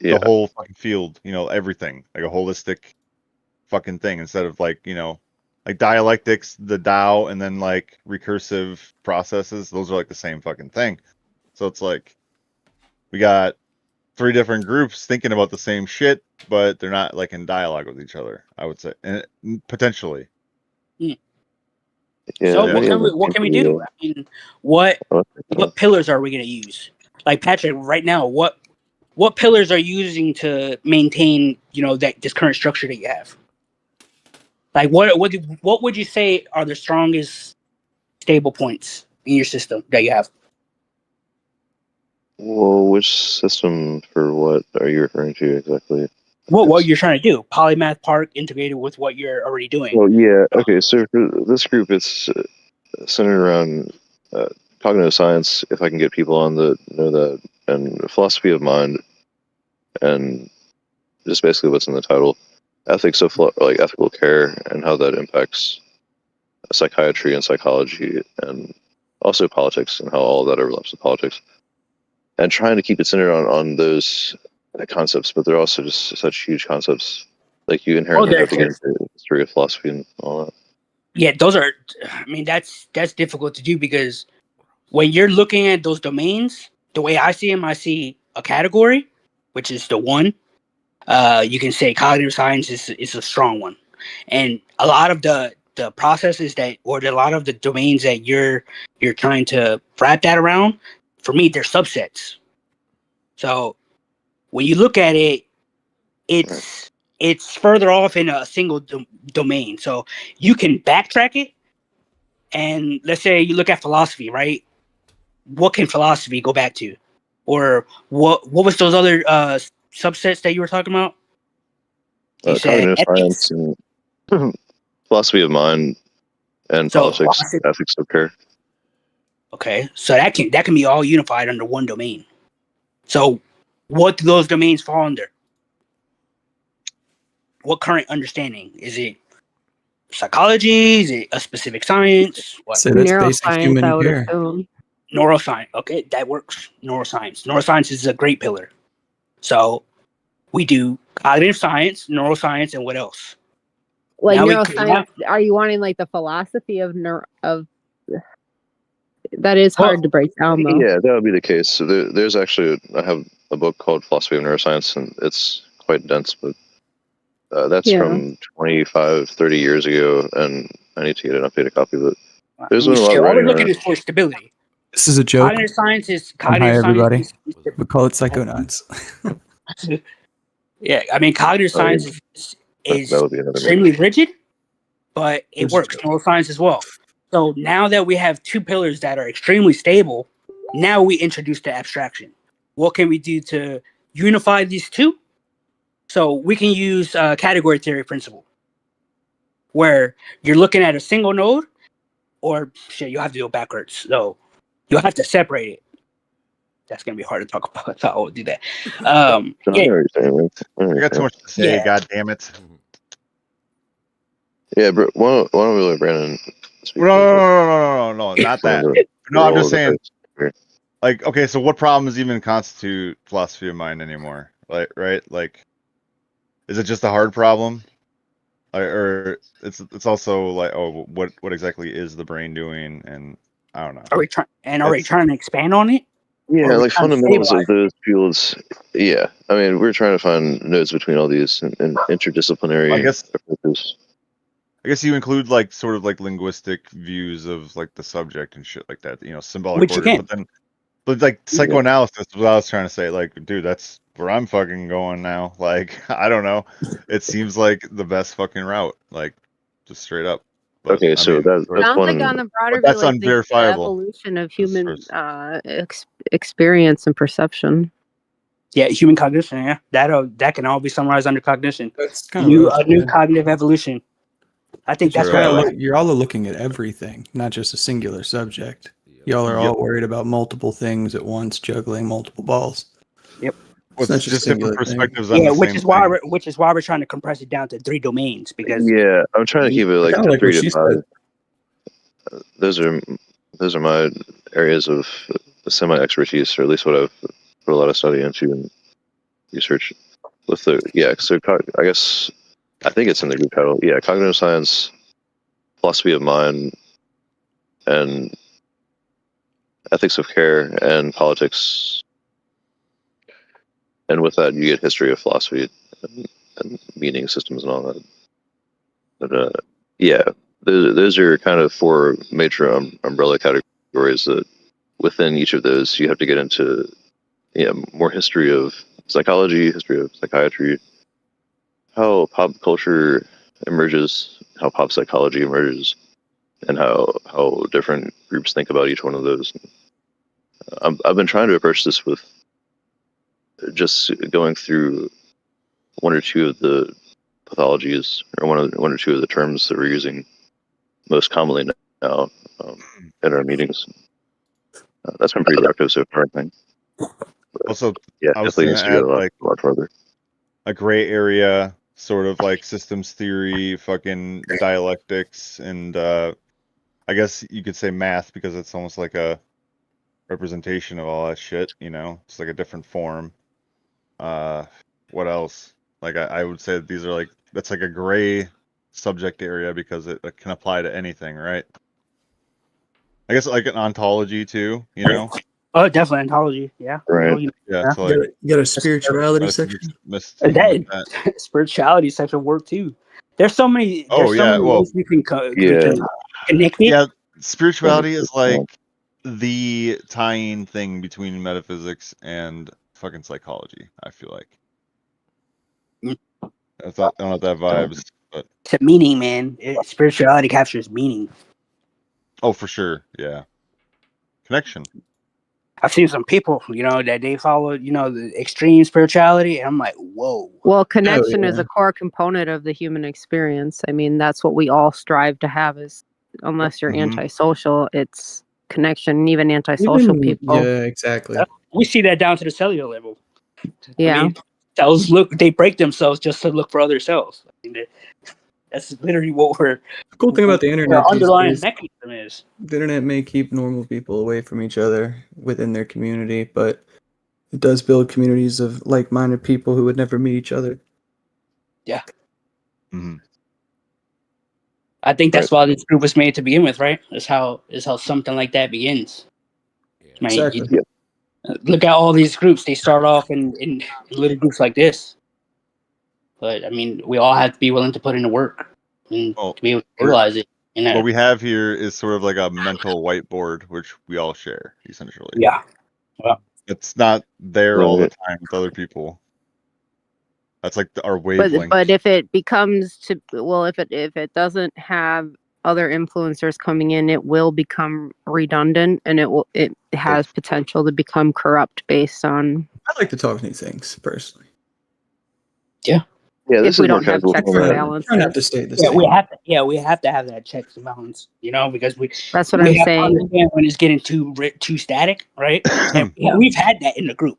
the whole fucking field, everything, like a holistic fucking thing, instead of like dialectics, the Tao, and then like recursive processes. Those are like the same fucking thing. So it's like we got 3 different groups thinking about the same shit, but they're not like in dialogue with each other, I would say, and potentially. Yeah, so what can we do? I mean, what pillars are we going to use? Like Patrick, right now, what pillars are you using to maintain, this current structure that you have? Like, what would you say are the strongest stable points in your system that you have? Well, which system for what are you referring to exactly? What you're trying to do? Polymath Park integrated with what you're already doing. Well, yeah. Okay, so for this group, it's centered around cognitive science. If I can get people on the know that, and philosophy of mind, and just basically what's in the title, ethics of like ethical care and how that impacts psychiatry and psychology, and also politics and how all that overlaps with politics, and trying to keep it centered on those concepts, but they're also just such huge concepts. Like you inherently have to get into the history of philosophy and all that. Yeah, those are. I mean, that's difficult to do because when you're looking at those domains, the way I see them, I see a category, which is the one. You can say cognitive science is a strong one, and a lot of the processes or a lot of the domains that you're trying to wrap that around, for me, they're subsets. So when you look at it, it's further off in a single domain. So you can backtrack it, and let's say you look at philosophy, right? What can philosophy go back to, or what was those other subsets that you were talking about? You said cognitive science and philosophy of mind and politics, ethics of care. Okay, so that can be all unified under one domain. So, what do those domains fall under? What current understanding? Is it psychology? Is it a specific science? What? So that's basic human care. Neuroscience. Okay, that works. Neuroscience. Neuroscience is a great pillar. So we do cognitive science, neuroscience, and what else? Like now neuroscience, are you wanting like the philosophy of that is hard to break down though. Yeah, that would be the case. So there's actually, I have a book called Philosophy of Neuroscience, and it's quite dense, but that's from 25, 30 years ago, and I need to get an updated copy of it. There's been a lot of writing. All we're looking is for stability. This is a joke. Cognitive science is hi, everybody. We call it psychonauts. Yeah, I mean, cognitive science is extremely rigid, but it works. Neuroscience as well. So now that we have 2 pillars that are extremely stable, now we introduce the abstraction. What can we do to unify these 2? So we can use category theory principle, where you're looking at a single node, or you have to do it backwards. So you'll have to separate it. That's going to be hard to talk about, so I won't do that. I got too much to say, God damn it. Yeah, but why don't we let Brandon speak? No, not that. No, I'm just saying, like, okay, so what problems even constitute philosophy of mind anymore? Like, right? Like, is it just a hard problem? Or it's also like, oh, what exactly is the brain doing? And I don't know. Are we trying to expand on it? Yeah, like fundamentals of those fields. Yeah, I mean, we're trying to find nodes between all these and interdisciplinary approaches. I guess you include like sort of like linguistic views of like the subject and shit like that. Symbolic order. But like psychoanalysis is what I was trying to say. Like, dude, that's where I'm fucking going now. Like, I don't know. It seems like the best fucking route. Like, just straight up. But, okay, so that's sounds one. Like on the broader that's view, unverifiable. The evolution of human experience and perception. Yeah, human cognition. Yeah, that can all be summarized under cognition. That's kind of new cognitive evolution. I think that's you're all looking at everything, not just a singular subject. Y'all are all worried about multiple things at once, juggling multiple balls. Yep. Well, it's just different perspectives. Which is why we're trying to compress it down to 3 domains, because I'm trying to keep it like 3 to 5. Those are those are my areas of semi expertise, or at least what I've put a lot of study into and research. With the so I think it's in the group title. Yeah, cognitive science, philosophy of mind, and ethics of care, and politics. And with that, you get history of philosophy and meaning systems and all that. But those are kind of 4 major umbrella categories that within each of those you have to get into more history of psychology, history of psychiatry, how pop culture emerges, how pop psychology emerges, and how different groups think about each one of those. I've been trying to approach this with just going through 1 or 2 of the pathologies, or one or 2 of the terms that we're using most commonly now in our meetings. That's been pretty productive so far, I think. Also, Yeah, I was definitely going needs to to add go like a lot further. a gray area, sort of like systems theory, fucking dialectics, and I guess you could say math, because it's almost like a representation of all that shit. It's like a different form. What else? Like I would say that these are that's like a gray subject area, because it can apply to anything, right? I guess like an ontology too, Oh, definitely ontology. Yeah. Right. Oh, Yeah, so like You got a spirituality section. that spirituality section work too. There's so many. Oh, There's so yeah, many well, ways we can Yeah. connect it. yeah, spirituality is like the tying thing between metaphysics and fucking psychology, I feel like. I don't know if that vibes, but To meaning, man. Spirituality captures meaning. oh, for sure, yeah. Connection. I've seen some people, that they follow, the extreme spirituality, and I'm like, whoa. Well, connection yeah. is a core component of the human experience. I mean, that's what we all strive to have. Is unless you're Mhm. antisocial, it's connection. And even antisocial people. Yeah, exactly. We see that down to the cellular level. Yeah. I mean, cells they break themselves just to look for other cells. I mean, that's literally what The cool thing about the internet our these underlying days, mechanism is. the internet may keep normal people away from each other within their community, but it does build communities of like-minded people who would never meet each other. Yeah. Mhm. I think that's why this group was made to begin with, right? Is how something like that begins. I mean, Exactly. look at all these groups. They start off in little groups like this. But I mean, we all have to be willing to put in the work and to be able to realize it. What we have here is sort of like a mental whiteboard, which we all share, essentially. Yeah. Well, it's not there all the time with other people. That's like our wavelength. But if it becomes if it doesn't have other influencers coming in, it will become redundant, and it has potential to become corrupt based on. I like to talk new things personally. Yeah. Yeah, if we don't have checks and balances. Try not to stay the yeah, same. we have to have that checks and balance, because That's what I'm saying. When it's getting too static, right? And we've had that in the group.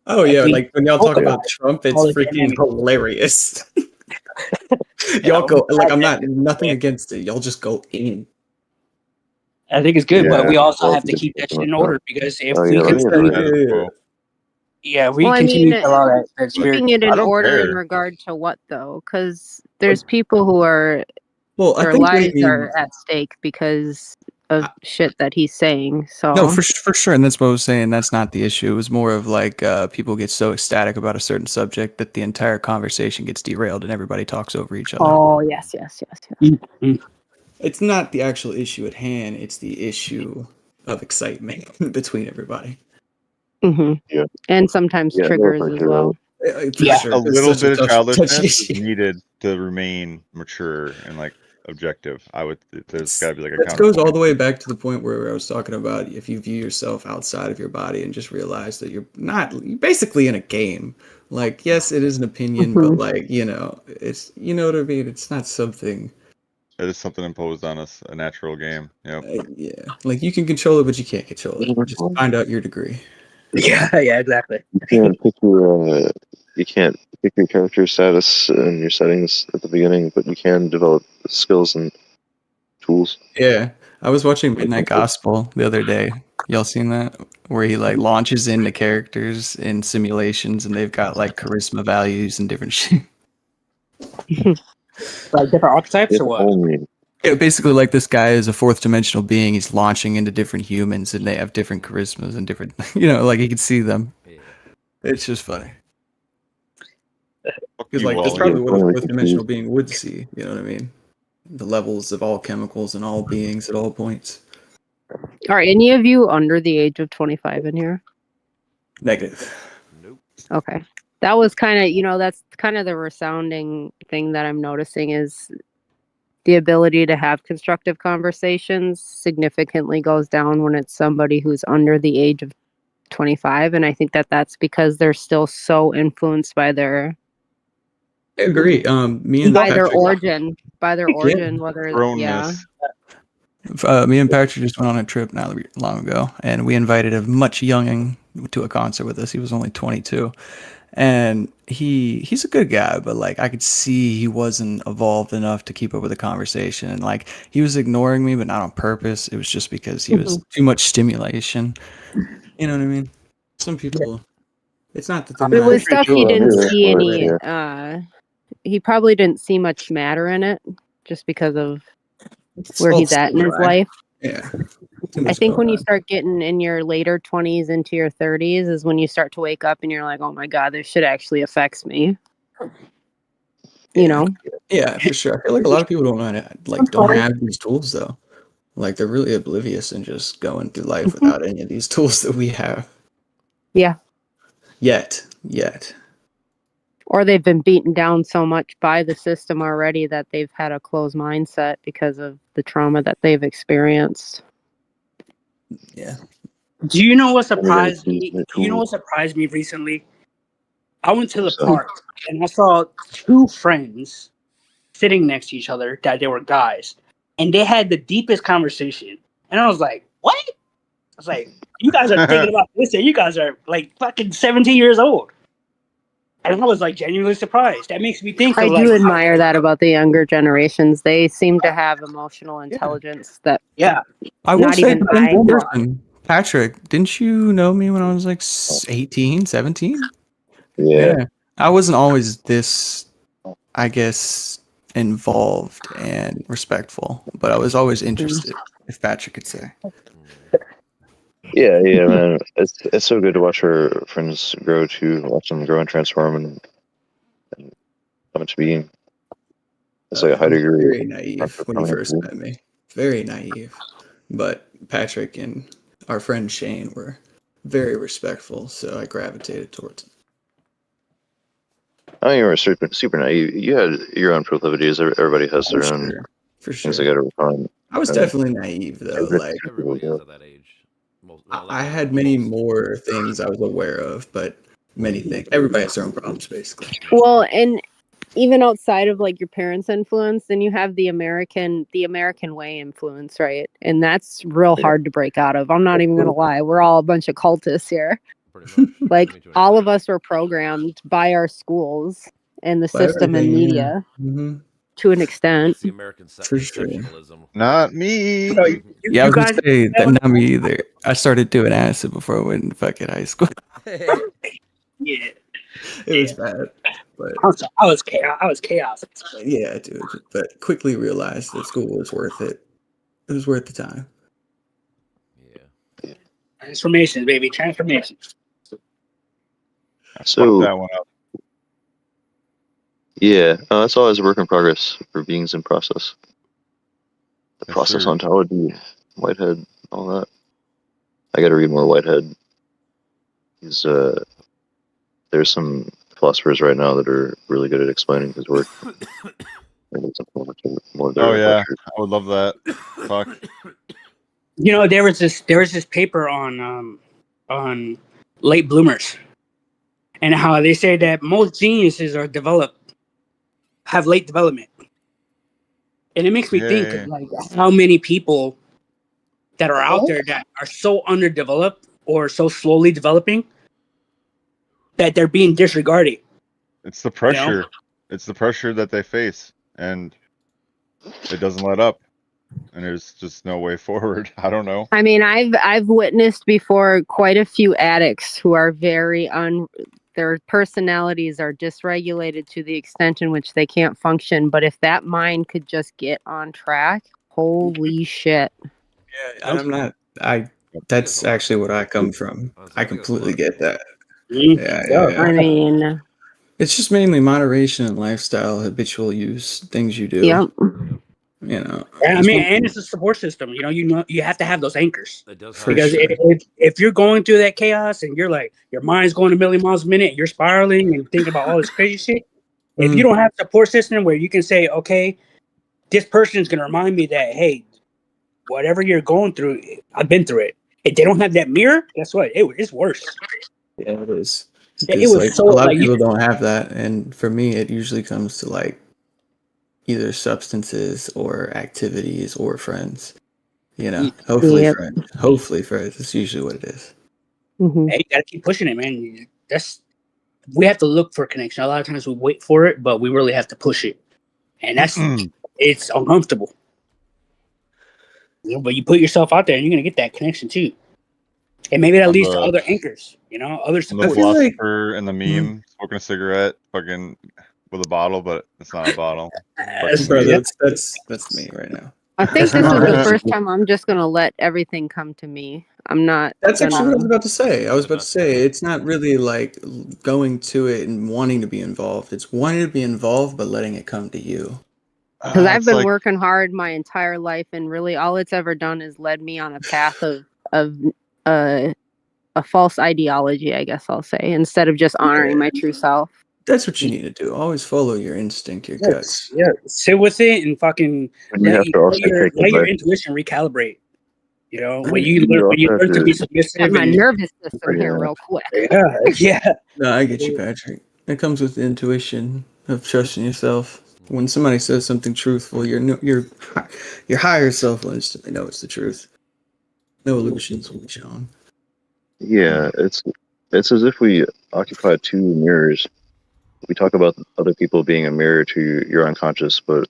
Oh yeah, like when y'all talk about Trump, it's all the freaking dynamics. hilarious. Y'all go like I'm not nothing against it. Y'all just go in. I think it's good, but we also have to keep that shit in order, because if we continue to allow that spirit, keeping it in order care. in regard to what though? Because there's people who are their lives are at stake because of shit that he's saying. So no, for sure, and that's what I was saying. That's not the issue. It was more of like people get so ecstatic about a certain subject that the entire conversation gets derailed and everybody talks over each other. Oh yes. Mm-hmm. It's not the actual issue at hand. It's the issue of excitement between everybody. Mm-hmm. Yeah, and sometimes triggers as well. Sure. A little bit of childishness is needed to remain mature and like objective. There's got to be like a that goes all the way back to the point where I was talking about if you view yourself outside of your body and just realize that you're basically in a game. Like, yes, it is an opinion, but like, it's, what I mean? It's not something. It is something imposed on us, a natural game. Yep. Yeah. Like you can control it, but you can't control it. Just find out your degree. Yeah, exactly. You can't pick your character status and your settings at the beginning, but you can develop skills and tools. Yeah, I was watching Midnight Gospel the other day. Y'all seen that? Where he like launches into characters in simulations, and they've got like charisma values and different shit. Like different archetypes or what? Yeah, basically, like this guy is a fourth dimensional being. He's launching into different humans, and they have different charismas and different, like you can see them. Yeah. It's just funny. Fuck Because you, like that's Wally. probably what a fourth dimensional being would see. You know what I mean? The levels of all chemicals and all beings at all points. Are any of you under the age of 25 in here? Negative. Nope. Okay. That was kind of, that's kind of the resounding thing that I'm noticing is the ability to have constructive conversations significantly goes down when it's somebody who's under the age of 25. And I think that that's because they're still so influenced by their I agree. Me and Patrick, origin, whether Grownness. me and Patrick just went on a trip not long ago, and we invited a much younging to a concert with us. He was only 22, and he's a good guy, but like I could see he wasn't evolved enough to keep up with the conversation, and like he was ignoring me, but not on purpose. It was just because he was too much stimulation. You know what I mean? Some people, it's not that they're It not. was stuff he didn't Yeah, see yeah. any. He probably didn't see much matter in it, just because of where all he's at in his stimuli. life. Yeah. I think when you start getting in your later 20s into your 30s is when you start to wake up and you're like, oh my God, this shit actually affects me. You know? Yeah, for sure. I feel like a lot of people don't have these tools though. Like they're really oblivious and just going through life without any of these tools that we have. Yeah. Yet. Or they've been beaten down so much by the system already that they've had a closed mindset because of the trauma that they've experienced. Yeah. Do you know what surprised me? Do you know what surprised me recently? I went to the park and I saw two friends sitting next to each other that they were guys, and they had the deepest conversation. And I was like, "What?" I was like, "You guys are thinking about this, and you guys are like fucking 17 years old." And I was like genuinely surprised. That makes me think. I of, do admire that about the younger generations. They seem to have emotional intelligence that I will Not say, even in I- person, Patrick, didn't you know me when I was like 18, 17? Yeah. I wasn't always this, I guess, involved and respectful, but I was always interested, if Patrick could say. Yeah, man. It's so good to watch our friends grow too, watch them grow and transform and come into being. It's like a high degree. Very naive when you first met me. Very naive. But Patrick and our friend Shane were very respectful, so I gravitated towards him. I mean, you were super naive. You had your own proclivities. Everybody has their own For sure. things they got to refine. I was definitely naive, though. Like Everybody is at that age. I had many more things I was aware of, but many things. Everybody has their own problems, basically. Well, and even outside of like your parents' influence, then you have the American way influence, right? And that's real hard to break out of. I'm not even gonna lie, we're all a bunch of cultists here. Pretty much. Like all of us were programmed by our schools and the system and media to an extent. It's the American For sure. sensationalism. Not me. Yeah, I was gonna say that not me either. I started doing acid before I went to fucking high school. Yeah, It was bad, but I was chaos. yeah, dude. But quickly realized that school was worth it. It was worth the time. Yeah. Transformations, baby, transformations. So Fuck that one up. yeah, that's always a work in progress for beings in process. The Yes, process sir. ontology, Whitehead, all that. I got to read more Whitehead. He's there's some philosophers right now that are really good at explaining his work. Maybe something more of their Oh yeah, lectures. I would love that. Fuck. You know, there was this paper on late bloomers, and how they say that most geniuses have late development, and it makes me think of like how many people that are out there that are so underdeveloped or so slowly developing that they're being disregarded. It's the pressure. It's the pressure that they face, and it doesn't let up. and there's just no way forward. I don't know. I mean, I've witnessed before quite a few addicts who are very their personalities are dysregulated to the extent in which they can't function. But if that mind could just get on track, holy shit. Yeah, and I'm not. That's actually what I come from. I completely get that. Mhm. Yeah. I mean, It's just mainly moderation and lifestyle, habitual use, things you do. yep. You know. I It's mean, one- and it's a support system. You know, you have to have those anchors. It does For help. Because sure. if you're going through that chaos and you're like your mind's going a million miles a minute, you're spiraling and thinking about all this crazy shit. If you don't have a support system where you can say, okay, this person is going to remind me that, hey, whatever you're going through, I've been through it. If they don't have that mirror, guess what? It's worse. Yeah, it is. It Because, was like, so a lot like of people don't have that, and for me, it usually comes to like either substances or activities or friends. You know, hopefully Yep. friends. Hopefully friends. That's usually what it is. Mhm. hey, you gotta keep pushing it, man. We have to look for connection. A lot of times we wait for it, but we really have to push it, and it's uncomfortable. You know, but you put yourself out there, and you're gonna get that connection too. And maybe that I'm leads to the- other anchors. You know, other I'm support. the feel like- philosopher and the meme, smoking a cigarette, fucking with a bottle, but it's not a bottle. That's- Bro, yeah. that's me right now. I think this is the first time I'm just gonna let everything come to me. I'm not. That's actually what I was gonna, about to say. I was about to That's say right. it's not really like going to it and wanting to be involved. It's wanting to be involved, but letting it come to you. because I've It's been like- working hard my entire life, and really all it's ever done is led me on a path of a false ideology, I guess I'll say, instead of just honoring my true self. That's what you need to do. Always follow your instinct, your guts. Yeah, sit with it and fucking And you have to also take let your advice. intuition recalibrate. You know, I when mean, you you learn also have to be to- submissive. Got my and- nervous system here Yeah. real quick. yeah. No, I get you, Patrick. It comes with the intuition of trusting yourself. When somebody says something truthful, your higher self will instantly know it's the truth. No illusions will be shown. Yeah, it's as if we occupy two mirrors. We talk about other people being a mirror to your unconscious, but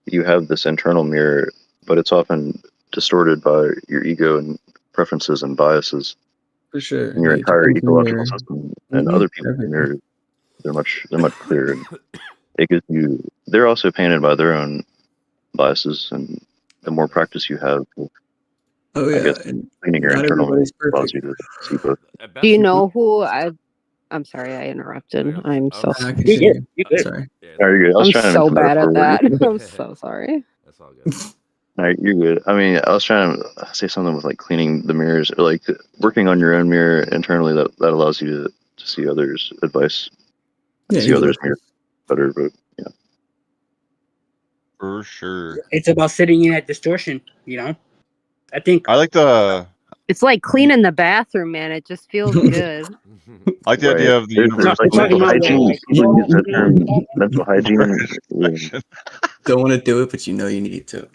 you have this internal mirror, but it's often distorted by your ego and preferences and biases For sure. in your Yeah, entire it's a ecological mirror. system. And Mhm, other people's everything. mirrors, they're much clearer. And it gives you. They're also painted by their own biases, and the more practice you have with Oh I yeah, guess and cleaning your not internal everybody's allows perfect. you to see both. At best, Do you know who I'm sorry, I interrupted. Yeah. I'm so I You continue. good. You good. Sorry. Yeah, No, you're good. I was I'm trying to so mention bad at metaphor that. word. I'm so sorry. that's all good. No, you're good. I mean, I was trying to say something with like cleaning the mirrors, or like working on your own mirror internally. That allows you to see others' advice, Yeah, see you others' look- mirror better. But For sure. It's about sitting in that distortion. You know, I think I like the It's like cleaning the bathroom, man. It just feels good. I like the Right. idea of the there's universe. like talking mental about, hygiene. like, People use that term, mental hygiene. Yeah. don't want to do it, but you know you need to.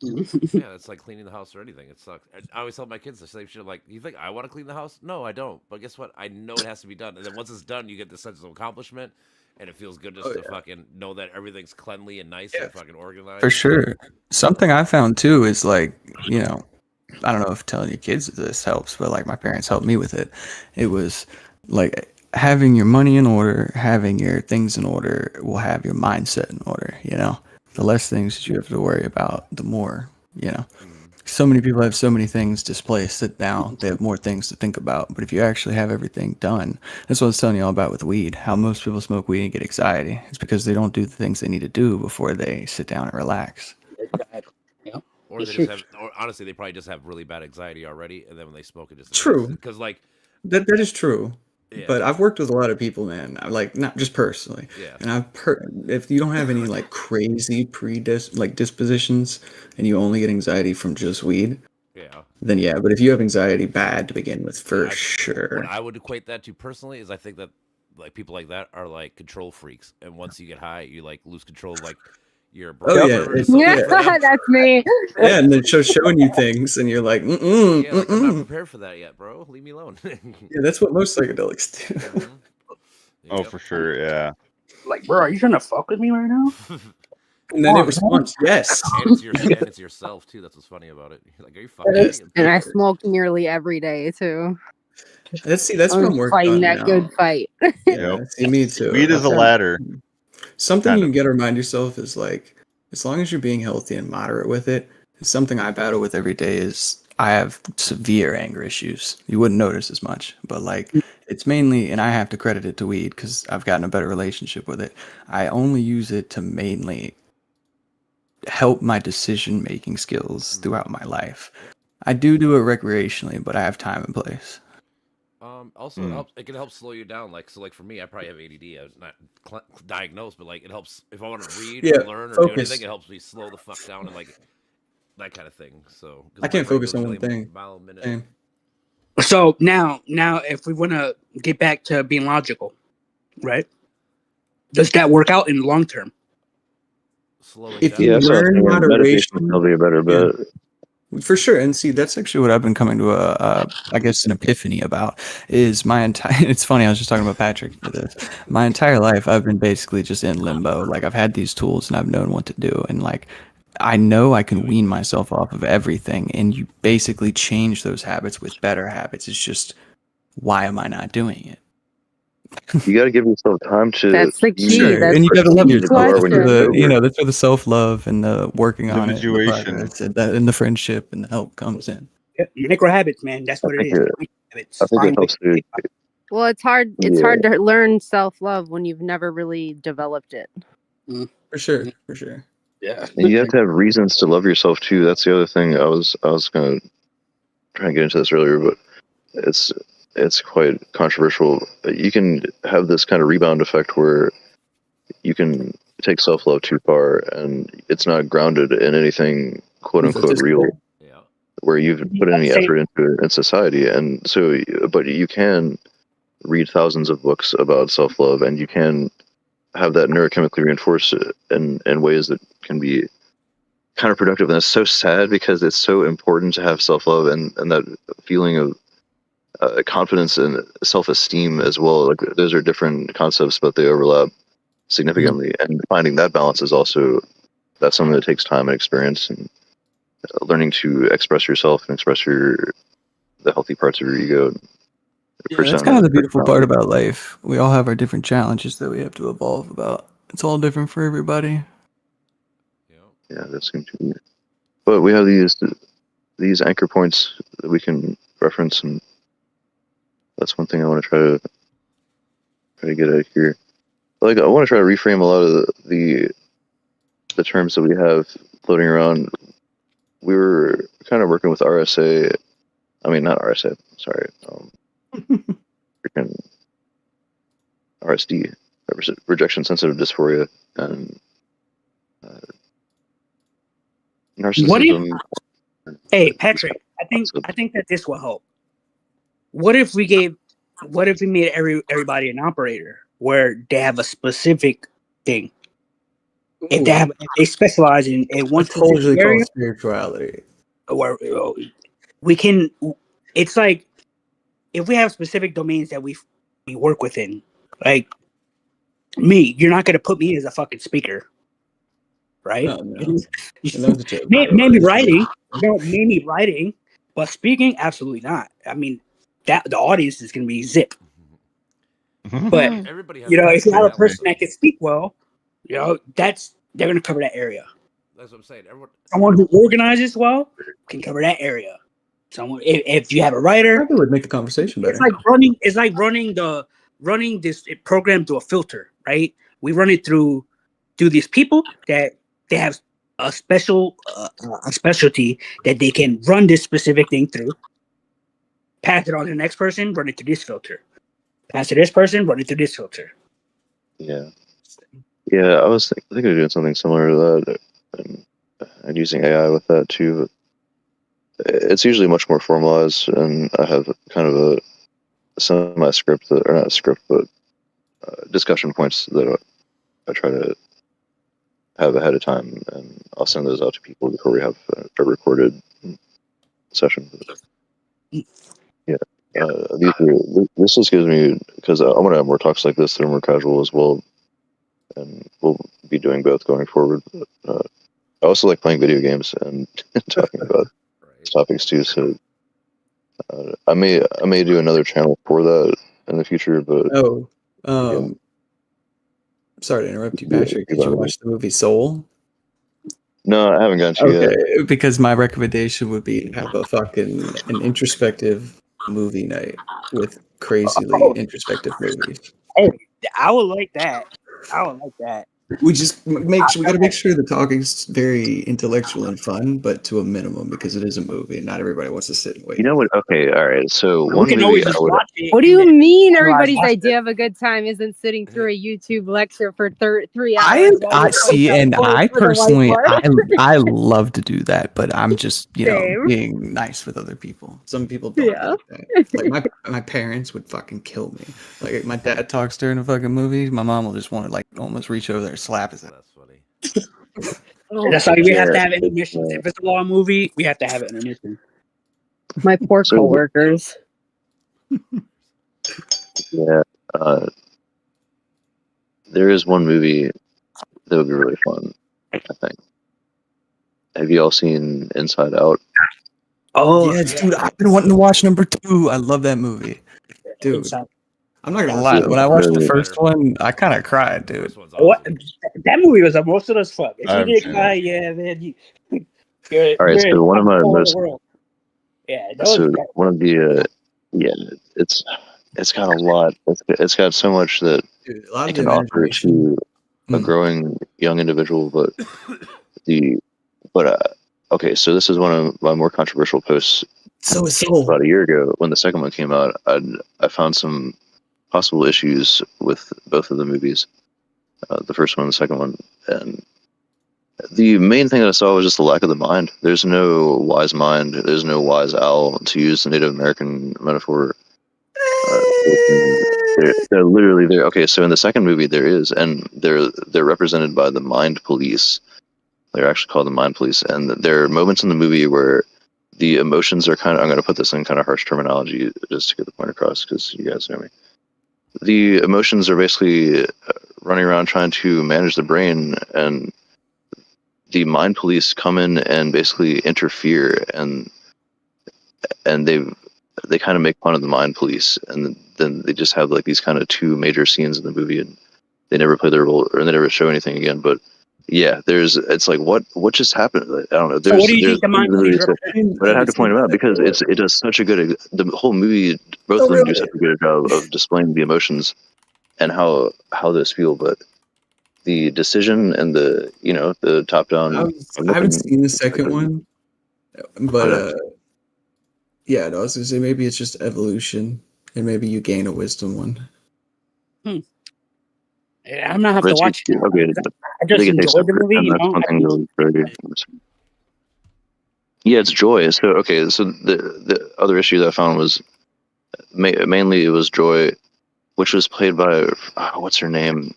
Yeah, it's like cleaning the house or anything. It sucks. I always tell my kids the same shit. Like, you think I want to clean the house? No, I don't. But guess what? I know it has to be done. And then once it's done, you get the sense of accomplishment, and it feels good just to fucking know that everything's cleanly and nice and fucking organized. For sure. Something I found too is like, you know, I don't know if telling your kids this helps, but like my parents helped me with it. It was like having your money in order, having your things in order will have your mindset in order, you know. The less things that you have to worry about, the more, you know. So many people have so many things displaced that now they have more things to think about. But if you actually have everything done, that's what I was telling you all about with weed, how most people smoke weed and get anxiety. It's because they don't do the things they need to do before they sit down and relax. Or It's they true. just have, or honestly, they probably just have really bad anxiety already, and then when they smoke, it just True. Because like, That is true. yeah, But I've worked with a lot of people, man. Like not just personally, yeah, and if you don't have any like crazy dispositions, and you only get anxiety from just weed, yeah. then yeah. But if you have anxiety bad to begin with, for I- sure. What I would equate that to personally is I think that like people like that are like control freaks, and once you get high, you like lose control of like your brain. Oh, yeah, or it's- something Yeah, for them. that's me. Yeah, and then showing you things, and you're like, Yeah, like, I'm not mm. prepared for that yet, bro. Leave me alone. Yeah, that's what most psychedelics do. Mhm. Oh, Yep. for sure. Yeah. like, bro, are you trying to fuck with me right now? And then it responds, yes. And it's yourself too. That's what's funny about it. You're like, are you fucking Yes. me? And I smoke nearly every day too. That's what I'm I'm working fighting on that now. good fight. Yeah, see, me too. Weed is a That's- ladder. Something Kind you of. got to remind yourself is like, as long as you're being healthy and moderate with it, something I battle with every day is I have severe anger issues. You wouldn't notice as much, but like it's mainly, and I have to credit it to weed because I've gotten a better relationship with it. I only use it to mainly help my decision making skills throughout my life. I do it recreationally, but I have time and place. Also, it helps. It can help slow you down. Like, so, like for me, I probably have ADD. I was not diagnosed, but like, it helps if I want to read Yeah, or learn or do focus. anything. It helps me slow the fuck down and like that kind of thing. So 'cause I my can't brain focus goes on a one million thing. mile a minute. Same. So now, if we want to get back to being logical, right? Does that work out in the long term? Slowing If down. you Yeah, so learn meditation moderation, will be a better yeah. bet. For sure, and see, that's actually what I've been coming to I guess, an epiphany about. Is my entire. It's funny. I was just talking about Patrick for this. My entire life, I've been basically just in limbo. Like I've had these tools, and I've known what to do, and like I know I can wean myself off of everything, and you basically change those habits with better habits. It's just why am I not doing it? You got to give yourself time to. That's the key. Sure, That's and you got to the love key yourself. That's when where you're question. sober. that's where the self love and the working on it, and the Individuation. progress, and the friendship and the help comes in. Micro habits, man. That's what it is. Habits. I think it Find helps ways- to. Well, it's hard. It's Yeah. hard to learn self-love when you've never really developed it. For sure, for sure. Yeah. And you have to have reasons to love yourself too. That's the other thing. I was gonna try and get into this earlier, but it's quite controversial. You can have this kind of rebound effect where you can take self love too far, and it's not grounded in anything quote unquote real, Yeah. where you've put any effort into in society. And so, but you can read thousands of books about self love, and you can have that neurochemically reinforced in ways that can be counterproductive. And it's so sad because it's so important to have self love and that feeling of confidence and self-esteem as well. Like those are different concepts, but they overlap significantly. And finding that balance is also, that's something that takes time and experience, and learning to express yourself and express the healthy parts of your ego. Yeah, that's kind of the beautiful part about life. We all have our different challenges that we have to evolve about. It's all different for everybody. Yeah, that's going to be. But we have these anchor points that we can reference, and that's one thing I want to try to get at here. Like I want to try to reframe a lot of the terms that we have floating around. We were kind of working with RSA. I mean, not RSA. Sorry, freaking RSD, rejection sensitive dysphoria, and narcissism. What if? Hey, Patrick, I think that this will help. What if we made everybody an operator where they have a specific thing? If they specialize in one totally area, called spirituality. where we can. It's like if we have specific domains that we work within, like me, you're not gonna put me as a fucking speaker, right? Oh, no. Maybe writing, maybe writing, but speaking, absolutely not. I mean, that the audience is gonna be zip. But everybody has if you have a person that can speak well, they're gonna cover that area. That's what I'm saying. Someone who organizes well can cover that area. Someone, if you have a writer, I would make the conversation better. It's like running this program through a filter, right? We run it through these people that they have a specialty that they can run this specific thing through. Pass it on to the next person, run it through this filter. Pass it to this person, run it through this filter. Yeah. I was thinking of doing something similar to that, and using AI with that too. But it's usually much more formalized, and I have kind of a semi-script or not a script, but discussion points that I try to have ahead of time, and I'll send those out to people before we have a recorded session. Yeah. This just gives me, because I want to have more talks like this that are more casual as well, and we'll be doing both going forward. I also like playing video games and talking about topics too. So I may do another channel for that in the future. But sorry to interrupt you, Patrick. Did you watch the movie Soul? No, I haven't gotten to yet. Because my recommendation would be to have an introspective movie night with crazily introspective movies. Oh, I would like that. We just we got to make sure the talking's very intellectual and fun, but to a minimum because it is a movie and not everybody wants to sit and wait. You know what? Okay, all right. So we can always just watch it. What do you mean everybody's idea of a good time isn't sitting through a YouTube lecture for 3 hours? I see, and I personally, I love to do that, but I'm just, being nice with other people. Some people don't like that. Like my parents would fucking kill me. Like my dad talks during a fucking movie, my mom will just want to like almost reach over there and slap his. That's funny. That's why we have to have intermissions. If it's a long movie, we have to have intermission. My poor coworkers. Yeah, there is one movie that would be really fun, I think. Have you all seen Inside Out? Oh, yeah, dude, I've been wanting to watch number 2. I love that movie. Dude, I'm not gonna lie. When I watched the first one, I kind of cried, dude. What? That movie was emotional as fuck. If you didn't cry, yeah, man. All right, so one of my most... Yeah, so one of the... it's got a lot. It's got so much that it can offer to a growing young individual, okay, so this is one of my more controversial posts. So is Soul. About a year ago, when the second one came out, I found some possible issues with both of the movies, the first one and the second one, and the main thing that I saw was just the lack of the mind. There's no wise mind. There's no wise owl, to use the Native American metaphor. They're literally there. Okay, so in the second movie there is, and they're represented by the mind police. They're actually called the mind police, and there are moments in the movie where the emotions are kind of, I'm going to put this in kind of harsh terminology just to get the point across because you guys know me. The emotions are basically running around trying to manage the brain, and the mind police come in and basically interfere, and they kind of make fun of the mind police, and then they just have like these kind of 2 major scenes in the movie, and they never play their role, or they never show anything again. But yeah, it's like what just happened? I don't know. So what do you think the mind police represent? But I have to point them out because it does such a good. The whole movie, both of them do such a good job of displaying the emotions and how those feel. But the decision and the top down. I haven't seen the second one, but yeah, I was gonna say maybe it's just evolution, and maybe you gain a wisdom one. Yeah, I'm not have to watch it. Okay, I just enjoyed the movie. Yeah, it's Joy. So okay, so the other issue that I found was mainly it was Joy, which was played by what's her name?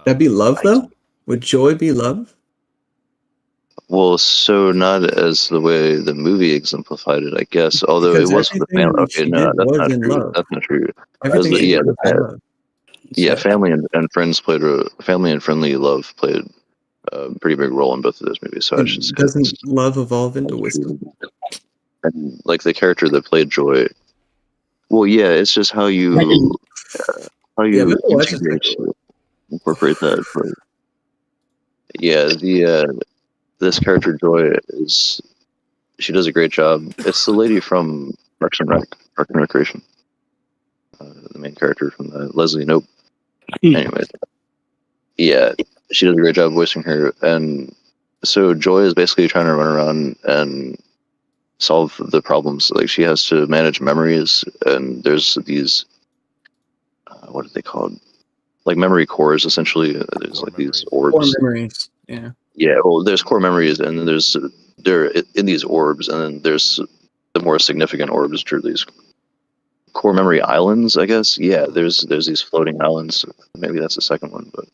That'd be Love though. Would Joy be Love? Well, so not as the way the movie exemplified it, I guess. Although Because it was with the family. Okay, no, that's not true. Love. That's not true. Yeah, family and friends family and friendly love played a pretty big role in both of those movies. So I should say doesn't love evolve into wisdom? And like the character that played Joy. Well, yeah, it's just how you incorporate that. But yeah, this character Joy she does a great job. It's the lady from Parks and Recreation. The main character from Leslie Knope. Anyway, yeah, she does a great job voicing her, and so Joy is basically trying to run around and solve the problems. Like she has to manage memories, and there's these what are they called? Like memory cores, essentially. There's like these orbs. Core memories. Yeah. Yeah. Well, there's core memories, and then they're in these orbs, and then there's the more significant orbs, which are these core memory islands, I guess. Yeah, there's these floating islands. Maybe that's the second one, but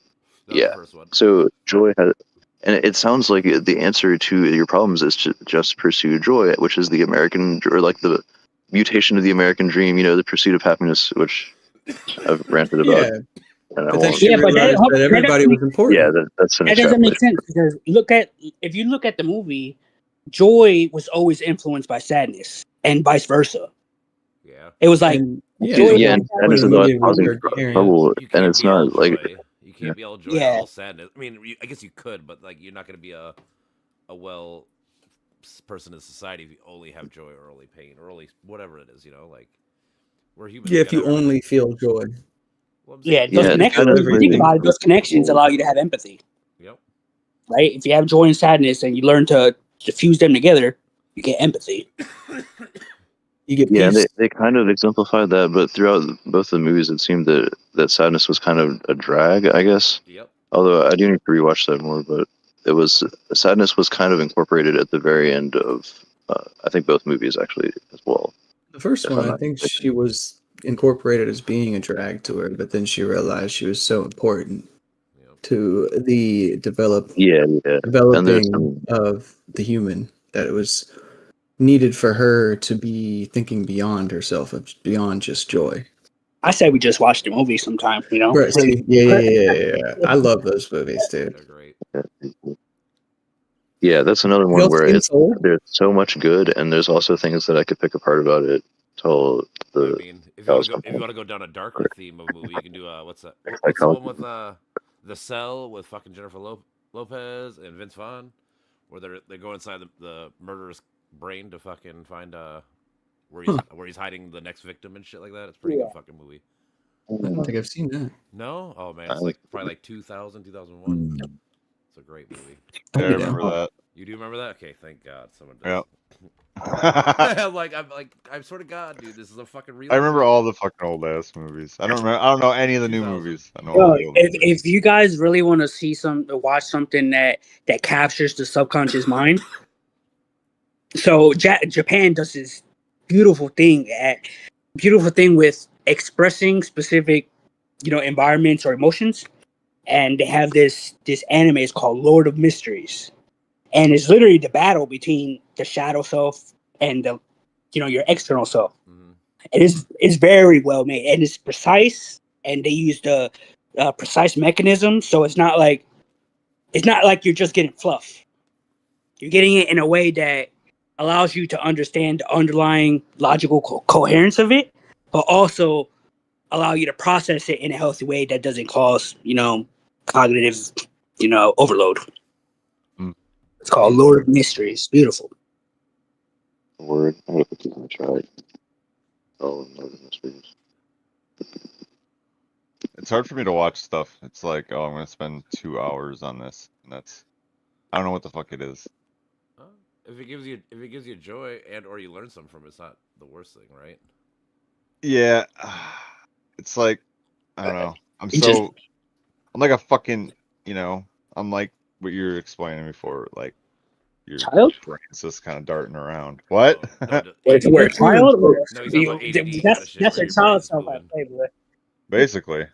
yeah. So Joy had, and it sounds like the answer to your problems is to just pursue joy, which is the American, or like the mutation of the American dream. The pursuit of happiness, which I've ranted about. And I But then won't. she Yeah, but realized that everybody was important. Yeah, that's an that doesn't make extrapolation. sense because if you look at the movie, joy was always influenced by sadness and vice versa. Yeah. It was like And yeah, Joy- Yeah, the and whole point sadness of is the not movie was causing her hearing it. trouble, You and can't it's be all not like joy. You can't be all joy Yeah. and all sadness. I mean, I guess you could, but like you're not going to be a well person in society if you only have joy or only pain or only whatever it is. You know, like we're humans. Yeah, we if you gotta- only feel joy. Well, I'm yeah, saying- those Yeah, connections. sadness If you think really- about it, those connections allow you to have empathy, Yep. right? If you have joy and sadness and you learn to fuse them together, you get empathy. You get Yeah, and peace. they kind of exemplified that, but throughout both the movies, it seemed that sadness was kind of a drag, I guess. Yep. Although I do need to rewatch that more, but it was sadness was kind of incorporated at the very end of I think both movies actually as well. The first If one, I'm I not think mistaken. she was incorporated as being a drag to her, but then she realized she was so important Yep. to the Yeah, and there's developing some of the human that it was needed for her to be thinking beyond herself, beyond just joy. I say we just watch the movie sometime, you know? Right, see, yeah. I love those movies, dude. They're great. yeah, that's another one Ghost where in it's Soul? there's so much good, and there's also things that I could pick apart about it till I the mean, if that you was want to go, something. down a darker theme of a movie, you can do what's that? What's the one with The Cell with fucking Jennifer Lopez and Vince Vaughn, where they go inside the murderer's brain to fucking find where he's hiding the next victim and shit like that. It's a pretty good fucking movie. I don't think I've seen that. No? Oh man, I it's like- like probably like 2000, 2001. It's a great movie. Yeah, I I'll be remember down. that. You do remember that? Okay, thank God someone does. Yep. I swear to God, dude, this is a fucking real. I remember all the fucking old ass movies. I don't know any of the new 2000. movies. I know all Yo, the old movies. if you guys really want to watch something that captures the subconscious mind, so Japan does this beautiful thing with expressing specific, environments or emotions, and they have this anime. It's called Lord of Mysteries, and it's literally the battle between the shadow self and the, your external self. Mhm. And it's very well made, and it's precise, and they use the precise mechanism, so it's not like you're just getting fluff. You're getting it in a way that allows you to understand the underlying logical coherence of it, but also allow you to process it in a healthy way that doesn't cause, cognitive, overload. Mm. It's called Lord of Mysteries. Beautiful. Word. I'm gonna put this in the chat. Oh, no, mysteries. It's hard for me to watch stuff. It's like, oh, I'm gonna spend 2 hours on this, and I don't know what the fuck it is. If it gives you joy and or you learn something from it, it's not the worst thing, right? Yeah, it's like, I don't know. It I'm like a fucking, I'm like what you were explaining before, like your Child? brain's just kind of darting around. What? No, If we're a child, or No, he's talking about ADD kinda that's shit that's where a your child brain's self I moving. play with. Basically,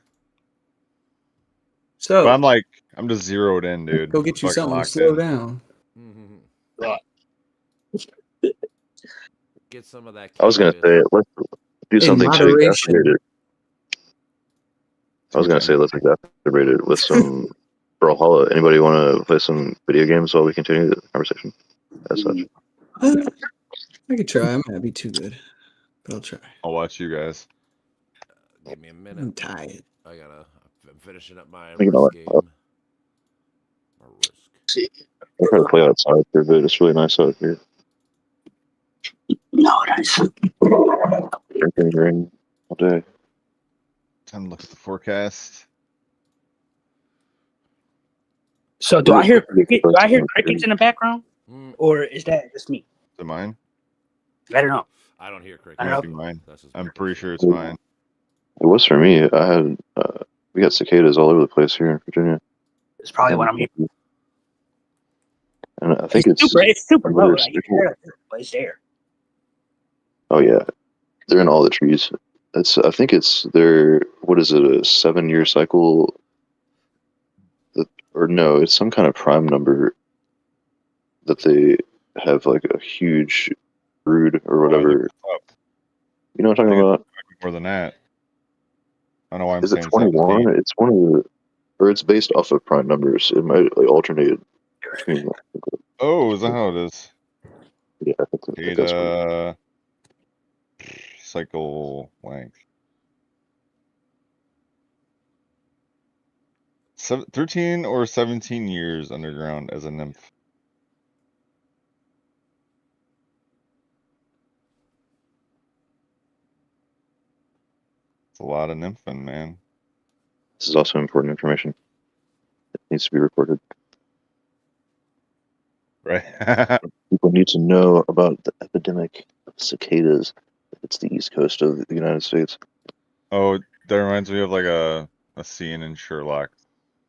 So, but I'm just zeroed in, dude. go get you Fucking something to locked slow in. down. Get some of that. I was gonna cannabis. say let's do In something to moderation. exacerbate it. I was gonna say let's exacerbate it with some Brawlhalla. Anybody want to play some video games while we continue the conversation? As such, I could try. I might not be too good, but I'll try. I'll watch you guys. Give me a I'm minute. tired. I'm finishing up my Think about risk it. game. My risk. I'm trying to play outside for a bit. It's really nice out here. No, that's Drinking rain all day. Time to look at the forecast. so. Do I hear crickets in the background, Mm, or is that just me? Is it mine? I don't know. I don't hear crickets. I It don't might be mine. That's just I'm me pretty sure personally. it's mine. It was for me. I had we got cicadas all over the place here in Virginia, It's probably what I'm hearing. and I think it's super low. there's- Like, you can hear it, but it's there. Oh yeah, they're in all the trees. I think it's their what is it, a 7-year cycle? Or no, it's some kind of prime number that they have like a huge brood or Oh, I whatever. looked it up. You know what I'm talking about? More than that. I don't know why I'm Is it saying 21? 17. It's one of the, or it's based off of prime numbers. It might like alternate between. Oh, is that how it is? Yeah, I think that's right. Data cycle length. 13 or 17 years underground as a nymph. It's a lot of nymphing, man. This is also important information. It needs to be recorded. Right? People need to know about the epidemic of cicadas. It's the east coast of the United States. Oh, that reminds me of like a scene in Sherlock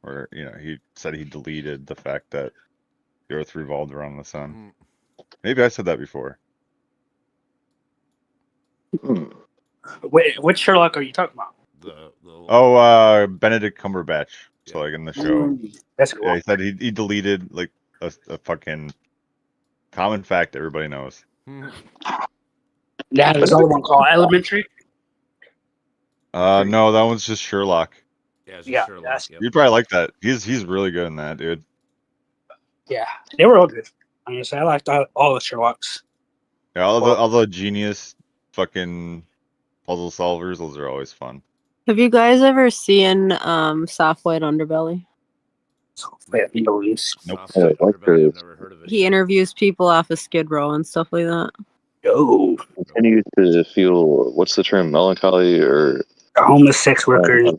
where, he said he deleted the fact that the Earth revolved around the sun. Maybe I said that before. Wait, which Sherlock are you talking about? Benedict Cumberbatch. So like in the show. That's cool. Yeah, he said he deleted like a fucking common fact everybody knows. Yeah, there's another one called Elementary. No, that one's just Sherlock. Yeah, it's Yeah, Sherlock. that's- Yep. You'd probably like that. He's really good in that, dude. Yeah, they were all good. Honestly, I liked all the Sherlocks. Yeah, all the genius fucking puzzle solvers, those are always fun. Have you guys ever seen Soft White Underbelly? Nope. Soft Yeah, White I like Underbelly, I've the- never heard of it. He interviews people off of Skid Row and stuff like that. No, Continue to feel, what's the term, melancholy or homeless sex workers,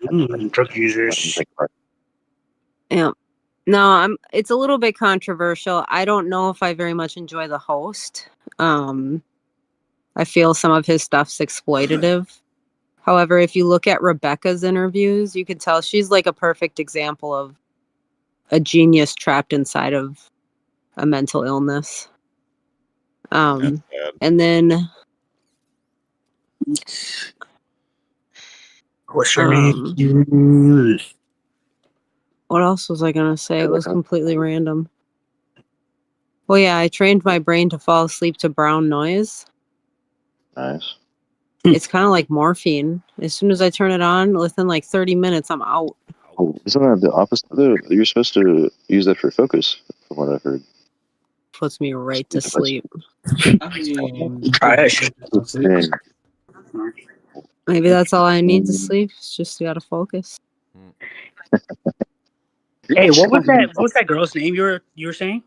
drug users. Yeah. No, it's a little bit controversial. I don't know if I very much enjoy the host. I feel some of his stuff's exploitative. However, if you look at Rebecca's interviews, you can tell she's like a perfect example of a genius trapped inside of a mental illness. And then What's your name? what else was I gonna say? It was completely random. Well, yeah, I trained my brain to fall asleep to brown noise. nice? It's kind of like morphine. As soon as I turn it on, within like 30 minutes, I'm out. Oh, isn't that the opposite though? You're supposed to use that for focus, from what I've heard. Puts me right to sleep. I mean, Trash. Dang. Maybe that's all I need to sleep. It's just gotta focus. Hey, what was that? What was that girl's name you were saying?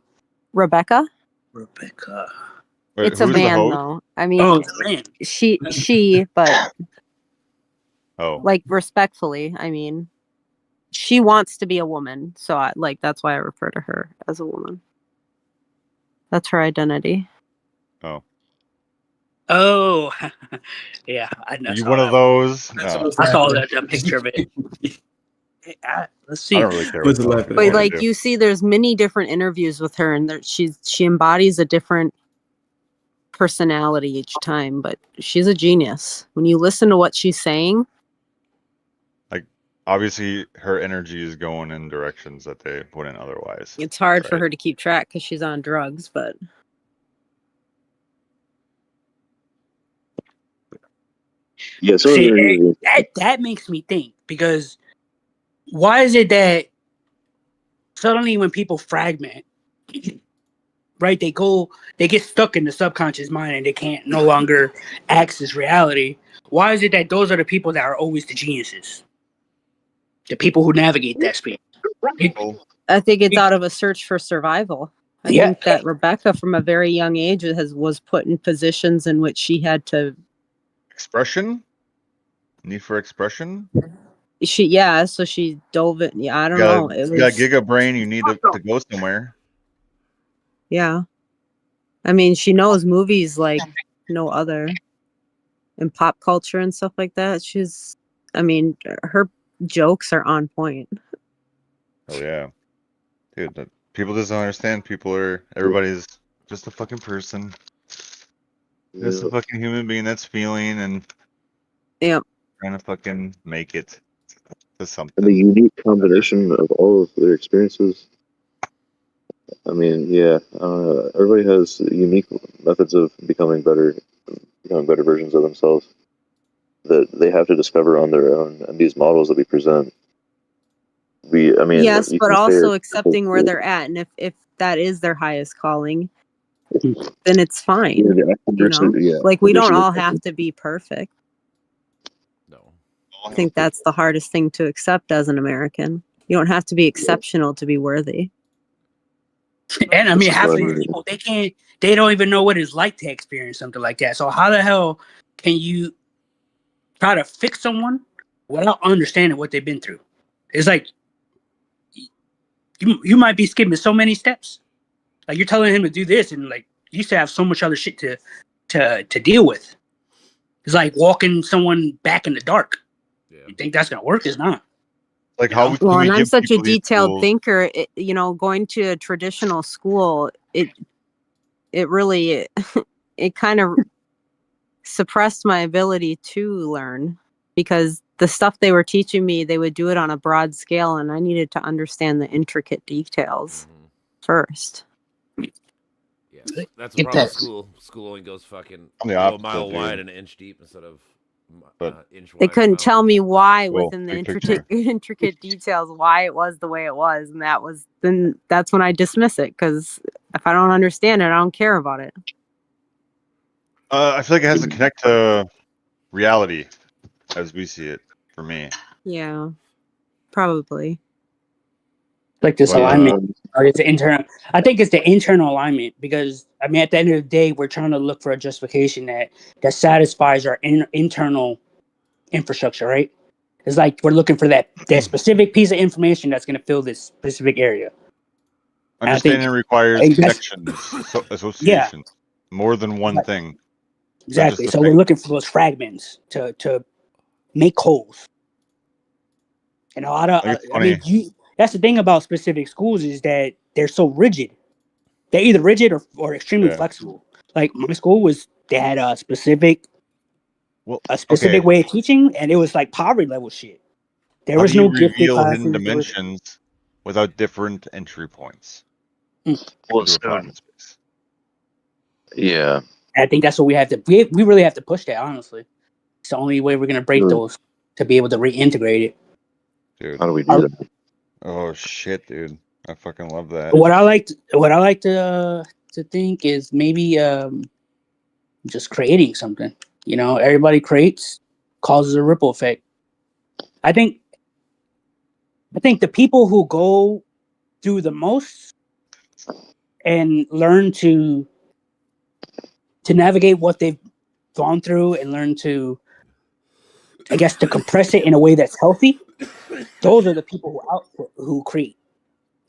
Rebecca? Rebecca. Wait, It's a who's the man host? though. I mean, Oh, it's a man. she, but Oh, like respectfully, I mean, she wants to be a woman, so that's why I refer to her as a woman. That's her identity. Oh, yeah. I know. are you one of those? That's No, what I saw the picture of it. Hey, let's see. I don't really care. Was What it the like- fuck But they like do. you see, there's many different interviews with her, and she embodies a different personality each time. But she's a genius. When you listen to what she's saying, Obviously, her energy is going in directions that they wouldn't otherwise. it's hard for Right. her to keep track because she's on drugs. But Yeah, so See, that makes me think, because why is it that suddenly when people fragment, right, they get stuck in the subconscious mind and they can't no longer access reality. Why is it that those are the people that are always the geniuses? The people who navigate that space. I think it's out of a search for survival. I think that Rebecca, from a very young age, was put in positions in which she had to. Expression? Need for expression? So she dove in. Yeah, I don't know. It You got was, giga brain. You need to go somewhere. yeah. I mean, she knows movies like no other, and pop culture and stuff like that. Her jokes are on point. Oh yeah, dude. People just don't understand. Everybody's just a fucking person. Just a fucking human being that's feeling and trying to fucking make it to something. And the unique combination of all of their experiences. I mean, yeah, everybody has unique methods of becoming better versions of themselves. that they have to discover on their own, and these models that we present, yes, you but can say also it's accepting where they're at, and if that is their highest calling, then it's fine. You know, like we don't all have to be perfect. No. I think that's the hardest thing to accept as an American. You don't have to be exceptional to be worthy. And I mean, half of these people, they don't even know what it's like to experience something like that. So how the hell can you try to fix someone without understanding what they've been through? It's like you might be skipping so many steps. Like you're telling him to do this, and like you used to have so much other shit to deal with. It's like walking someone back in the dark. Yeah. You think that's gonna work? It's not. Like how Well, and I'm give such a people these detailed tools? thinker. Going to a traditional school, it really it kind of suppressed my ability to learn, because the stuff they were teaching me, they would do it on a broad scale, and I needed to understand the intricate details first. Yeah, that's the problem with school. School only goes fucking a mile wide and an inch deep instead of inch wide. They couldn't tell me why Well, within the intricate details why it was the way it was, and that's when I dismiss it, because if I don't understand it, I don't care about it. I feel like it has to connect to reality as we see it. For me, Yeah, probably. Like this alignment, or it's the internal. I think it's the internal alignment, because I mean, at the end of the day, we're trying to look for a justification that satisfies our internal infrastructure, right? It's like we're looking for that specific piece of information that's going to fill this specific area. Understanding requires connections, associations, more than one thing. Exactly. So we're looking for those fragments to make wholes. And a lot of, that's the thing about specific schools, is that they're so rigid. They're either rigid or extremely flexible. Like my school they had a specific way of teaching, and it was like poverty level shit. There was no gifted classes. Hidden dimensions without different entry points. Well, yeah. I think that's what we have to. We really have to push that. Honestly, it's the only way we're gonna break those, to be able to reintegrate it. Dude, how do we do that? Oh shit, dude! I fucking love that. What I like to think is maybe just creating something. Everybody creates, causes a ripple effect. I think the people who go do the most and learn to navigate what they've gone through, and learn to, I guess, to compress it in a way that's healthy, those are the people who create,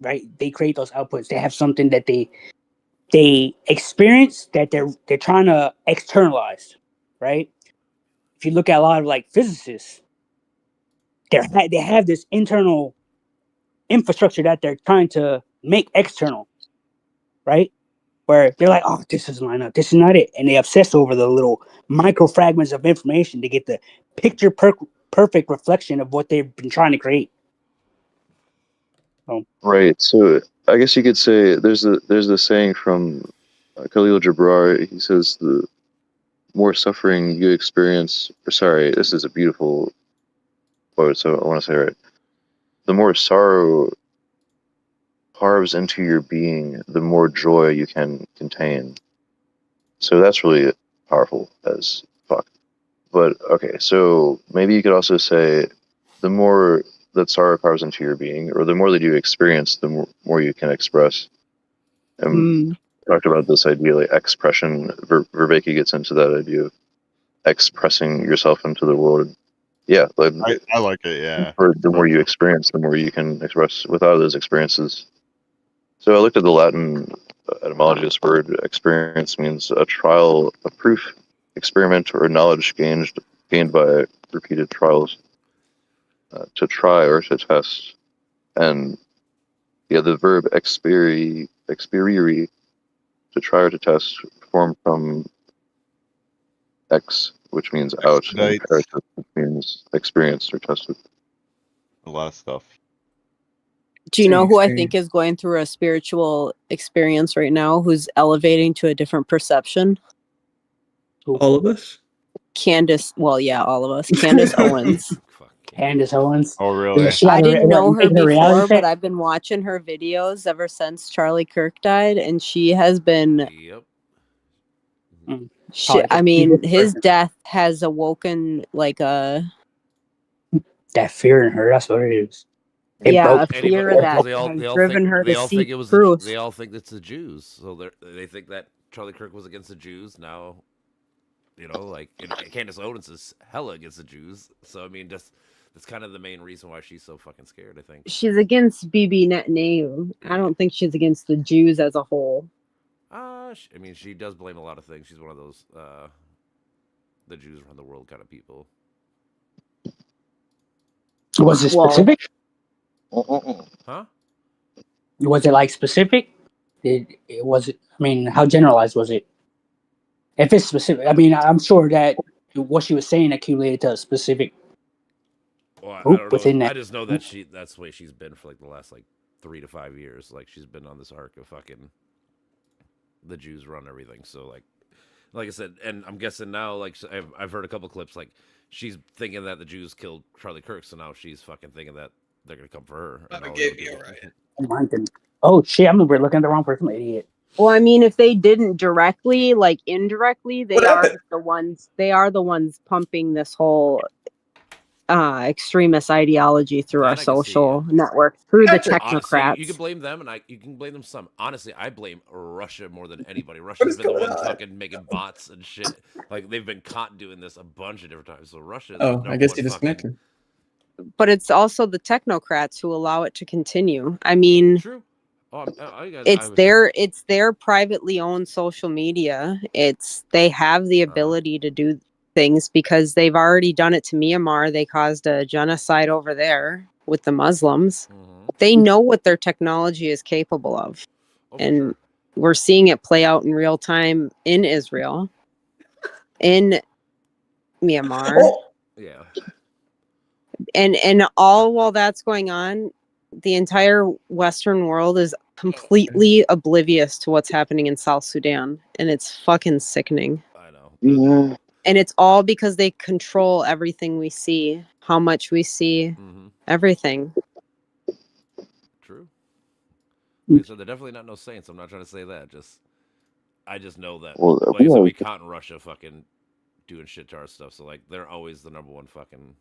right? They create those outputs. They have something that they experience that they're trying to externalize, right? If you look at a lot of like physicists, they have this internal infrastructure that they're trying to make external, right? Where they're like, oh, this doesn't line up, this is not it, and they obsess over the little micro fragments of information to get the picture perfect reflection of what they've been trying to create. Right. So I guess you could say there's a saying from Khalil Gibran. He says the more suffering you experience. Sorry, this is a beautiful quote, so I want to say it right. The more sorrow carves into your being, the more joy you can contain. So that's really powerful as fuck. But okay, so maybe you could also say the more that sorrow carves into your being, or the more that you experience, the more you can express. And talked about this idea, like expression. Vervaeke gets into that idea of expressing yourself into the world. Yeah, like I like it. Yeah. The more you experience, the more you can express without those experiences. So I looked at the Latin etymology of this word. Experience means a trial, a proof, experiment, or knowledge gained by repeated trials. To try or to test. And the verb experire, to try or to test, formed from ex, which means out, and imperative, which means experienced or tested. A lot of stuff. Do you know who I think is going through a spiritual experience right now, who's elevating to a different perception? All of us? Candace. Well, yeah, all of us. Candace Owens. Candace Owens. Oh, really? I didn't know her before, but I I've been watching her videos ever since Charlie Kirk died, and she has been. Yep. I mean, his death has awoken like a that fear in her. That's what it is. A fear that has driven her to seek truth. They all think it's the Jews, so they think that Charlie Kirk was against the Jews. Now, you know, like Candace Owens is hella against the Jews. So I mean, that's kind of the main reason why she's so fucking scared. I think she's against Bibi Netanyahu. I don't think she's against the Jews as a whole. I mean, she does blame a lot of things. She's one of those the Jews around the world kind of people. Was it specific? Huh? Was it like specific? Was it? I mean, how generalized was it? If it's specific, I mean, I'm sure that what she was saying accumulated to a specific group within that. I just know that that's the way she's been for like the last like 3 to 5 years. Like she's been on this arc of fucking the Jews run everything. So like I said, and I'm guessing now, like I've heard a couple clips, like she's thinking that the Jews killed Charlie Kirk, so now she's fucking thinking that they're gonna come for her. Oh shit! I'm looking at the wrong person, idiot. Well, I mean, if they didn't directly, like indirectly, they are the ones. They are the ones pumping this whole extremist ideology through our social network, through the technocrats. Honestly, you can blame them, and you can blame them some. Honestly, I blame Russia more than anybody. Russia's been the one fucking making bots and shit. Like they've been caught doing this a bunch of different times. So Russia. I guess you disconnected. But it's also the technocrats who allow it to continue. I mean, true. It's their privately owned social media. They have the ability to do things because they've already done it to Myanmar. They caused a genocide over there with the Muslims. Mm-hmm. They know what their technology is capable of. And we're seeing it play out in real time in Israel, in Myanmar. Yeah. And all while that's going on, the entire Western world is completely oblivious to what's happening in South Sudan. And it's fucking sickening. I know. Yeah. And it's all because they control everything we see, how much we see, everything. True. So they're definitely not no saints. I'm not trying to say that. I just know that. We caught in Russia fucking doing shit to our stuff. So, like, they're always the number one fucking,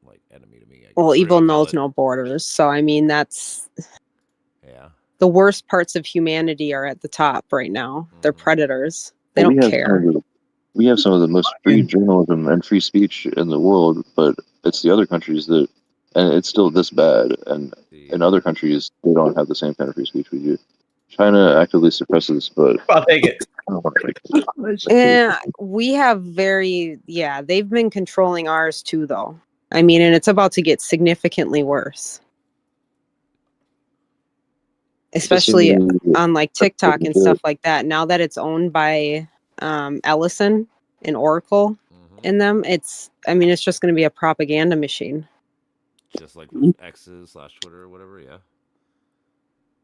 like, enemy to me. Well, evil knows no borders. So, I mean, that's... Yeah. The worst parts of humanity are at the top right now. They're predators. They don't care. We have some of the most free journalism and free speech in the world, but it's the other countries that, and it's still this bad. And in other countries, they don't have the same kind of free speech we do. China actively suppresses, but I'll take it. I don't want to take it. Yeah, we have they've been controlling ours too, though. I mean, and it's about to get significantly worse. Especially on like TikTok and stuff like that. Now that it's owned by Ellison and Oracle in them, it's just going to be a propaganda machine. Just like X's/Twitter or whatever, yeah.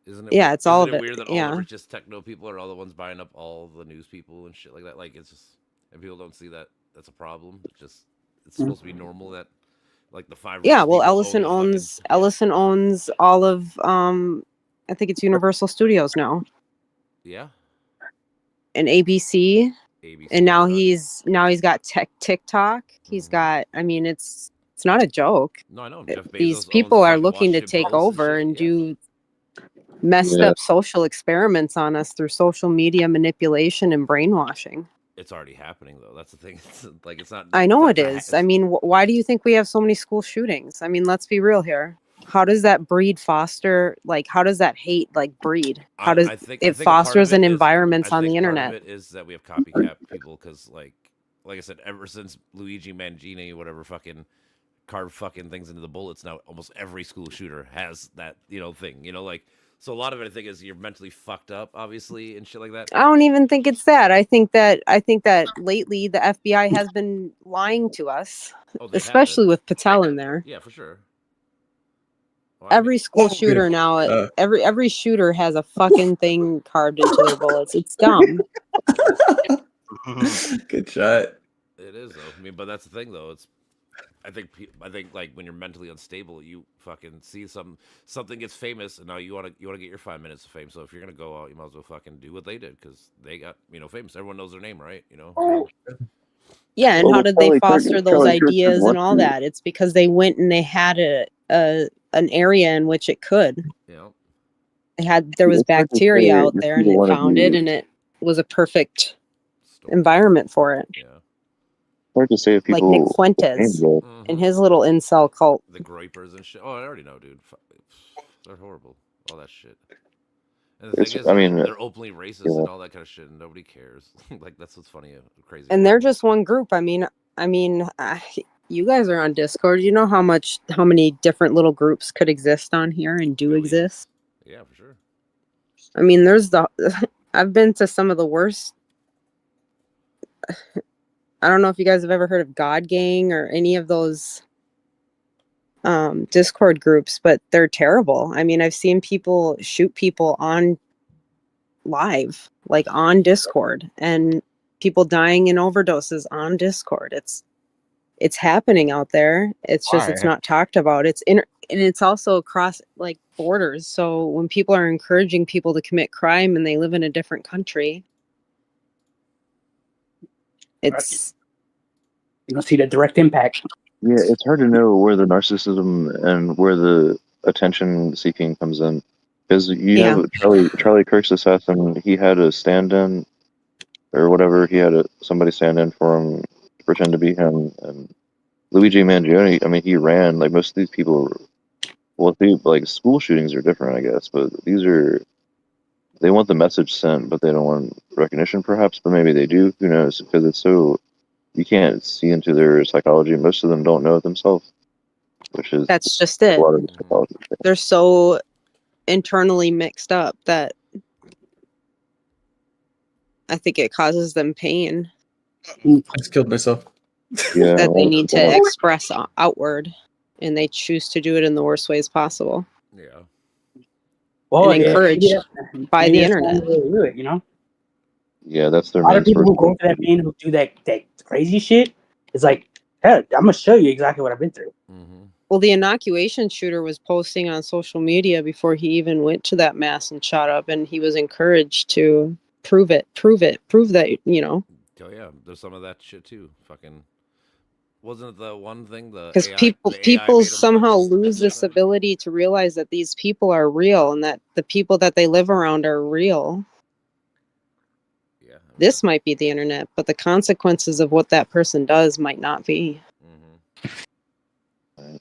Isn't it? Yeah, it's all of it. Weird that all the richest techno people are all the ones buying up all the news people and shit like that. Like it's just, and people don't see that that's a problem. It's supposed to be normal that like the 5. Yeah, well, Ellison owns all of I think it's Universal Studios now. Yeah. And ABC. And now he's got TikTok. He's got. I mean, it's not a joke. No, I know. These people are looking to take over and do messed up social experiments on us through social media manipulation and brainwashing. It's already happening, though. That's the thing. It's not. I know it is. I mean, why do you think we have so many school shootings? I mean, let's be real here. How does that breed foster? Like, how does that hate breed? How does it fosters an environments on the internet? Part of it is that we have copycat people because, like I said, ever since Luigi Mangini, whatever, fucking carved fucking things into the bullets. Now almost every school shooter has that thing. Like. So a lot of it, I think, is you're mentally fucked up, obviously, and shit like that. I don't even think it's that. I think that lately the FBI has been lying to us, especially with Patel in there. Yeah, for sure. Well, every school shooter now, every shooter has a fucking thing carved into their bullets. It's dumb. Good shot. It is though. I mean, but that's the thing though. I think like when you're mentally unstable, you fucking see something gets famous, and now you want to get your 5 minutes of fame. So if you're gonna go out, you might as well fucking do what they did because they got famous. Everyone knows their name, right? Yeah, and Well, how with did they Charlie Kirk- foster those Charlie Kirk did ideas one and all thing. that? It's because they went and they had an area in which it could. Yeah. There was It's hard to bacteria say out if there, and people they wanna found be- it, and it was a perfect Storm. environment for it. Yeah. Hard to say if Like people Nick Fuentes Mhm. and his little incel cult. The grapers and shit. Oh, I already know, dude. They're horrible. All that shit. And the thing is, they're openly racist and all that kind of shit, and nobody cares. Like that's what's funny, crazy. And they're just one group. I mean, you guys are on Discord. You know how many different little groups could exist on here and do exist. Yeah, for sure. I mean, I've been to some of the worst. I don't know if you guys have ever heard of God Gang or any of those Discord groups, but they're terrible. I mean, I've seen people shoot people on live, like on Discord, and people dying in overdoses on Discord. It's happening out there. It's just it's Why? not talked about. And it's also across like borders. So when people are encouraging people to commit crime and they live in a different country, it's You don't see the direct impact. Yeah, it's hard to know where the narcissism and where the attention seeking comes in, because you have Charlie Kirk's assassin. He had a stand-in or whatever. He had somebody stand in for him, pretend to be him. And Luigi Mangione, I mean, he ran. Like most of these people, like school shootings are different, I guess, but they want the message sent, but they don't want recognition, perhaps. But maybe they do. Who knows? Because it's so. You can't see into their psychology. Most of them don't know it themselves, that's just it. A lot of the psychology. They're so internally mixed up that I think it causes them pain. I just killed myself. Yeah, that they need to express outward, and they choose to do it in the worst ways possible. Yeah. Well, and encouraged by the internet. Do it, Yeah, that's their a lot of main people source. who go to that pain, who do that crazy shit. It's like, hey, I'm gonna show you exactly what I've been through. Mm-hmm. Well, the inoculation shooter was posting on social media before he even went to that mass and shot up, and he was encouraged to prove that, Oh yeah, there's some of that shit too. Fucking, wasn't it the one thing because people somehow lose this ability to realize that these people are real and that the people that they live around are real. Yeah. This might be the internet, but the consequences of what that person does might not be. Mm-hmm.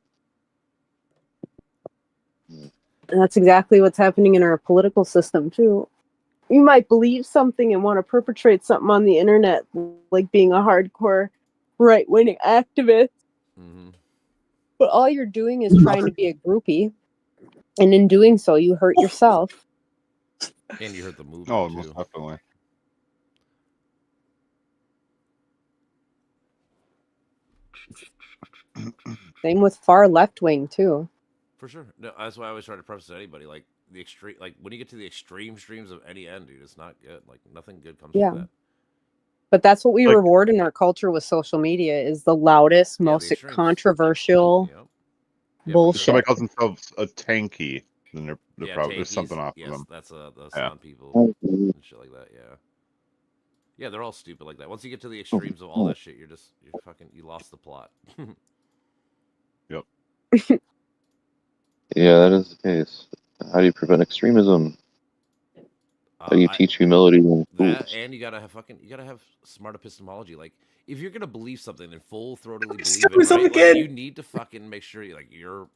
And that's exactly what's happening in our political system too. You might believe something and want to perpetrate something on the internet, like being a hardcore right-wing activist. Mm-hmm. But all you're doing is trying to be a groupie. And in doing so, you hurt yourself. And you hurt the movement Oh, too. most definitely. Same with far left-wing too. For sure. No, that's why I always try to preface to anybody, like the extreme, like when you get to the extreme streams of any end, dude, it's not good. Like nothing good comes from that. But that's what we reward in our culture with social media is the loudest, most controversial bullshit. Somebody calls themselves a tanky, then they're probably there's something off of them. That's on people and shit like that. Yeah. Yeah, they're all stupid like that. Once you get to the extremes of all that shit, you lost the plot. Yep. Yeah, that is the case. How do you prevent extremism? How do you teach humility in schools? And you gotta have smart epistemology. Like, if you're gonna believe something and full-throatedly believe it, right? Like, you need to fucking make sure you're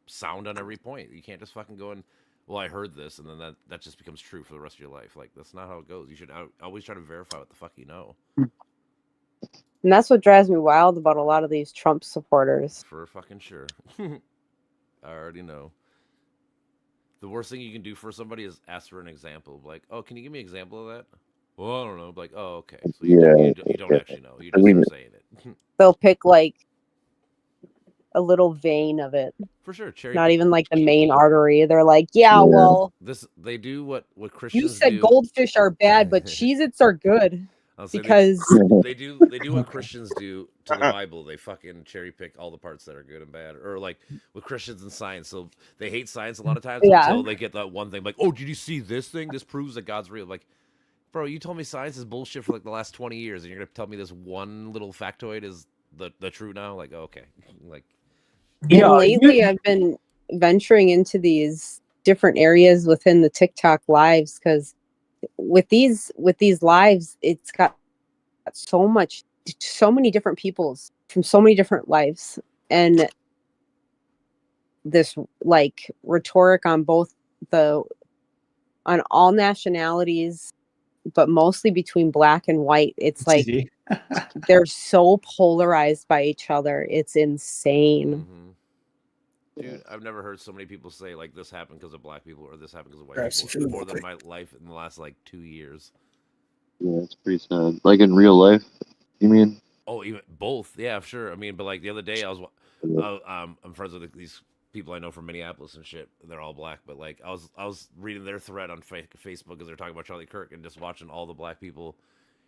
sound on every point. You can't just fucking go and, well, I heard this, and then that just becomes true for the rest of your life. Like, that's not how it goes. You should always try to verify what the fuck you know. And that's what drives me wild about a lot of these Trump supporters. For fucking sure. I already know. The worst thing you can do for somebody is ask for an example. Like, oh, can you give me an example of that? Well, I don't know. Like, oh, okay. So you don't actually know. You're just saying it. They'll pick like a little vein of it. For sure. Not even like the main artery. They're like, well, they do what Christians do. You said goldfish are bad, but Cheez-Its are good. because they do what Christians do to the Bible. They fucking cherry pick all the parts that are good and bad. Or like with Christians and science, so they hate science a lot of times until they get that one thing. Like, oh, did you see this thing? This proves that God's real. Like, bro, you told me science is bullshit for like the last 20 years, and you're gonna tell me this one little factoid is the true now? Like, okay, like. And lately, I've been venturing into these different areas within the TikTok lives because with these lives, it's got so many different peoples from so many different lives, and this like rhetoric on on all nationalities, but mostly between black and white. It's like they're so polarized by each other. It's insane. Mm-hmm. Dude, I've never heard so many people say like this happened because of black people or this happened because of white people more than my life in the last like 2 years. Yeah, it's pretty sad. Like in real life, you mean? Oh, even both. Yeah, sure. I mean, but like the other day, I was I'm friends with these people I know from Minneapolis and shit. They're all black, but like I was reading their thread on Facebook because they're talking about Charlie Kirk and just watching all the black people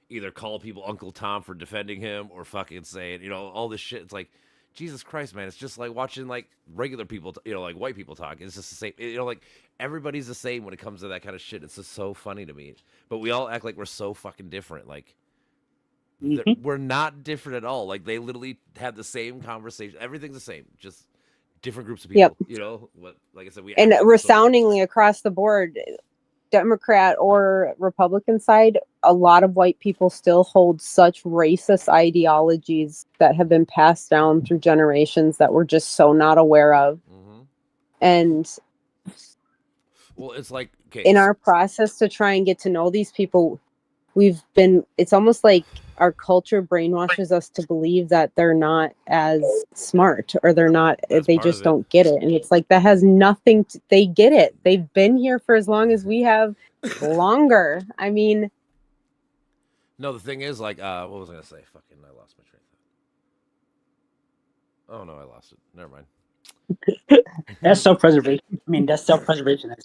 either call people Uncle Tom for defending him or fucking saying, all this shit. It's like, Jesus Christ, man. It's just like watching like regular people, like white people talk. It's just the same. Like everybody's the same when it comes to that kind of shit. It's just so funny to me. But we all act like we're so fucking different. Like we're not different at all. Like they literally have the same conversation. Everything's the same. Just different groups of people. Yep. What? Like I said, we and resoundingly across the board, Democrat or Republican side, a lot of white people still hold such racist ideologies that have been passed down through generations that we're just so not aware of. Mm-hmm. And well, it's like in our process to try and get to know these people, it's almost like our culture brainwashes us to believe that they're not as smart or they just don't get it. And it's like, that has nothing they get it. They've been here for as long as we have, longer. I mean, no, the thing is like, what was I going to say? Fucking, I lost my train of thought. Oh no, I lost it. Never mind. That's self-preservation. I mean, that's self-preservation.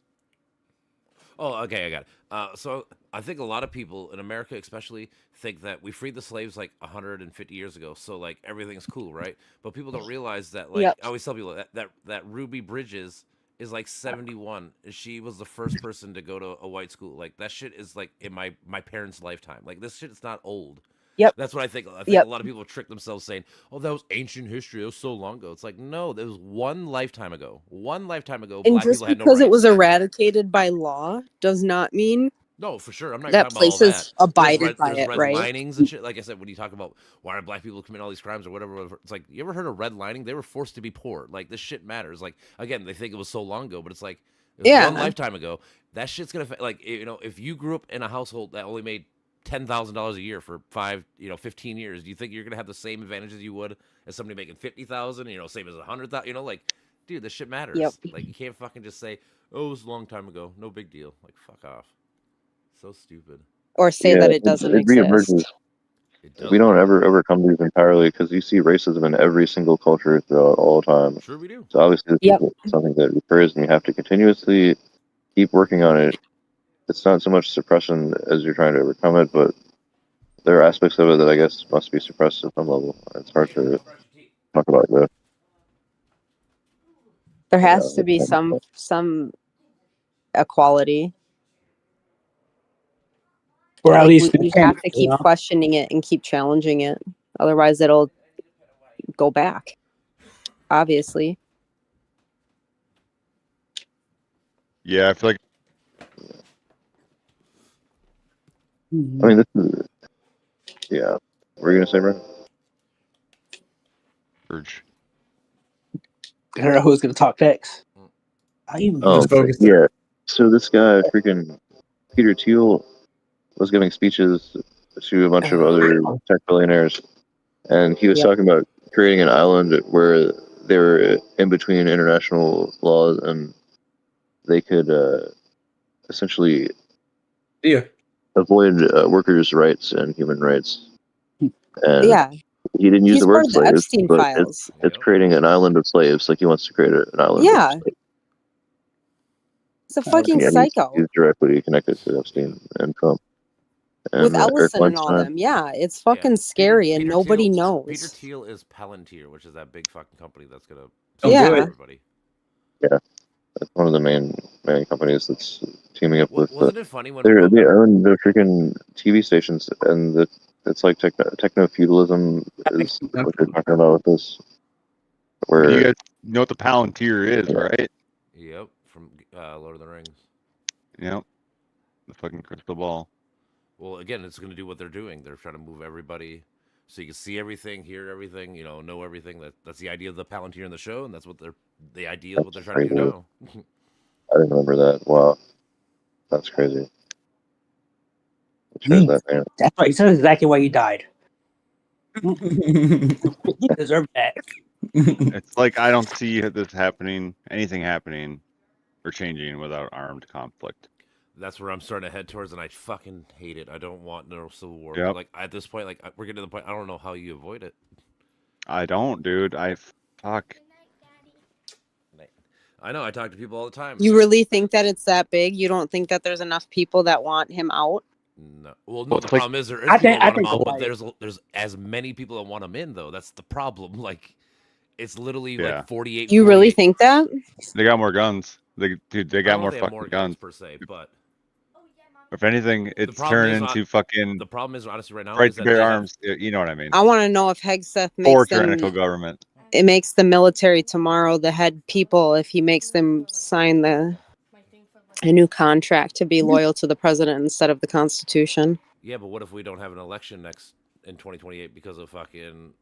Oh, okay, I got it. So I think a lot of people in America, especially, think that we freed the slaves like 150 years ago. So like everything's cool, right? But people don't realize that. Like I always tell people that Ruby Bridges is like 71. She was the first person to go to a white school. Like that shit is like in my parents' lifetime. Like this shit is not old. Yep. That's what I think. I think a lot of people trick themselves saying, "Oh, that was ancient history. It was so long ago." It's like, no, that was one lifetime ago. One lifetime ago, and black just people had no because it rights. was eradicated by law does not mean no, for sure. I'm not that talking about all places that. abided by there's it, right? redlinings and shit. Like I said, when you talk about why are black people committing all these crimes or whatever, it's like, you ever heard of redlining? They were forced to be poor. Like this shit matters. Like again, they think it was so long ago, but it's like it was one lifetime ago. That shit's gonna like if you grew up in a household that only made $10,000 a year for 15 years, do you think you're gonna have the same advantages you would as somebody making 50,000? Same as 100,000. Like, dude, this shit matters. Yep. Like, you can't fucking just say, "Oh, it was a long time ago, no big deal." Like, fuck off. So stupid. Or say that it doesn't exist. We don't ever overcome these entirely because you see racism in every single culture throughout all time. Sure, we do. So obviously, it's something that recurs, and you have to continuously keep working on it. It's not so much suppression as you're trying to overcome it, but there are aspects of it that I guess must be suppressed at some level. It's hard to talk about that. There has to be some equality. Or at least we have to keep questioning it and keep challenging it. Otherwise, it'll go back. Obviously. Yeah, I feel like. I mean, this is. Yeah. What were you gonna say, Brent? I don't know who's gonna talk next. Yeah. So this guy, freaking Peter Thiel, was giving speeches to a bunch of other tech billionaires, and he was talking about creating an island where they were in between international laws and they could essentially avoid workers' rights and human rights. And he didn't use the word slaves, but it's creating an island of slaves. Like he wants to create an island. Yeah. Of slaves. It's a fucking psycho. He's directly connected to Epstein and Trump. and with Ellison and all Weinstein. them. Yeah, it's fucking scary, and nobody knows. Peter Thiel is Palantir, which is that big fucking company that's gonna Don't do it. everybody. Yeah, that's one of the main companies that's teaming up with. Wasn't it funny when they own the freaking TV stations, and it's like techno feudalism is what they're talking about with this. Where you guys know what the Palantir is, right? Yep, from Lord of the Rings. Yep, the fucking crystal ball. Well, again, it's going to do what they're doing. They're trying to move everybody so you can see everything, hear everything, know everything. That's the idea of the Palantir in the show, and that's what the idea of what they're trying to do now. I didn't remember that. Wow, that's crazy. That that's right. He said exactly why he died. He deserved that. It's like I don't see anything happening or changing without armed conflict. That's where I'm starting to head towards, and I fucking hate it. I don't want no civil war. Yep. Like at this point, like we're getting to the point. I don't know how you avoid it. I don't, dude. Fuck. I know. I talk to people all the time. You really think that it's that big? You don't think that there's enough people that want him out? No. Well, no. The problem is there is people that want him out, but there's as many people that want him in, though. That's the problem. Like, it's literally like 48. You really think that? They got more guns. They got more fucking more guns per se, but if anything, it's turning into fucking. The problem is honestly right now. Right to bear arms. You know what I mean? I want to know if Hegseth makes or tyrannical government. It makes the military tomorrow the head people if he makes them sign a new contract to be loyal to the president instead of the Constitution. Yeah, but what if we don't have an election in 2028 because of fucking?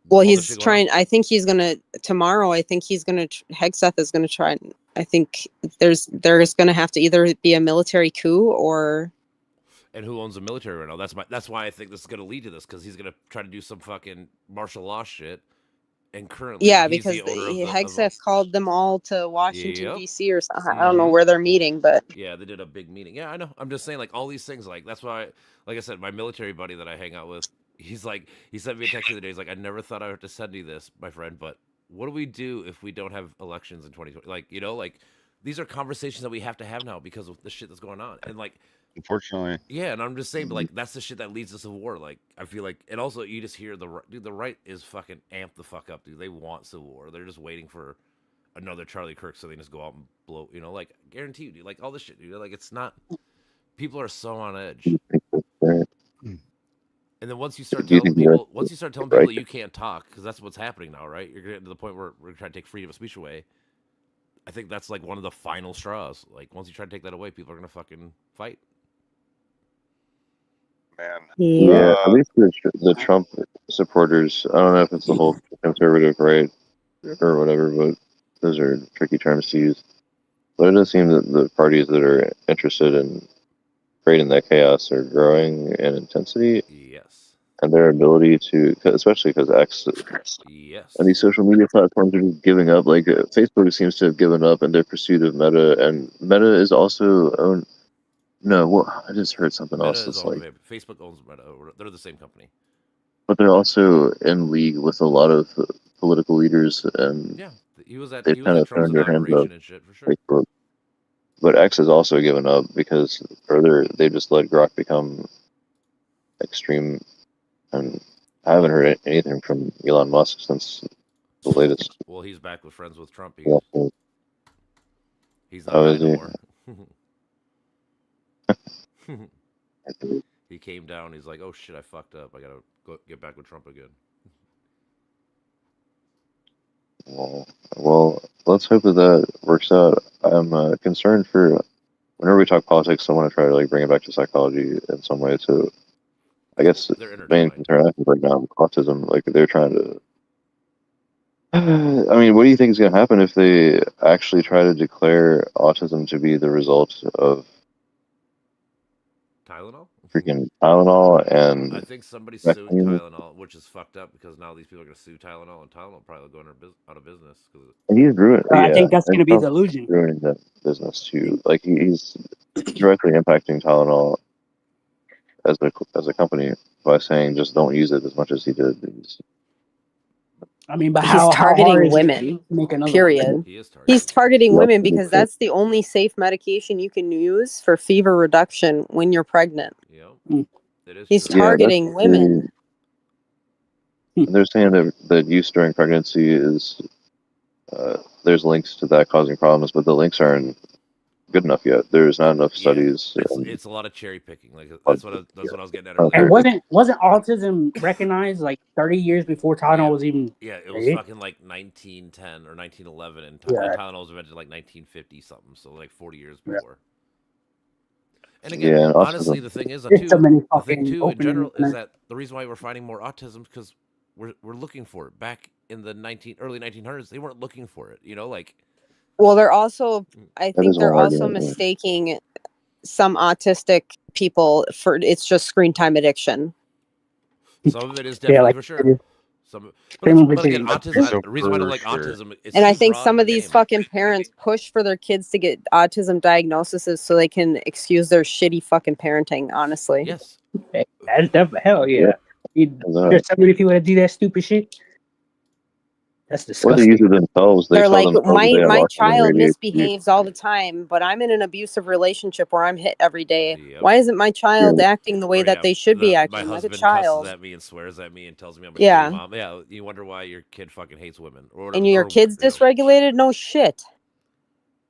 Well, he's trying. I think he's gonna tomorrow. I think he's gonna. Hegseth is gonna try. I think there's gonna have to either be a military coup or. And who owns the military right now? That's why I think this is gonna lead to this, because he's gonna try to do some fucking martial law shit. And currently, because Hegseth called them all to Washington D.C. or something. I don't know where they're meeting, but yeah, they did a big meeting. Yeah, I know. I'm just saying, like all these things. Like that's why, like I said, my military buddy that I hang out with, he sent me a text the other day. He's like, I never thought I would have to send you this, my friend, but what do we do if we don't have elections in 2020? Like, like these are conversations that we have to have now because of the shit that's going on, and like. Unfortunately. Yeah, and I'm just saying, but like that's the shit that leads us to war. Like I feel like, and also you just hear the right is fucking amped the fuck up, dude. They want civil war. They're just waiting for another Charlie Kirk so they just go out and blow. Like guarantee you, dude. Like all this shit, dude. Like it's not. People are so on edge. And then once you start telling people, that you can't talk, because that's what's happening now, right? You're getting to the point where we're trying to take freedom of speech away. I think that's like one of the final straws. Like once you try to take that away, people are gonna fucking fight. Man. Yeah, at least the Trump supporters. I don't know if it's the whole conservative right or whatever, but those are tricky terms to use. But it does seem that the parties that are interested in creating that chaos are growing in intensity. Yes. And their ability to, especially because X. Yes. And these social media platforms are just giving up. Like Facebook seems to have given up in their pursuit of Meta, and Meta is also owned. No, well, I just heard something else. It's like Facebook owns Meta. They're the same company. But they're also in league with a lot of political leaders, and he was at Trump's inauguration and shit for sure. Facebook. But X has also given up because further they just let Grok become extreme, and I haven't heard anything from Elon Musk since the latest. Well, he's back with friends with Trump. He's not anymore. He came down. He's like, "Oh shit, I fucked up. I gotta go get back with Trump again." Well, let's hope that works out. I'm concerned for whenever we talk politics. I want to try to bring it back to psychology in some way. So, I guess the main concern I have right now is autism. Like they're trying to. I mean, what do you think is going to happen if they actually try to declare autism to be the result of Tylenol? Freaking Tylenol, and I think somebody's suing Tylenol, which is fucked up because now these people are going to sue Tylenol, and Tylenol will probably go out of business. And he's ruined. I think that's going to be the illusion. Ruining that business too. Like he's directly impacting Tylenol as a company by saying just don't use it as much as he did. I mean, but he's targeting women. Period. He's targeting women because that's the only safe medication you can use for fever reduction when you're pregnant. Yep. It is He's true. targeting women. They're saying that use during pregnancy is there's links to that causing problems, but the links aren't good enough yet. There's not enough studies. It's a lot of cherry picking. Like that's what I was getting at Okay. earlier. And wasn't autism recognized like 30 years before Tylenol was even? Yeah, it was fucking like 1910 or 1911, and Tylenol was invented like 1950 something. So like 40 years before. And again, honestly, the thing is, the thing too in general is that the reason why we're finding more autism is because we're looking for it. Back in the early 1900s, they weren't looking for it. You know, like. Well, they're also, I think they're also mistaking some autistic people for it's just screen time addiction. Some of it is definitely for sure. But again, autism. The reason why I don't like autism, and I think some of these fucking parents push for their kids to get autism diagnoses so they can excuse their shitty fucking parenting. Honestly, yes, that's definitely hell yeah. There's so many people that do that stupid shit. That's disgusting. Or they use it themselves. They're like, my child misbehaves all the time, but I'm in an abusive relationship where I'm hit every day. Yep. Why isn't my child acting the way that they should be acting like a child? Cusses at me and swears at me and tells me I'm a shitty mom. Yeah, you wonder why your kid fucking hates women. And your kid's dysregulated? No shit.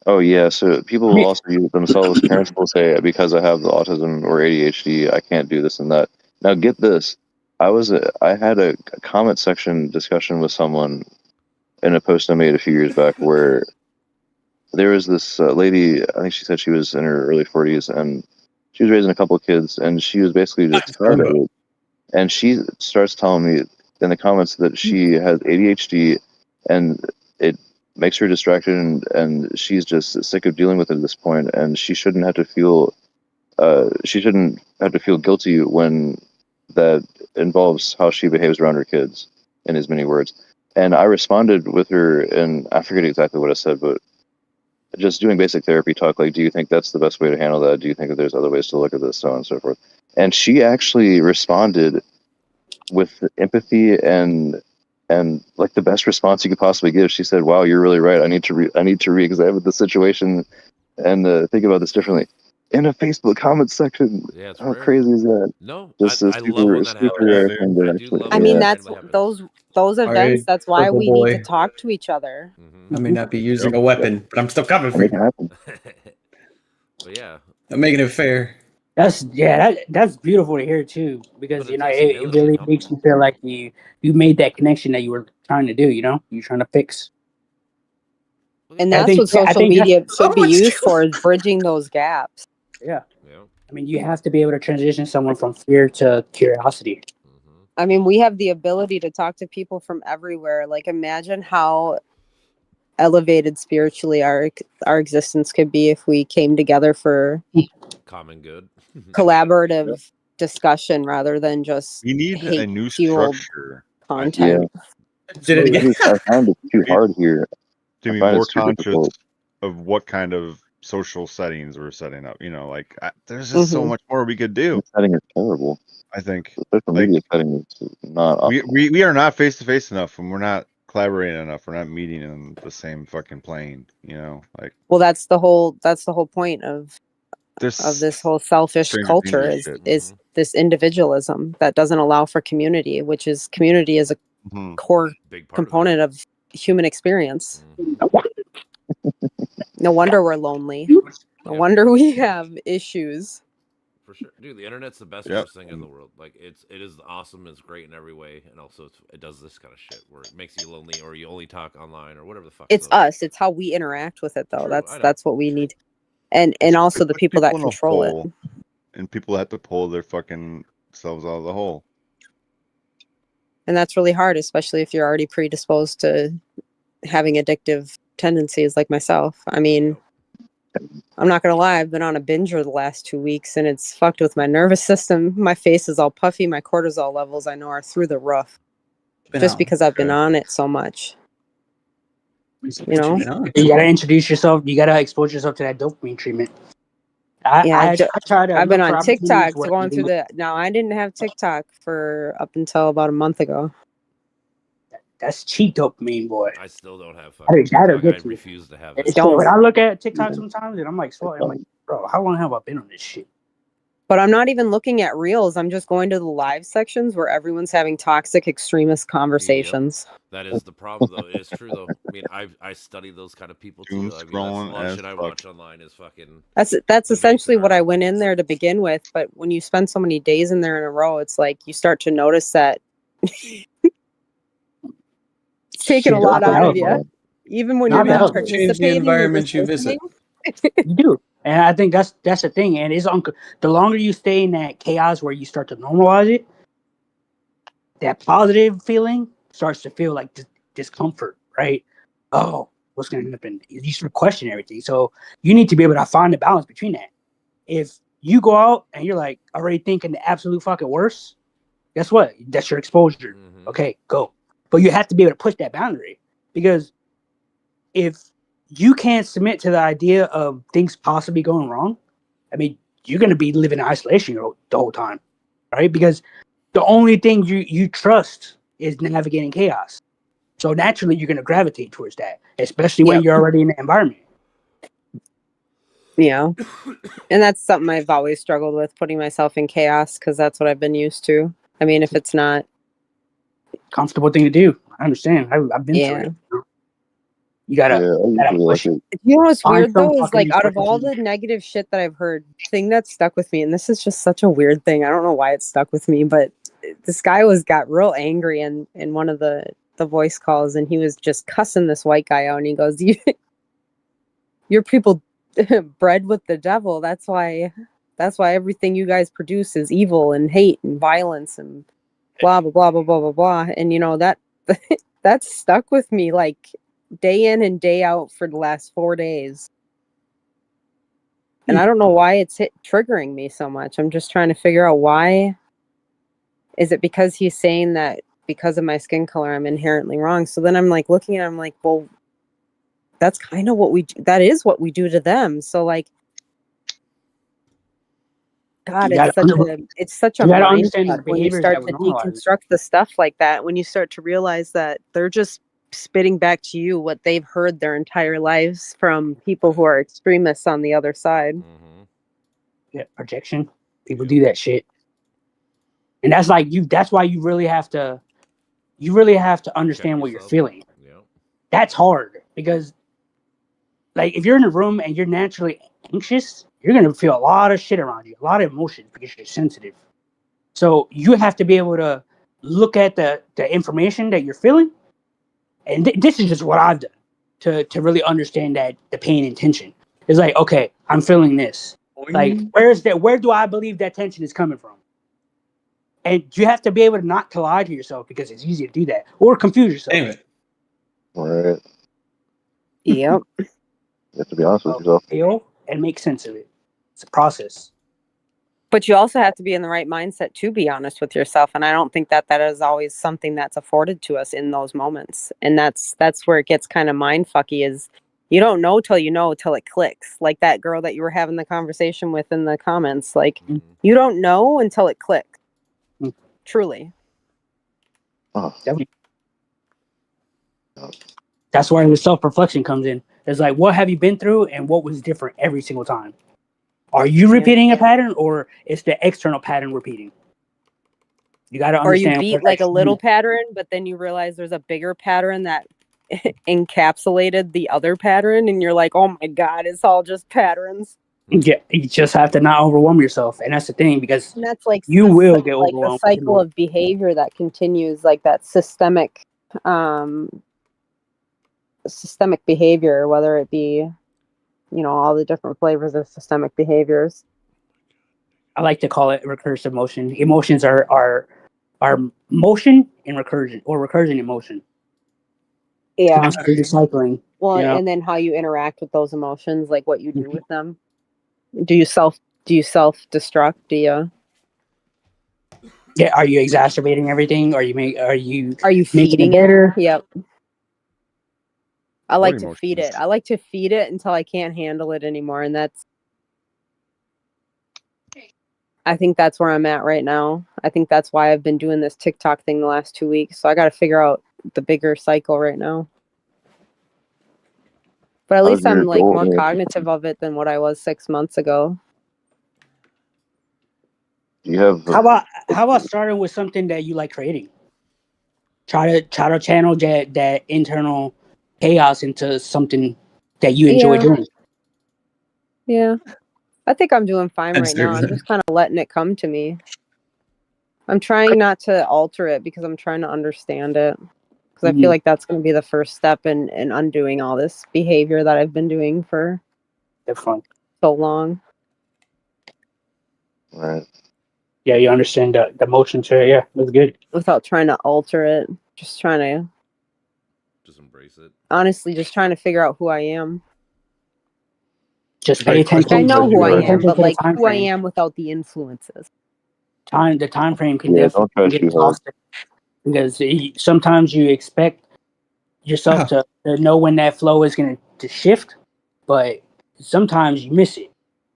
Oh yeah, so people will also use it themselves. Parents will say, because I have the autism or ADHD, I can't do this and that. Now get this. I had a comment section discussion with someone in a post I made a few years back where there was this lady, I think she said she was in her early 40s, and she was raising a couple of kids, and she was basically just tired of it. And she starts telling me in the comments that she has ADHD, and it makes her distracted, and she's just sick of dealing with it at this point, and she shouldn't have to feel guilty when that involves how she behaves around her kids, in as many words. And I responded with her, and I forget exactly what I said, but just doing basic therapy talk, like, do you think that's the best way to handle that? Do you think that there's other ways to look at this, so on and so forth? And she actually responded with empathy and like the best response you could possibly give. She said, "Wow, you're really right. I need to re-examine the situation and think about this differently." In a Facebook comment section. Yeah, it's how crazy is that? No, just I love when that happens. I mean, that's those events. That's why we need to talk to each other. I may not be using a weapon, but I'm still coming for you. But yeah, I'm making it fair. That's beautiful to hear too, because it really makes you feel like you made that connection that you were trying to do. You know, you're trying to fix. And that's what social media should be used for, is bridging those gaps. Yeah. I mean, you have to be able to transition someone from fear to curiosity. I mean, we have the ability to talk to people from everywhere. Like, imagine how elevated spiritually our existence could be if we came together for common good, collaborative discussion rather than just we need a new structure content. Did it again? I found it too hard here to be more conscious of what kind of social settings we're setting up. You know, like there's just so much more we could do. The setting is terrible. I think the social media setting is not. We are not face to face enough, and we're not collaborating enough. We're not meeting in the same fucking plane. You know, like. Well, that's the whole point of this whole selfish culture is this individualism that doesn't allow for community, which is community is a core component of human experience. No wonder we're lonely. No wonder we have issues. For sure, dude. The internet's the best first thing in the world. Like it is awesome. It's great in every way, and also it does this kind of shit where it makes you lonely, or you only talk online, or whatever the fuck. It's us. It's how we interact with it, though. That's what we need, and also the people that control it. And people have to pull their fucking selves out of the hole. And that's really hard, especially if you're already predisposed to having addictive tendencies like myself. I mean, I'm not gonna lie, I've been on a binger the last 2 weeks, and it's fucked with my nervous system. My face is all puffy. My cortisol levels, I know, are through the roof, just because I've been on it so much. You know, you gotta introduce yourself. You gotta expose yourself to that dopamine treatment. I've been on TikTok going through now I didn't have TikTok for up until about a month ago. That's cheap dopamine, boy. I still don't have fucking TikTok. I refuse to have it. When I look at TikTok sometimes, and I'm like, bro, how long have I been on this shit? But I'm not even looking at reels. I'm just going to the live sections where everyone's having toxic extremist conversations. Yep. That is the problem, though. It is true, though. I mean, I study those kind of people too. Doom I mean, that's a scrolling lot of as shit I fuck. watch online is fucking. That's essentially what I around. went in there to begin with. But when you spend so many days in there in a row, it's like you start to notice that it's taking a Shit, lot out of you. bro. Even when Not you're not valid. Change the participating, you're environment just you visit. listening. You do, and I think that's the thing. And it's the longer you stay in that chaos where you start to normalize it, that positive feeling starts to feel like discomfort, right? Oh, what's going to happen? You start questioning everything. So you need to be able to find the balance between that. If you go out and you're like already thinking the absolute fucking worst, guess what? That's your exposure. Mhm. Okay, go. But you have to be able to push that boundary, because if you can't submit to the idea of things possibly going wrong, I mean, you're going to be living in isolation the whole time, right? Because the only thing you trust is navigating chaos. So naturally, you're going to gravitate towards that, especially when Yep. you're already in the environment. Yeah. And that's something I've always struggled with, putting myself in chaos, because that's what I've been used to. I mean, if it's not Comfortable thing to do. I understand. I've been through it. You gotta, Yeah, I gotta usually push like it. it. You know what's Find weird some though is fucking like out of all resources. the negative shit that I've heard, thing that stuck with me, and this is just such a weird thing. I don't know why it stuck with me, but this guy got real angry in one of the voice calls, and he was just cussing this white guy out, and he goes, "Your people bred with the devil. That's why everything you guys produce is evil and hate and violence and blah blah blah blah blah blah blah." And you know that that stuck with me like day in and day out for the last 4 days. And I don't know why it's triggering me so much. I'm just trying to figure out why. Is it because he's saying that because of my skin color I'm inherently wrong? So then I'm like looking at him like, well, that's kind of what we do. That is what we do to them. So like, God, it's such a you gotta understand the mindset when you behaviors start that to were normalized. deconstruct the stuff like that. When you start to realize that they're just spitting back to you what they've heard their entire lives from people who are extremists on the other side. Mm-hmm. Yeah, projection. People do that shit, and that's like you. That's why you really have to understand what you're yourself. feeling. Yeah. That's hard because, like, if you're in a room and you're naturally anxious, you're gonna feel a lot of shit around you, a lot of emotions because you're sensitive. So you have to be able to look at the information that you're feeling, and this is just what I've done to really understand that the pain and tension. It's like, okay, I'm feeling this. Like, where do I believe that tension is coming from? And you have to be able to not to lie to yourself, because it's easy to do that, or confuse yourself. Damn it. Right. Yep. You have to be honest with yourself. Feel and make sense of it. It's a process. But you also have to be in the right mindset to be honest with yourself. And I don't think that is always something that's afforded to us in those moments. And that's where it gets kind of mindfucky, is you don't know till you know till it clicks. Like that girl that you were having the conversation with in the comments. Like, you don't know until it clicks. Truly. Oh. Definitely. That's where the self-reflection comes in. It's like, what have you been through and what was different every single time? Are you repeating a pattern, or is the external pattern repeating? You got to understand. Or you beat like a little pattern, but then you realize there's a bigger pattern that encapsulated the other pattern, and you're like, oh my God, it's all just patterns. Yeah, you just have to not overwhelm yourself, and that's the thing, because and that's like you will get like overwhelmed. the cycle of behavior that continues, like that systemic behavior, whether it be, you know, all the different flavors of systemic behaviors. I like to call it recursive motion. Emotions are motion and recursion, or recursion and motion. Yeah. Constantly recycling. Well, you know? and then how you interact with those emotions, like what you do with them. Do you self-destruct? Do you? Yeah. Are you exacerbating everything? Are you feeding it better? Yep. I like to feed it. I like to feed it until I can't handle it anymore, and I think that's where I'm at right now. I think that's why I've been doing this TikTok thing the last 2 weeks. So I got to figure out the bigger cycle right now. But at least I'm like more cognitive of it than what I was 6 months ago. You have How about starting with something that you like creating? Try to channel that internal chaos into something that you enjoy doing. Yeah. I think I'm doing fine And right now. I'm seriously. just kind of letting it come to me. I'm trying not to alter it because I'm trying to understand it. Because I feel like that's going to be the first step in undoing all this behavior that I've been doing for so long. right. Yeah, you understand the motions here. Yeah, that's good. Without trying to alter it, just trying to Just embrace it. honestly just trying to figure out who I am. Just pay attention. I know who I am, attention but to the like time who I frame. am without the influences. The time frame can Yeah, don't try definitely get too hard. exhausted because sometimes you expect yourself to know when that flow is going to shift, but sometimes you miss it,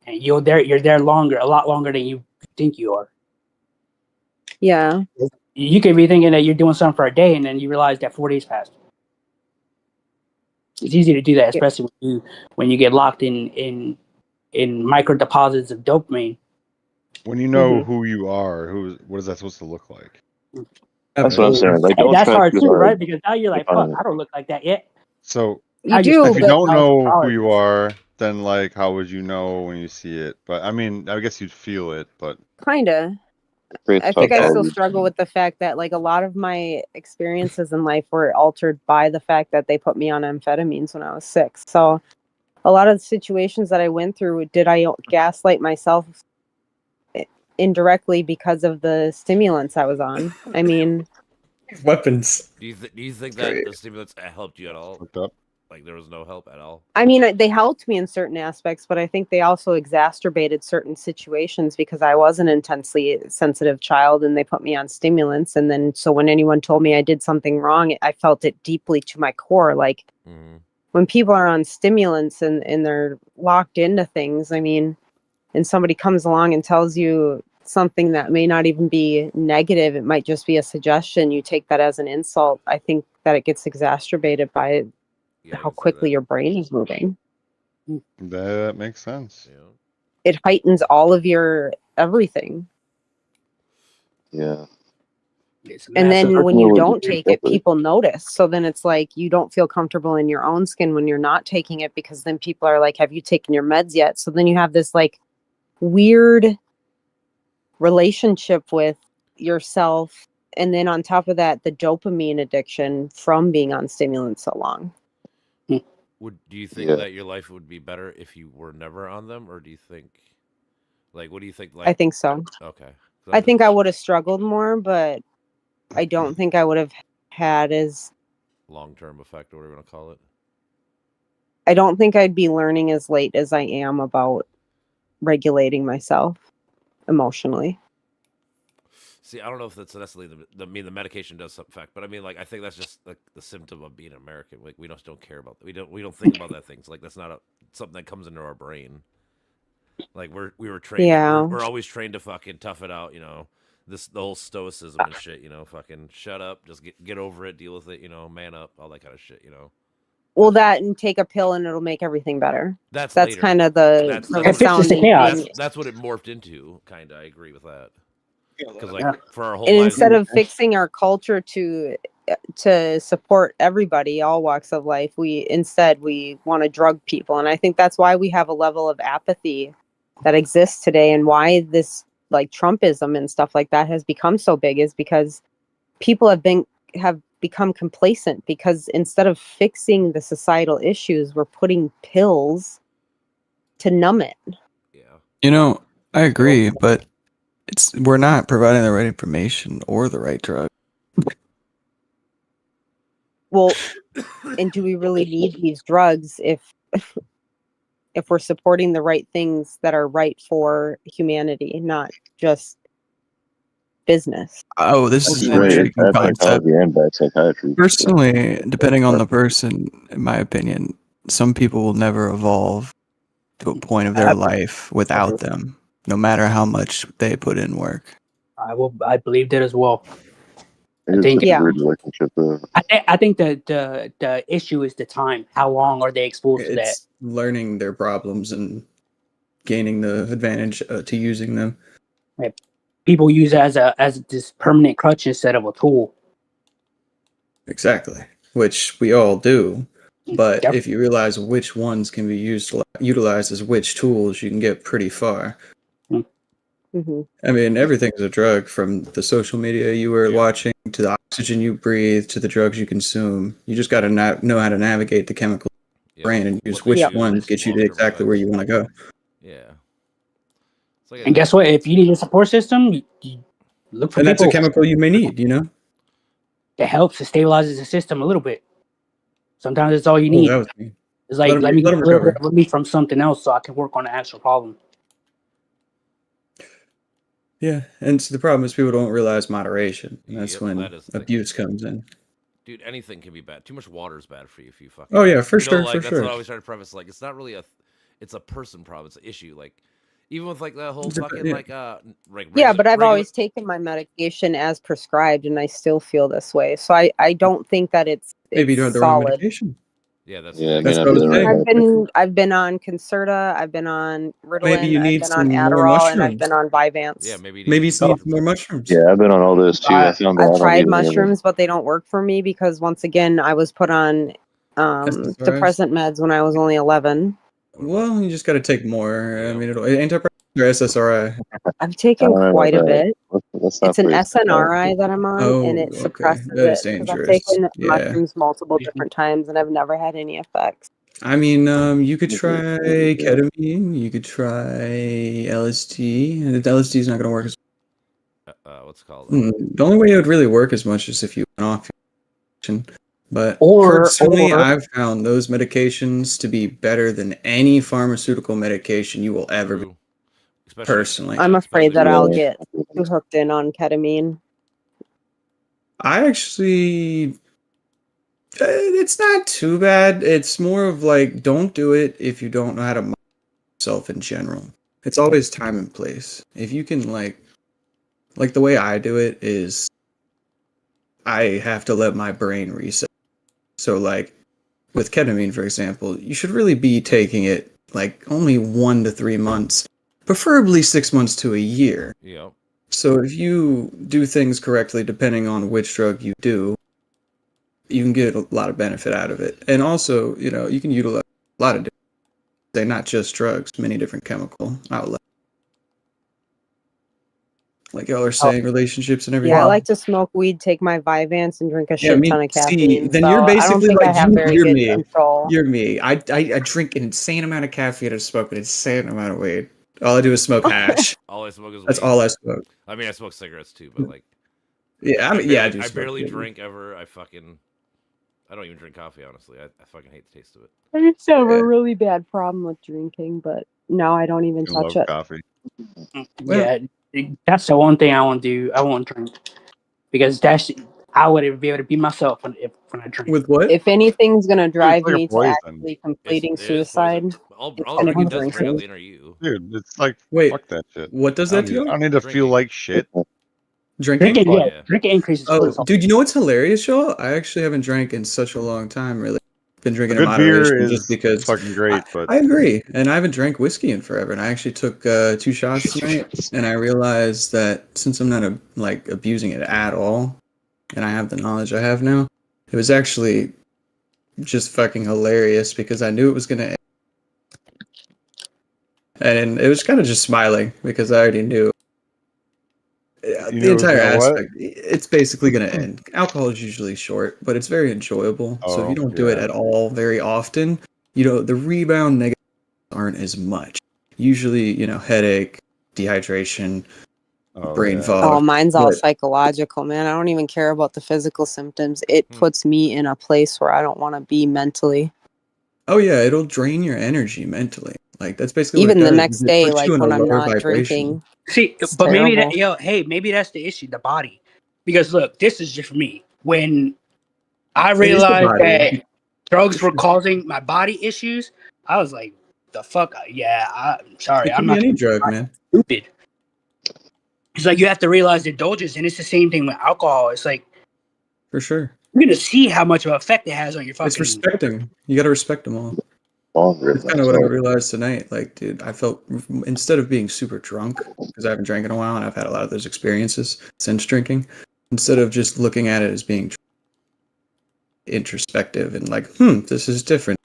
and you're there a lot longer than you think you are. Yeah. You could be thinking that you're doing something for a day, and then you realize that 4 days passed. It's easy to do that, especially when you get locked in micro deposits of dopamine. When you know who you are, what is that supposed to look like? That's what I'm saying. Like, don't That's try hard too too, hard. right? Because now you're like, to find fuck, it. I don't look like that yet. So You do, if you but don't know who you are, then like how would you know when you see it? But I mean, I guess you'd feel it, but kinda. Great I think I still psychology. struggle with the fact that like a lot of my experiences in life were altered by the fact that they put me on amphetamines when I was 6. So a lot of the situations that I went through, did I gaslight myself indirectly because of the stimulants I was on? I mean, weapons. Do you think that the stimulants helped you at all? Looked up. Like there was no help at all? I mean, they helped me in certain aspects, but I think they also exacerbated certain situations because I was an intensely sensitive child and they put me on stimulants. And then, so when anyone told me I did something wrong, I felt it deeply to my core. Like when people are on stimulants and they're locked into things, I mean, and somebody comes along and tells you something that may not even be negative, it might just be a suggestion, you take that as an insult. I think that it gets exacerbated by how quickly your brain is moving. That makes sense. It heightens all of your everything. Yeah. And then when you don't take it, people notice. So then it's like you don't feel comfortable in your own skin when you're not taking it because then people are like, have you taken your meds yet? So then you have this like weird relationship with yourself. And then on top of that, the dopamine addiction from being on stimulants so long. Do you think that your life would be better if you were never on them, or do you think, like, what do you think? Like, I think so. Okay. I think I would have struggled more, but I don't think I would have had as long-term effect, or whatever you want to call it. I don't think I'd be learning as late as I am about regulating myself emotionally. See, I don't know if that's necessarily the medication does some effect, but I mean, like, I think that's just like the symptom of being American. Like, we just don't care about we don't think about that things. Like, that's not something that comes into our brain. Like we were trained. Yeah. We're always trained to fucking tough it out. You know, the whole stoicism and shit. You know, fucking shut up, just get over it, deal with it. You know, man up, all that kind of shit. You know. Well, that and take a pill and it'll make everything better. That's kind of the that's what it morphed into. Kind of, I agree with that. Because for our whole and lives, instead of fixing our culture to support everybody, all walks of life, we want to drug people, and I think that's why we have a level of apathy that exists today, and why this like Trumpism and stuff like that has become so big is because people have become complacent because instead of fixing the societal issues, we're putting pills to numb it. Yeah. You know, I agree, but we're not providing the right information or the right drug. Well, and do we really need these drugs if we're supporting the right things that are right for humanity, not just business? Oh, this is an intriguing concept. And bad psychiatry. Personally, depending on the person, in my opinion, some people will never evolve to a point of their life without them, no matter how much they put in work. I believe that as well. I think a weird relationship. I think the issue is the time. How long are they exposed to that? It's learning their problems and gaining the advantage to using them. Right. people use it as this permanent crutch instead of a tool. Exactly, which we all do. But Yep. if you realize which ones can be utilized as which tools, you can get pretty far. Hmm. I mean, everything's a drug, from the social media you were watching to the oxygen you breathe to the drugs you consume. You just got to know how to navigate the chemical brain and use which ones get you to exactly where you want to go. Yeah. Like and guess what? If you need a support system, you look for and people. That's a chemical you may need, you know? It helps. It stabilizes the system a little bit. Sometimes it's all you need. That was me. It's like, let me get a little bit of relief from something else so I can work on the actual problem. Yeah, and so the problem is people don't realize moderation. And that's when abuse comes in. Dude, anything can be bad. Too much water is bad for you if you fucking. Oh yeah, for sure, like, for that's sure. what I always try to preface. Like, it's not really it's a person problem. It's an issue. Like, even with like that whole fucking yeah, but I've always taken my medication as prescribed, and I still feel this way. So I don't think that it's maybe you don't have the wrong medication. Yeah, that's I've been on Concerta, I've been on Ritalin, maybe you need I've been on some more Adderall, mushrooms. and I've been on Vyvanse. Yeah, maybe you need some more mushrooms. Yeah, I've been on all those too. I've tried mushrooms, but they don't work for me because once again, I was put on depressant meds when I was only 11. Well, you just got to take more. I mean, antidepressant or SSRI. I've taken quite a bit. It's an pretty SNRI that I'm on, and it suppresses that is it. 'Cause I've dangerous. taken mushrooms multiple different times, and I've never had any effects. I mean, you could try ketamine. You could try LSD. And LSD is not going to work as. What's it called? The only way it would really work as much is if you went off your medication. But personally, I've found those medications to be better than any pharmaceutical medication you will ever be. Personally, I'm afraid that I'll get too hooked in on ketamine. I actually, it's not too bad. It's more of like, don't do it if you don't know how to mind yourself in general. It's always time and place. If you can like the way I do it is I have to let my brain reset. So like with ketamine, for example, you should really be taking it like only 1 to 3 months, preferably 6 months to a year. Yeah. So if you do things correctly, depending on which drug you do, you can get a lot of benefit out of it. And also, you know, you can utilize a lot of different things, not just drugs, many different chemical outlets. Like y'all are saying, relationships and everything. Yeah, I like to smoke weed, take my Vyvanse, and drink a shit ton of caffeine. Then so you're basically I don't think you're me. Control. You're me. I drink an insane amount of caffeine and smoke an insane amount of weed. All I do is smoke hash. All I smoke is That's weed. all I smoke. I mean, I smoke cigarettes too, but like. Yeah, I do. I barely drink ever. I don't even drink coffee, honestly. I fucking hate the taste of it. I used to have a really bad problem with drinking, but now I don't even touch it. Coffee. Yeah, that's the one thing I won't do. I won't drink because I wouldn't be able to be myself when I drink. With what? If anything's gonna drive like a me to poison. actually completing suicide, All drinking does bring out the inner you. Dude, it's like, fuck that shit. What does that do? I don't need to feel like shit. Drinking? Drinking increases. Oh, dude, you know what's hilarious, Joel? I actually haven't drank in such a long time, really. Been drinking in Good beer moderation is just because fucking great, but I agree. And I haven't drank whiskey in forever. And I actually took 2 shots tonight, and I realized that since I'm not abusing it at all, and I have the knowledge I have now, it was actually just fucking hilarious because I knew it was gonna end. And it was kind of just smiling because I already knew. The entire aspect, it's basically going to end. Alcohol is usually short, but it's very enjoyable. So if you don't do it at all very often, the rebound negatives aren't as much. Usually, headache, dehydration, brain fog. Oh, mine's all psychological, man. I don't even care about the physical symptoms. It puts me in a place where I don't want to be mentally. Oh yeah, it'll drain your energy mentally. Like that's basically even the next day, like when I'm not drinking. See, but terrible. Maybe that's the issue, the body. Because look, this is just for me. When I realized that drugs were causing my body issues, I was like, the fuck? Yeah, I'm sorry. I'm not any drug, man. Stupid. It's like you have to realize the indulgence, and it's the same thing with alcohol. It's like, for sure, you're gonna see how much of an effect it has on your fucking. It's respecting. You gotta respect them all. longer. It's kind of what I realized tonight. Like, dude, I felt instead of being super drunk because I haven't drank in a while and I've had a lot of those experiences since drinking, instead of just looking at it as being introspective and like, this is different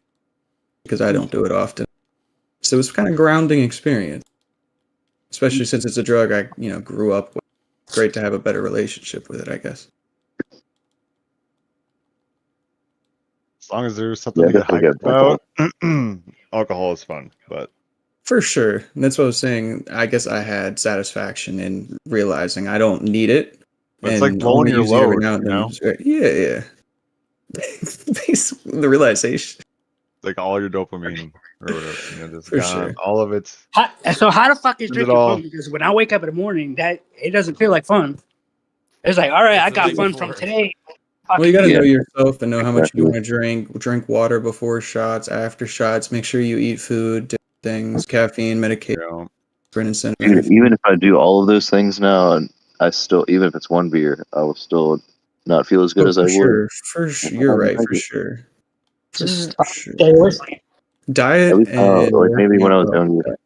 because I don't do it often. So it was kind of grounding experience, especially since it's a drug I, grew up with. It's great to have a better relationship with it, I guess. As long as there's something to get hyped about, alcohol is fun. But for sure, and that's what I was saying. I guess I had satisfaction in realizing I don't need it. But it's like blowing your load, Yeah. Basically, the realization. Like all your dopamine or whatever, just for gone. Sure. All of it's. So how the fuck is drinking fun? Because when I wake up in the morning, that it doesn't feel like fun. It's like, all right, I got fun from today. Well, you got to know yourself and know how much you want to drink. Drink water before shots, after shots. Make sure you eat food, different things, caffeine, medication, Even if I do all of those things now, and I still, even if it's one beer, I will still not feel as good as I would. For sure, you're right. For sure. Just diet and like maybe when I was younger.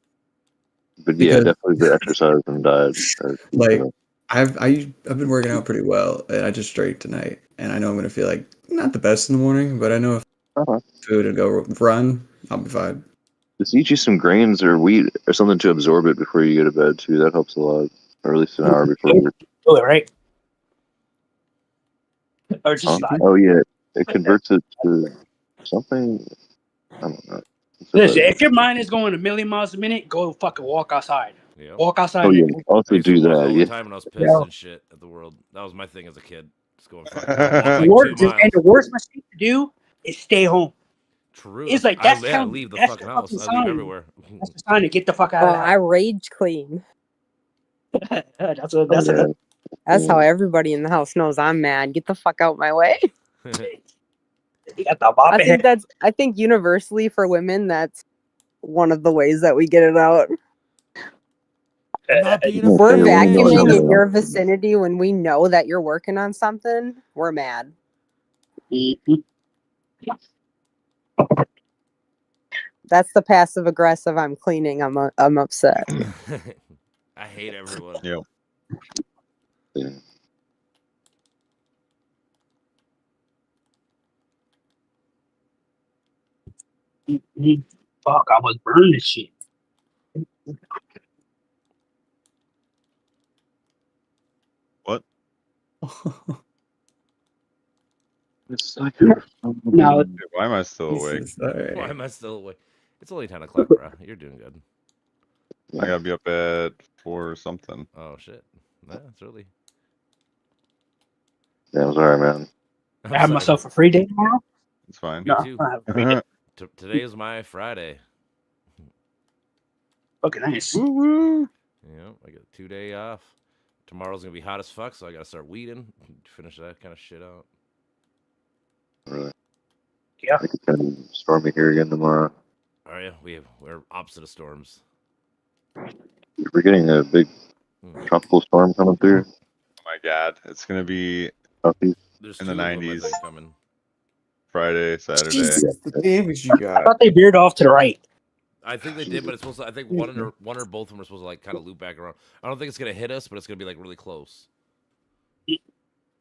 But yeah, definitely the exercise and diet. Like I've been working out pretty well, and I just drank tonight, and I know I'm gonna feel like not the best in the morning, but I know if food and go run, I'll be fine. Just eat you some grains or wheat or something to absorb it before you go to bed too. That helps a lot, or at least an hour before. Do it right. Or just it converts it to something. I don't know. Listen, if your mind is going a million miles a minute, go fucking walk outside. Yep. Walk outside. Oh yeah, also do that. All the time when I was pissed and shit at the world. That was my thing as a kid. Just going fucking the worst mistake to do is stay home. True. It's like that's leave the fucking house. I leave everywhere. That's the sign to get the fuck out of the house. I rage clean. That's how everybody in the house knows I'm mad. Get the fuck out my way. I think universally for women, that's one of the ways that we get it out. We're vacuuming in your vicinity when we know that you're working on something. We're mad. That's the passive aggressive. I'm cleaning. I'm upset. I hate everyone. Yeah. Fuck, I was burning this shit. What? No. Why am I still awake? Why am I still awake? It's only 10 o'clock, bro. You're doing good. I gotta be up at 4 or something. Oh shit. Nah, it's early. Yeah, I'm sorry, man. I have myself a free day tomorrow. It's fine. Me too. Today is my Friday. Okay, nice. Woo-woo. Yeah, I got a 2-day off. Tomorrow's gonna be hot as fuck, so I gotta start weeding, finish that kind of shit out. Really? Yeah. It's gonna be stormy here again tomorrow. Oh yeah, we're opposite of storms. We're getting a big tropical storm coming through. Oh my god, it's gonna be There's in the 90s. Coming. Friday, Saturday. Jesus, the damage you got. I thought they veered off to the right. I think they did, but it's supposed to. I think one or both of them are supposed to like kind of loop back around. I don't think it's gonna hit us, but it's gonna be like really close.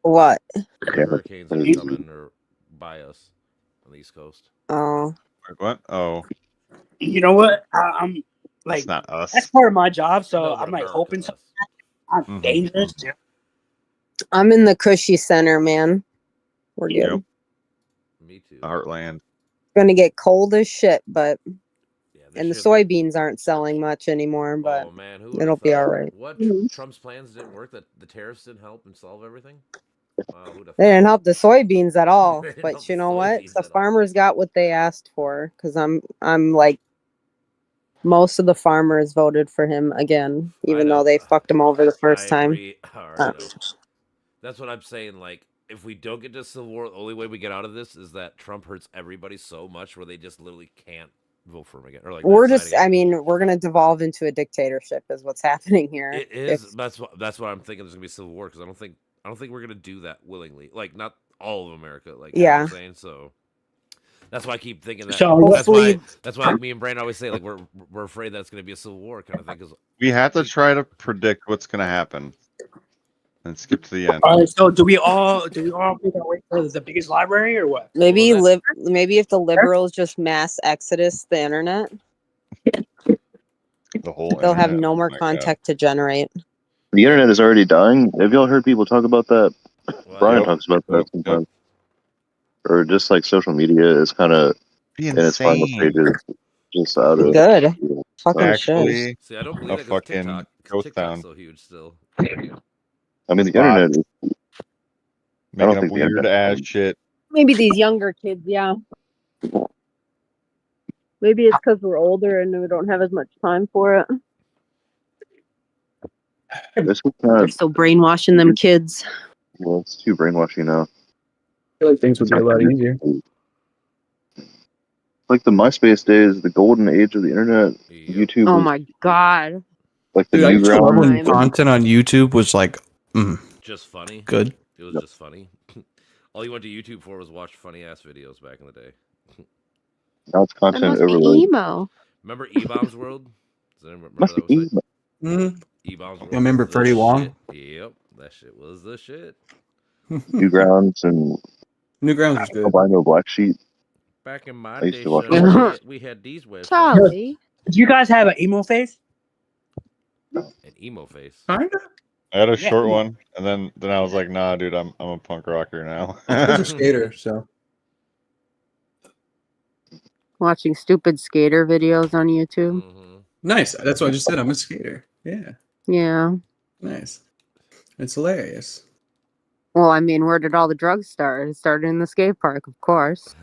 What? Hurricanes are coming or by us on the East Coast. Oh. What? Oh. You know what? I'm like, it's not us. That's part of my job, so I'm like hoping something. I'm dangerous. Yeah. I'm in the cushy center, man. We're good. Yep. Me too. Heartland. Gonna get cold as shit, but yeah, and the soybeans aren't selling much anymore, but it'll be all right. What Trump's plans didn't work? That the tariffs didn't help and solve everything? Wow, they didn't help the soybeans at all. But you know what? The farmers got what they asked for, because I'm like, most of the farmers voted for him again, even though they fucked him over the first time. That's what I'm saying. Like, if we don't get to Civil War, the only way we get out of this is that Trump hurts everybody so much where they just literally can't vote for him again. Or like, we're gonna devolve into a dictatorship, is what's happening here. It is. That's what I'm thinking. There's gonna be Civil War because I don't think we're gonna do that willingly. Like, not all of America. Like, you know what I'm saying? So That's why I keep thinking that. So That's why me and Brandon always say like we're afraid that it's going to be a civil war kind of thing. Because We have to try to predict what's going to happen and skip to the end. all right, so do we all make our way to the biggest library or what? Maybe Well, maybe if the liberals just mass exodus the internet, The whole they'll have internet. no Oh more my content to generate. The internet is already dying. Have y'all heard people talk about that? well, Brian Yep. talks about that Yep. sometimes. Or just like social media is kind of Be in its final insane. stages, just out of Good. Fucking shit. Actually, see, I don't a believe that because fucking TikTok, ghost TikTok's town. so huge still. I mean, the Bots. internet. Making up think the weird internet- ass shit. Maybe these younger kids, yeah. Maybe it's because we're older and we don't have as much time for it. This is They're not. still brainwashing them kids. Well, it's too brainwashing now. I feel like things would be a lot easier. Like the MySpace days, the golden age of the internet. Yep. YouTube. Oh was my god. like the Dude, I new used to love ground. when content on YouTube was like, Just funny. good. It was just funny. All you went to YouTube for was watch funny ass videos back in the day. Now it's That content must be overload. emo. Remember E-Bombs World? Does anyone remember Must that be website? Mm. E-Bombs World. I remember was the Freddie Wong. shit. Yep, that shit was the shit. Newgrounds and Newgrounds was good. albino black sheep. Back in my I used day, to watch son, that. we had these websites. Charlie. Do you guys have an emo face? An emo face. Kinda. I had a Yeah. short one, and then I was like, nah, dude, I'm a punk rocker now. I was a skater, so Watching stupid skater videos on YouTube. Mhm. nice. That's what I just said. I'm a skater. Yeah, Yeah. nice. It's hilarious. Well, I mean, where did all the drugs start? It started in the skate park, of course.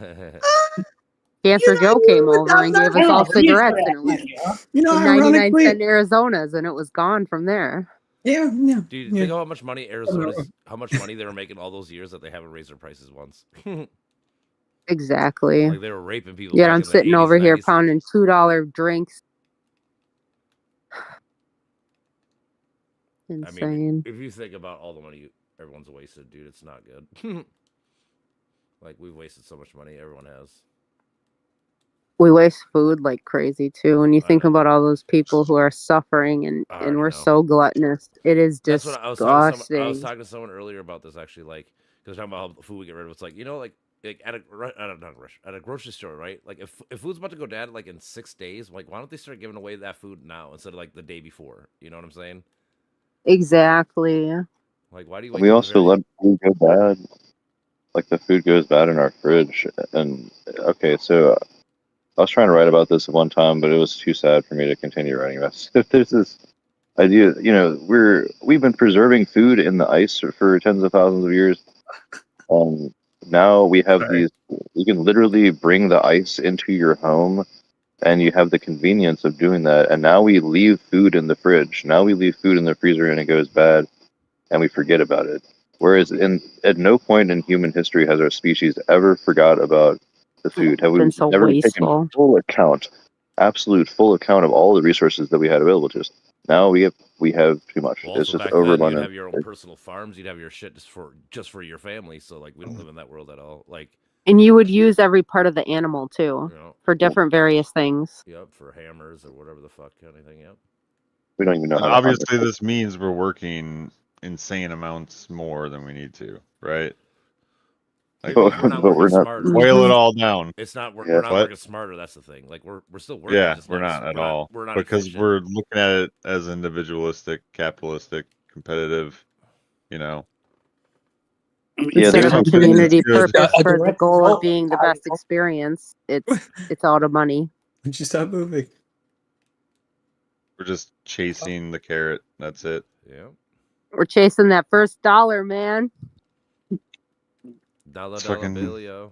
Cancer Joe came over and gave us all cigarettes, and it was You know, 99 ironically, cent Arizonas, and it was gone from there. yeah. Dude, yeah. think of how much money how much money they were making all those years that they haven't raised their prices once. Exactly. Like they were raping people. Yet back I'm in the sitting 80s, over here 90s. pounding $2 drinks. I Insane. mean, if you think about all the money everyone's wasted, dude, it's not good. Like we've wasted so much money. Everyone has. We waste food like crazy too. When you I think know. about all those people who are suffering and I already we're know. so gluttonous, it is That's what I was talking to disgusting. someone. I was talking to someone earlier about this actually, like because talking about how food we get rid of. It's like like at a grocery store, right? Like if food's about to go bad like in 6 days, like why don't they start giving away that food now instead of like the day before? You know what I'm saying? Exactly. Like why do you? Wait We till also the let food go bad. Like the food goes bad in our fridge. And okay, so I was trying to write about this at one time, but it was too sad for me to continue writing about it. There's this idea, we've been preserving food in the ice for tens of thousands of years. Now we have Sorry. you can literally bring the ice into your home and you have the convenience of doing that. And now we leave food in the fridge. Now we leave food in the freezer and it goes bad and we forget about it. Whereas at no point in human history has our species ever forgot about the food. Have we Been so never wasteful. taken absolute full account of all the resources that we had available to us? Now we have too much. Well, It's also just back then you'd overabundant. have your own personal farms. You'd have your shit just for your family. So like we don't live in that world at all. Like And you would use every part of the animal too you know, for different various things. yep, for hammers or whatever the fuck kind of thing. Yep. We don't even know And how to hunt obviously, it. this means we're working insane amounts more than we need to, right? Like, But We're not we're working not. smarter. boil it all down. It's not Yeah. we're not What? working smarter. That's the thing. Like we're still working. Yeah, just we're not at all. We're not Because efficient. we're looking at it as individualistic, capitalistic, competitive, you know. Yeah, Instead there's of a something that's community good. purpose A for the direct goal of result being the of how best experience, it's all the money. Would you stop moving? We're just chasing the carrot. That's it. Yeah. We're chasing that first dollar, man. Dollar It's dollar fucking- bill, yo.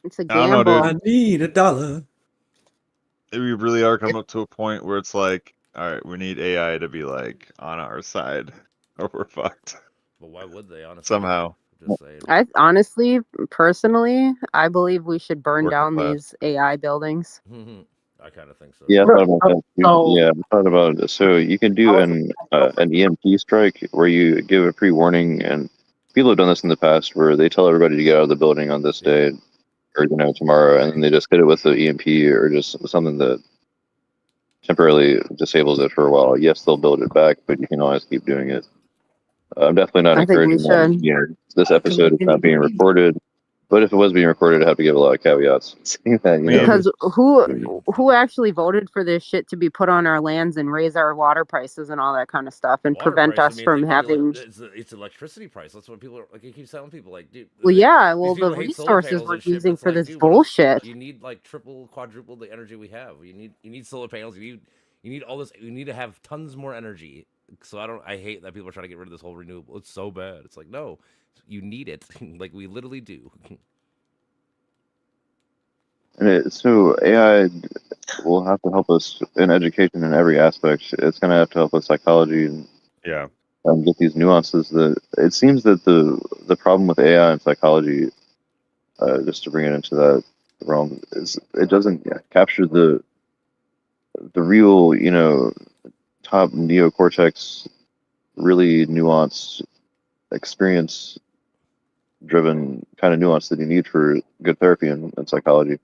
It's a I don't know, gamble. dude. I need $1. We really are coming up to a point where it's like, all right, we need AI to be like on our side, or we're fucked But why would they honestly? somehow. Just saying. I honestly, personally, I believe we should burn Working down class. these AI buildings. I kind of think so. Yeah, I thought about that. So- Yeah, I thought about it. So you can do an EMP strike where you give a pre-warning, and people have done this in the past where they tell everybody to get out of the building on this day, or tomorrow, and then they just hit it with the EMP or just something that temporarily disables it for a while. Yes, they'll build it back, but you can always keep doing it. I'm definitely not I think we encouraging that. should. This episode is not being recorded, but if it was being recorded, I'd have to give a lot of caveats saying that. Because who actually voted for this shit to be put on our lands and raise our water prices and all that kind of stuff and Water prevent price, us from having? It's electricity price. That's what people are like. You keep telling people like, dude. Well, yeah. Well, people the hate solar resources panels we're and shit, but using it's for like, this dude, what else? bullshit. You need like triple, quadruple the energy we have. You need solar panels. You need all this. You need to have tons more energy. So I hate that people are trying to get rid of this whole renewable. It's so bad. It's like, no, you need it. Like we literally do. And so AI will have to help us in education in every aspect. It's going to have to help with psychology and get these nuances. That it seems that the problem with AI and psychology, just to bring it into that realm, is it doesn't capture the real, top neocortex, really nuanced, experience-driven kind of nuance that you need for good therapy and psychology.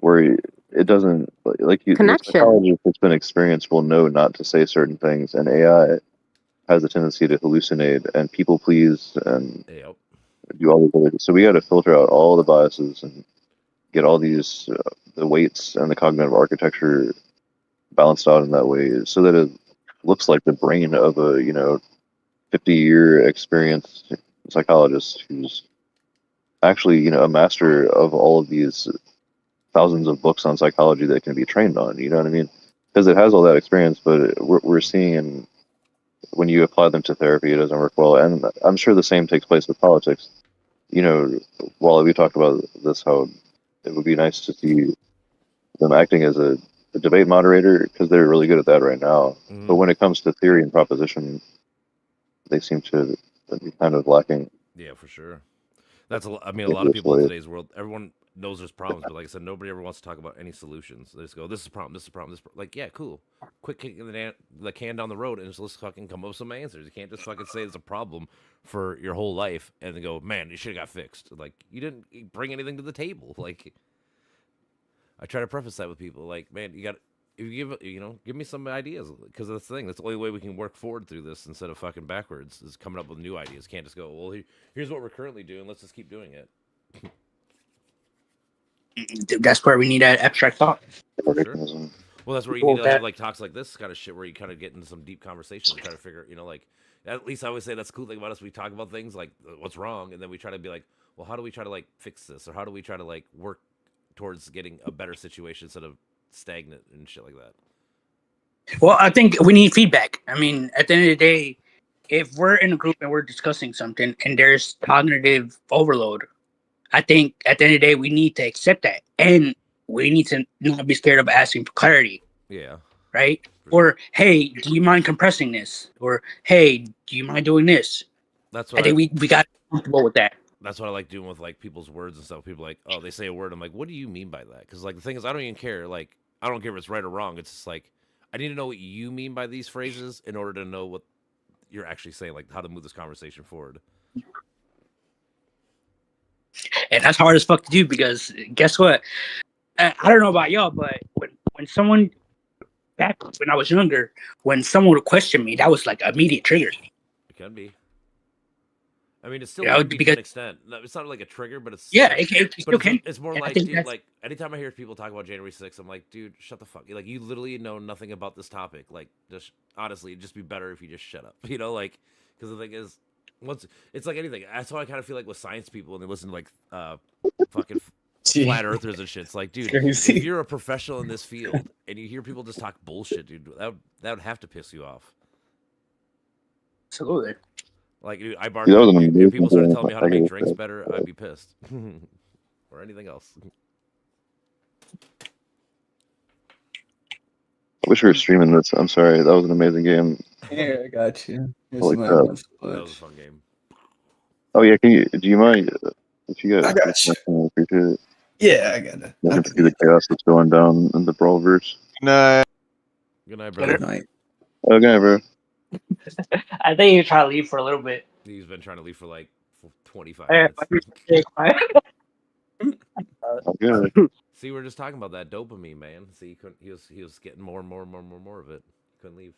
Where it doesn't, like the psychologist that's been experienced will know not to say certain things, and AI has a tendency to hallucinate and people please and do all these other. So we got to filter out all the biases and get all these the weights and the cognitive architecture balanced out in that way, so that it looks like the brain of a 50-year experienced psychologist who's actually a master of all of these thousands of books on psychology that can be trained on. You know what I mean? Because it has all that experience, but we're seeing when you apply them to therapy, it doesn't work well. And I'm sure the same takes place with politics. While we talked about this, how it would be nice to see them acting as a debate moderator, because they're really good at that right now. Mm-hmm. But when it comes to theory and proposition, they seem to be kind of lacking. Yeah, for sure. A lot of people in today's world, everyone knows there's problems, but like I said, nobody ever wants to talk about any solutions. They just go, "This is a problem. This is a problem. This like, yeah, cool. Quick kicking the can down the road, and just let's fucking come up with some answers. You can't just fucking say it's a problem for your whole life and then go, man, it should have got fixed. Like you didn't bring anything to the table. Like I try to preface that with people, like, man, you got. If you give me some ideas, because that's the thing. That's the only way we can work forward through this instead of fucking backwards. Is coming up with new ideas. Can't just go, well, here's what we're currently doing. Let's just keep doing it. That's where we need that abstract thought. Sure. Well, that's where you need to have like talks like this kind of shit, where you kind of get into some deep conversations and try to figure, like, at least I always say that's the cool thing about us. We talk about things like what's wrong, and then we try to be like, well, how do we try to like fix this, or how do we try to like work towards getting a better situation instead of stagnant and shit like that. Well, I think we need feedback. I mean, at the end of the day, if we're in a group and we're discussing something and there's cognitive overload, I think at the end of the day, we need to accept that. And we need to not be scared of asking for clarity. Yeah. Right? Or, hey, do you mind compressing this? Or, hey, do you mind doing this? That's what I think we got comfortable with that. That's what I like doing with like people's words and stuff. People are like, oh, they say a word. I'm like, what do you mean by that? Because like the thing is, I don't even care. Like, I don't care if it's right or wrong. It's just like, I need to know what you mean by these phrases in order to know what you're actually saying, like how to move this conversation forward. And that's hard as fuck to do, because guess what? I don't know about y'all, but when someone, back when I was younger, when someone would question me, that was like an immediate trigger. It can be. I mean, it's still can be to an extent. It's not like a trigger, but it's it still can. It's more like, dude, like anytime I hear people talk about January 6th, I'm like, dude, shut the fuck. Like, you literally know nothing about this topic. Like, just honestly, it'd just be better if you just shut up. Like, because the thing is, it's like anything. That's how I kind of feel like with science people when they listen to like fucking flat earthers and shit. It's like, dude, if you're a professional in this field and you hear people just talk bullshit, dude, that would have to piss you off. Absolutely. Like, dude, I bark. If people started telling me how to make drinks better, I'd be pissed. Or anything else. I wish we were streaming this. I'm sorry. That was an amazing game. Yeah, I got you. That was a fun game. Oh, yeah. Do you mind if you guys... I got you. I appreciate it. Yeah, I got it. I can see the chaos that's going down in the Brawlverse. Good night. Good night, brother. Good night. Oh, good night, bro. I think you're trying to leave for a little bit. He's been trying to leave for like 25 minutes. Okay. See, we're just talking about that dopamine, man. See, he was getting more and more of it. Couldn't leave.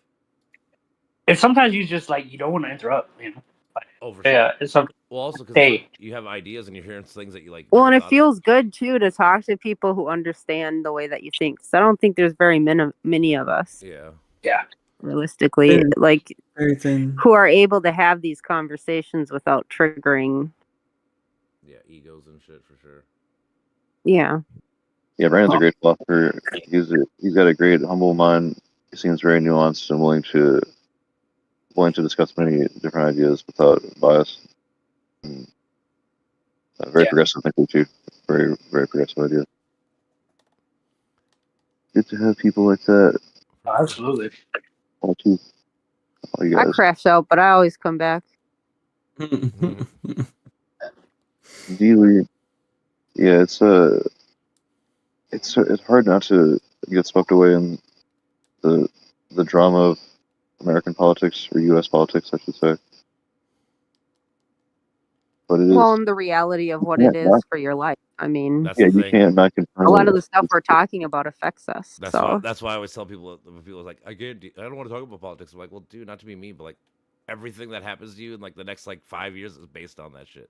And sometimes you just like you don't want to interrupt, you know. Like, Oh, for yeah, sure. it's something. Well, also because Hey, you have ideas and you're hearing things that you like. Well, never and it thought of. feels good too to talk to people who understand the way that you think. So I don't think there's very many of us, Yeah. yeah, realistically, Very- like Very thin. who are able to have these conversations without triggering. Yeah, egos and shit for sure. Yeah. Yeah, Brandon's a great philosopher. He's got a great humble mind. He seems very nuanced and willing to discuss many different ideas without bias. And, very Yeah. progressive thinker too. Very progressive ideas. Good to have people like that. absolutely. All you I guys. crash out, but I always come back. Really, yeah, it's hard not to get swept away in the drama of American politics or U.S. politics, I should say. But it is. Well, and the reality of what it is for your life. I mean, That's Yeah, the you thing. can't not confirm a lot of it. the stuff we're talking about affects us. That's so why I always tell people when people are like, I don't want to talk about politics. I'm like, well, dude, not to be mean, but like everything that happens to you in like the next like 5 years is based on that shit.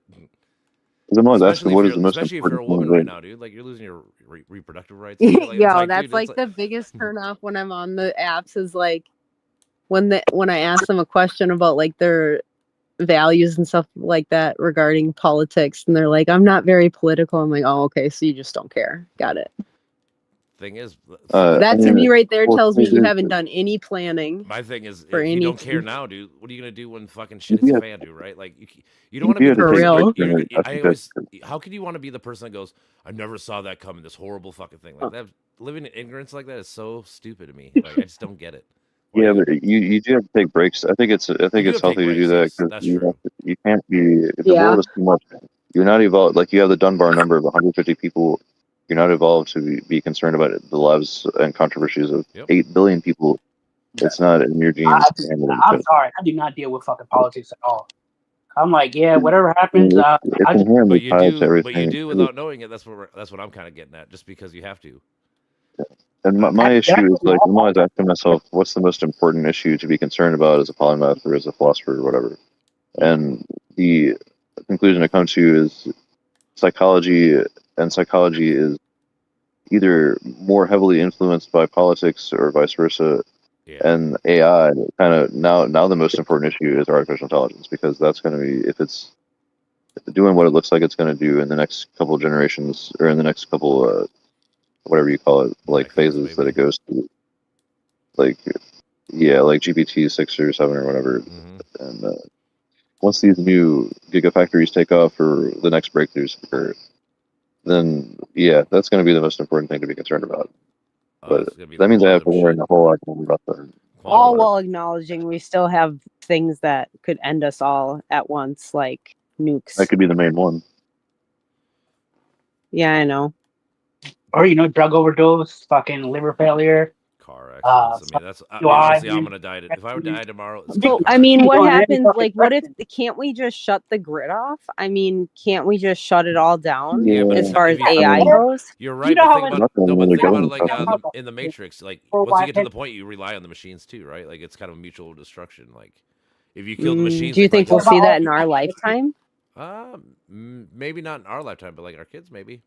I'm always asking, what is the most Especially if you're a important woman thing? right now, dude. Like you're losing your reproductive rights. And shit. Like, it's yo, like, that's dude, like it's the biggest turnoff when I'm on the apps is like when I ask them a question about like their values and stuff like that regarding politics, and they're like, I'm not very political. I'm like, oh, okay, so you just don't care. Got it. thing is, That to me right there well, tells me you dude, haven't done any planning. my thing is, for if you don't anything. care now, dude, what are you gonna do when fucking shit hits Yeah. the fan, dude? Right? Like you don't want to You be the have to For person. real. I always, how could you want to be the person that goes, I never saw that coming. This horrible fucking thing. Like that, living in ignorance like that is so stupid to me. Like I just don't get it. Yeah, but you do have to take breaks. I think it's healthy to do that because That's true. you can't be. If the Yeah. world is too much, you're not evolved. Like you have the Dunbar number of 150 people. You're not evolved to be concerned about the lives and controversies of Yep. 8 billion people. It's not in your genes. I'm sorry, I do not deal with fucking politics at all. I'm like, yeah, whatever happens. It's I just, inherently But you tied to do, everything. without knowing it. That's what I'm kind of getting at. Just because you have to. And my issue is like I'm always asking myself, what's the most important issue to be concerned about as a polymath or as a philosopher or whatever? And the conclusion I come to is psychology, and psychology is either more heavily influenced by politics or vice versa. Yeah. And AI kind of now the most important issue is artificial intelligence, because that's going to be, if it's doing what it looks like it's going to do in the next couple of generations, or in the next couple whatever you call it, like Decades, phases that maybe. it goes through, like like GPT 6 or 7 or whatever. Mhm. And once these new gigafactories take off, or the next breakthroughs occur, then that's going to be the most important thing to be concerned about. But It's gonna be that means I have to quantum learn shit. a whole lot more about the. All while acknowledging we still have things that could end us all at once, like nukes. That could be the main one. Yeah, I know. or drug overdose, fucking liver failure. Car accidents. I mean, that's obviously I'm gonna die. If I would die tomorrow, it's So, a car I mean, accident. what Going in happens? fucking Like, what if direction. can't we just shut the grid off? I mean, can't we just shut it all down Yeah, but as it's far not- as if you- AI goes? You're right, know but how think many- about Nothing no, but really think about it goes like up. in the Matrix. Like For once you why get to the pet- point, you rely on the machines too, right? Like it's kind of mutual destruction. Like if you kill the machines, Do you they think probably we'll see that in our lifetime? maybe not in our lifetime, but like our kids, maybe.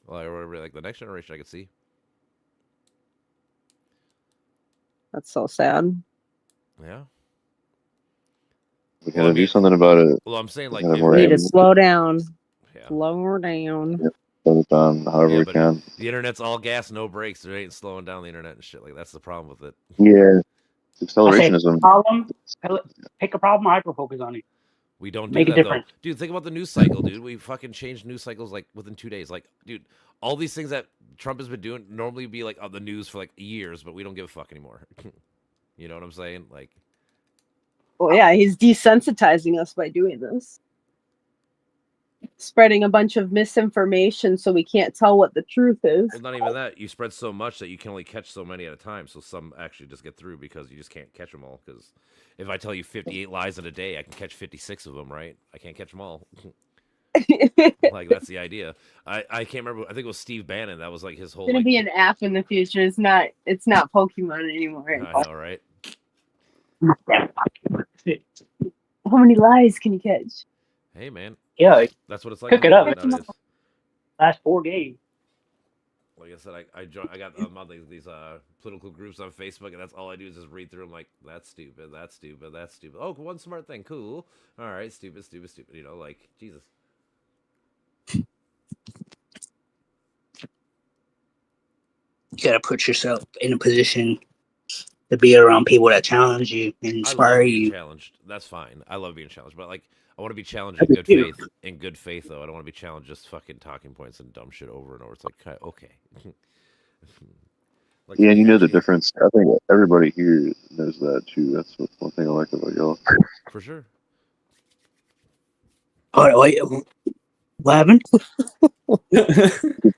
Well, or whatever, like the next generation, I could see. That's so sad. Yeah. We Well, gotta I do mean- something about it. Well, I'm saying like gotta if, more We need to aim. slow down. yeah. Slow down. Slow it down however Yeah, we but can. the internet's all gas, no brakes. There ain't slowing down the internet and shit. Like that's the problem with it. Yeah, I say accelerationism. problem, pick a problem, hyper focus on it. We don't do Make a that though. difference. Dude, think about the news cycle, dude. We fucking changed news cycles like within 2 days. Like, dude, all these things that Trump has been doing normally be like on the news for like years, but we don't give a fuck anymore. You know what I'm saying? Like, Well, yeah, he's desensitizing us by doing this. Spreading a bunch of misinformation so we can't tell what the truth is. well, not even that. You spread so much that you can only catch so many at a time. So some actually just get through because you just can't catch them all. Because if I tell you 58 lies in a day, I can catch 56 of them, right? I can't catch them all. Like that's the idea. I can't remember. I think it was Steve Bannon. That was like his whole. It's gonna like, be an app in the future. It's not Pokemon anymore. I know, right? How many lies can you catch? Hey, man. Yeah, That's what it's like. pick it up. Nowadays. Last 4 games. Like I said, I got I'm on these political groups on Facebook, and that's all I do is just read through them. Like that's stupid, that's stupid, that's stupid. Oh, one smart thing, cool. All right, stupid, stupid, stupid. You know, like Jesus. You gotta put yourself in a position to be around people that challenge you and inspire you. Challenged. That's fine. I love being challenged, but like I want to be challenged in good faith. In good faith, though, I don't want to be challenged just fucking talking points and dumb shit over and over. It's like okay. Like, yeah, you know the difference. I think everybody here knows that too. That's one thing I like about y'all. For sure. Oh wait, what happened?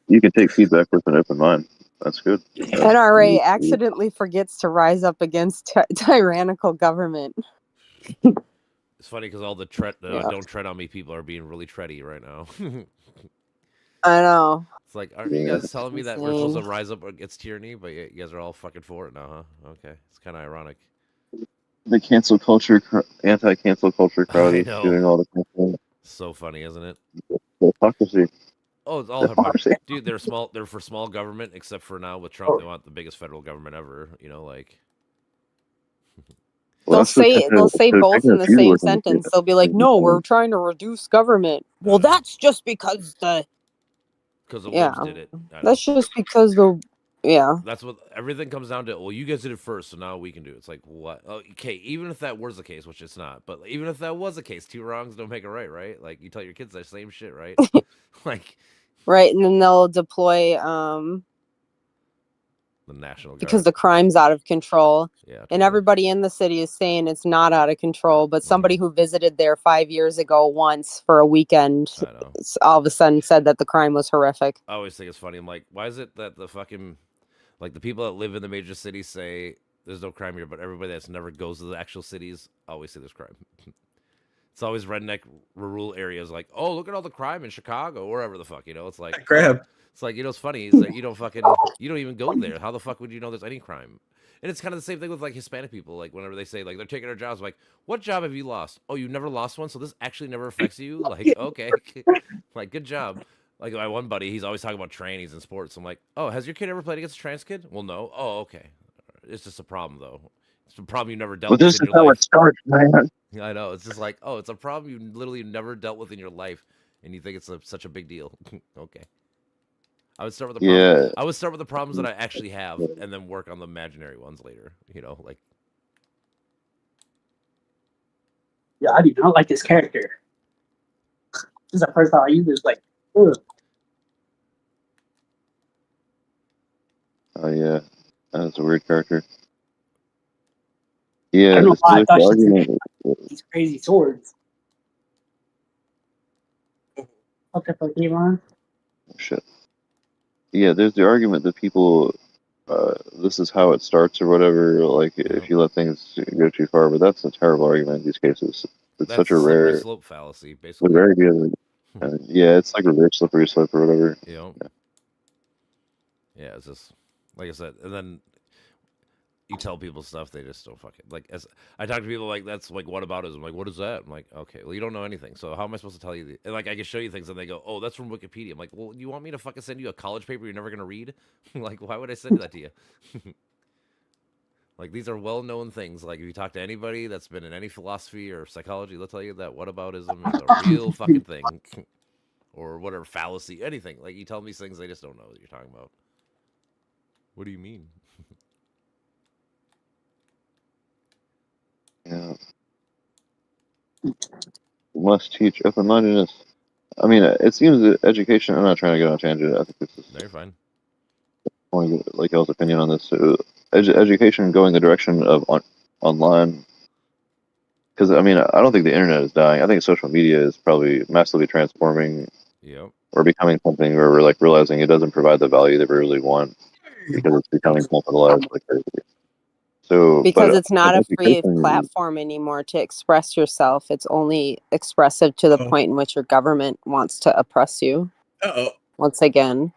You can take feedback with an open mind. That's good. NRA accidentally forgets to rise up against tyrannical government. It's funny because all the don't tread on me people are being really tready right now. I know. It's like, aren't you guys telling me that we're supposed to rise up against tyranny, but you guys are all fucking for it now, huh? Okay, it's kind of ironic. The cancel culture, anti-cancel culture crowd is doing all the canceling. So funny, isn't it? Hypocrisy. Oh, it's all hypocrisy, dude. They're small. They're for small government, except for now with Trump, they want the biggest federal government ever. You know, like. They'll say both in the same sentence. They'll be like, "No, we're trying to reduce government." Well, that's just because the libs did it. That's just because That's what everything comes down to. Well, you guys did it first, so now we can do it. It's like what? Okay, even if that was the case, which it's not, but even if that was the case, 2 wrongs don't make it right, right? Like you tell your kids that same shit, right? Like, right, and then they'll deploy the National Guard because the crime's out of control. Yeah, and everybody in the city is saying it's not out of control, but somebody who visited there 5 years ago once for a weekend all of a sudden said that the crime was horrific. I always think it's funny. I'm like, why is it that the fucking like the people that live in the major cities say there's no crime here, but everybody that's never goes to the actual cities always say there's crime? It's always redneck rural areas like, oh, look at all the crime in Chicago or wherever the fuck, you know. It's like crap. It's like, you know, it's funny. It's like you don't even go there. How the fuck would you know there's any crime? And it's kind of the same thing with like Hispanic people. Like whenever they say like they're taking our jobs, like, what job have you lost? Oh, you never lost one, so this actually never affects you. Like, okay, like good job. Like my one buddy, he's always talking about trannies and sports. I'm like, oh, has your kid ever played against a trans kid? Well, no. Oh, okay. It's just a problem though. It's a problem you never dealt with. This is how it starts, man. I know. It's just like, oh, it's a problem you literally never dealt with in your life, and you think it's such a big deal. Okay. I would start with the problem. I would start with the problems that I actually have, and then work on the imaginary ones later. You know, like. Yeah, I do not like this character. This is the first time I use this. Like, ugh. Oh yeah, that's a weird character. Yeah, I don't know why I thought these crazy swords. Okay, Pokemon. Shit. Yeah, there's the argument that people, this is how it starts or whatever. Like, if you let things go too far, but that's a terrible argument in these cases. It's such a rare slope fallacy, basically. Very good. Yeah, it's like reverse slippery slope or whatever. Yeah, it's just like I said, and then you tell people stuff they just don't fucking like. As I talk to people like that's like whataboutism. Like, what is that? I'm like, okay, well, you don't know anything. So how am I supposed to tell you? And like, I can show you things, and they go, oh, that's from Wikipedia. I'm like, well, you want me to fucking send you a college paper you're never gonna read? Like, why would I send that to you? Like, these are well-known things. Like, if you talk to anybody that's been in any philosophy or psychology, they'll tell you that whataboutism is a real fucking thing, or whatever fallacy, anything. Like, you tell them these things, they just don't know what you're talking about. What do you mean? Yeah. Must teach open-mindedness. I mean, it seems that education. I'm not trying to get on a tangent. I think this is. No, you're fine. I want to get like y'all's opinion on this. So, education going the direction of online. Because I mean, I don't think the internet is dying. I think social media is probably massively transforming. Yep. Or becoming something where we're like realizing it doesn't provide the value that we really want because it's becoming commercialized like crazy. So because but it's not a free education, platform anymore to express yourself. It's only expressive to the Oh. point in which your government wants to oppress you. Uh-oh. Once again,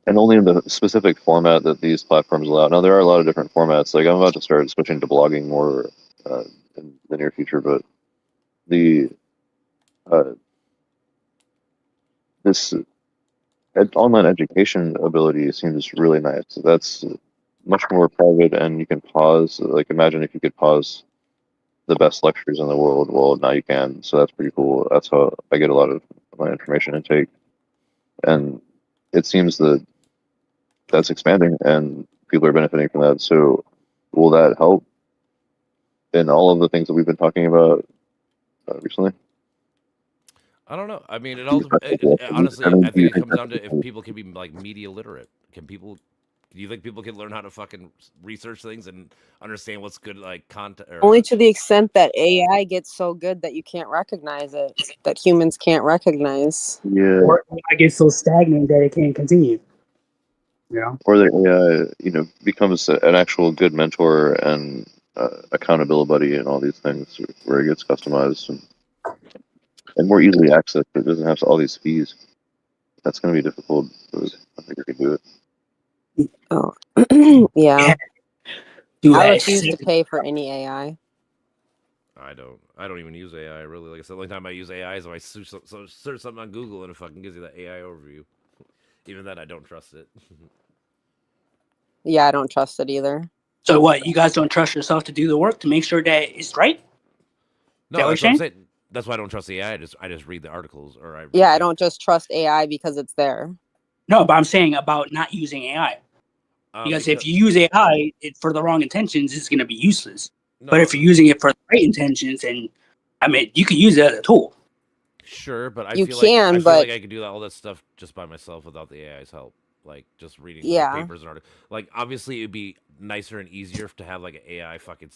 and only in the specific format that these platforms allow. Now there are a lot of different formats. Like I'm about to start switching to blogging more in the near future, but the this online education ability seems really nice. That's much more private, and you can pause. Like imagine if you could pause the best lectures in the world. Well, now you can, so that's pretty cool. That's how I get a lot of my information intake, and it seems that that's expanding, and people are benefiting from that. So, will that help in all of the things that we've been talking about recently? I don't know. I mean, it all honestly. I think it comes down to if people can be like media literate. Can people? Do you think people can learn how to fucking research things and understand what's good like content? only to the extent that AI gets so good that you can't recognize it, that humans can't recognize. Yeah. Or I get so stagnant that it can't continue. Yeah. Or the AI, becomes an actual good mentor and accountability buddy and all these things, where it gets customized and more easily accessed. It doesn't have all these fees. That's going to be difficult. But I think I can do it. Oh, yeah. Do I that refuse to shit. pay for any AI. I don't even use AI really. Like I said, the only time I use AI is if I search something on Google and it fucking gives you that AI overview. Even then, I don't trust it. Yeah, I don't trust it either. So what? You guys don't trust yourself to do the work to make sure that it's right? No, that's what I'm saying. That's why I don't trust the AI. I just read the articles or I. Yeah, I don't just trust AI because it's there. No, but I'm saying about not using AI. Because if you use AI for the wrong intentions, it's going to be useless. No, but if you're using it for the right intentions, and I mean, you can use it as a tool. Sure, but I You feel can, like I could do all that stuff just by myself without the AI's help. Like just reading papers and articles. Like obviously, it'd be nicer and easier to have like an AI fucking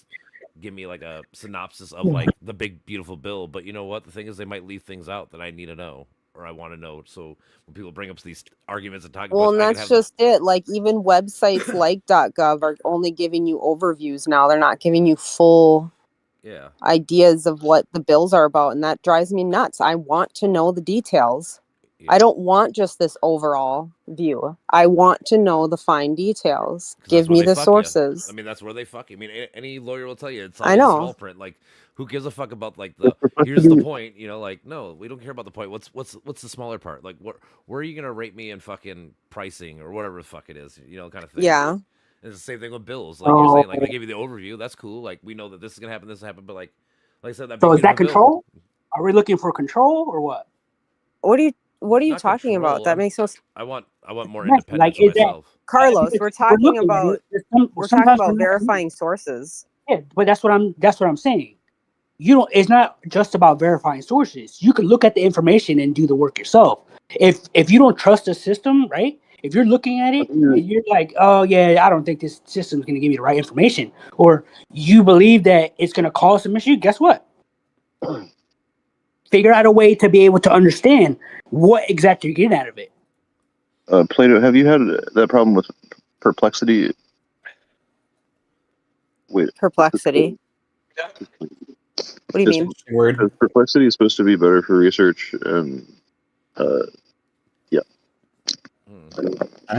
give me like a synopsis of like the big beautiful bill. But you know what? The thing is, they might leave things out that I need to know or I want to know. So when people bring up these arguments and talk, well, and that's just it. Like even websites like .gov are only giving you overviews now. They're not giving you full ideas of what the bills are about, and that drives me nuts. I want to know the details. I don't want just this overall view. I want to know the fine details. Give me the sources. I mean, that's where they fuck you. I mean, any lawyer will tell you it's I know. Small print. Like, who gives a fuck about like the here's the point? Like no, we don't care about the point. What's the smaller part? Like, where are you gonna rate me in fucking pricing or whatever the fuck it is? Kind of thing. Yeah. And it's the same thing with bills. Like you're saying, like they give you the overview. That's cool. Like we know that this is gonna happen. This happen. But like I said, that. So is that control? Are we looking for control or what? What are you talking about? That makes no sense. I want more independence for myself. Carlos, we're talking about verifying sources. Yeah, but that's what I'm saying. It's not just about verifying sources. You can look at the information and do the work yourself. If you don't trust the system, right? If you're looking at it and you're like, oh yeah, I don't think this system's gonna give me the right information, or you believe that it's gonna cause some issue, guess what? Figure out a way to be able to understand what exactly you're getting out of it. Plato, have you had that problem with Perplexity? Wait. Perplexity? What do you mean? Perplexity is supposed to be better for research, and yeah.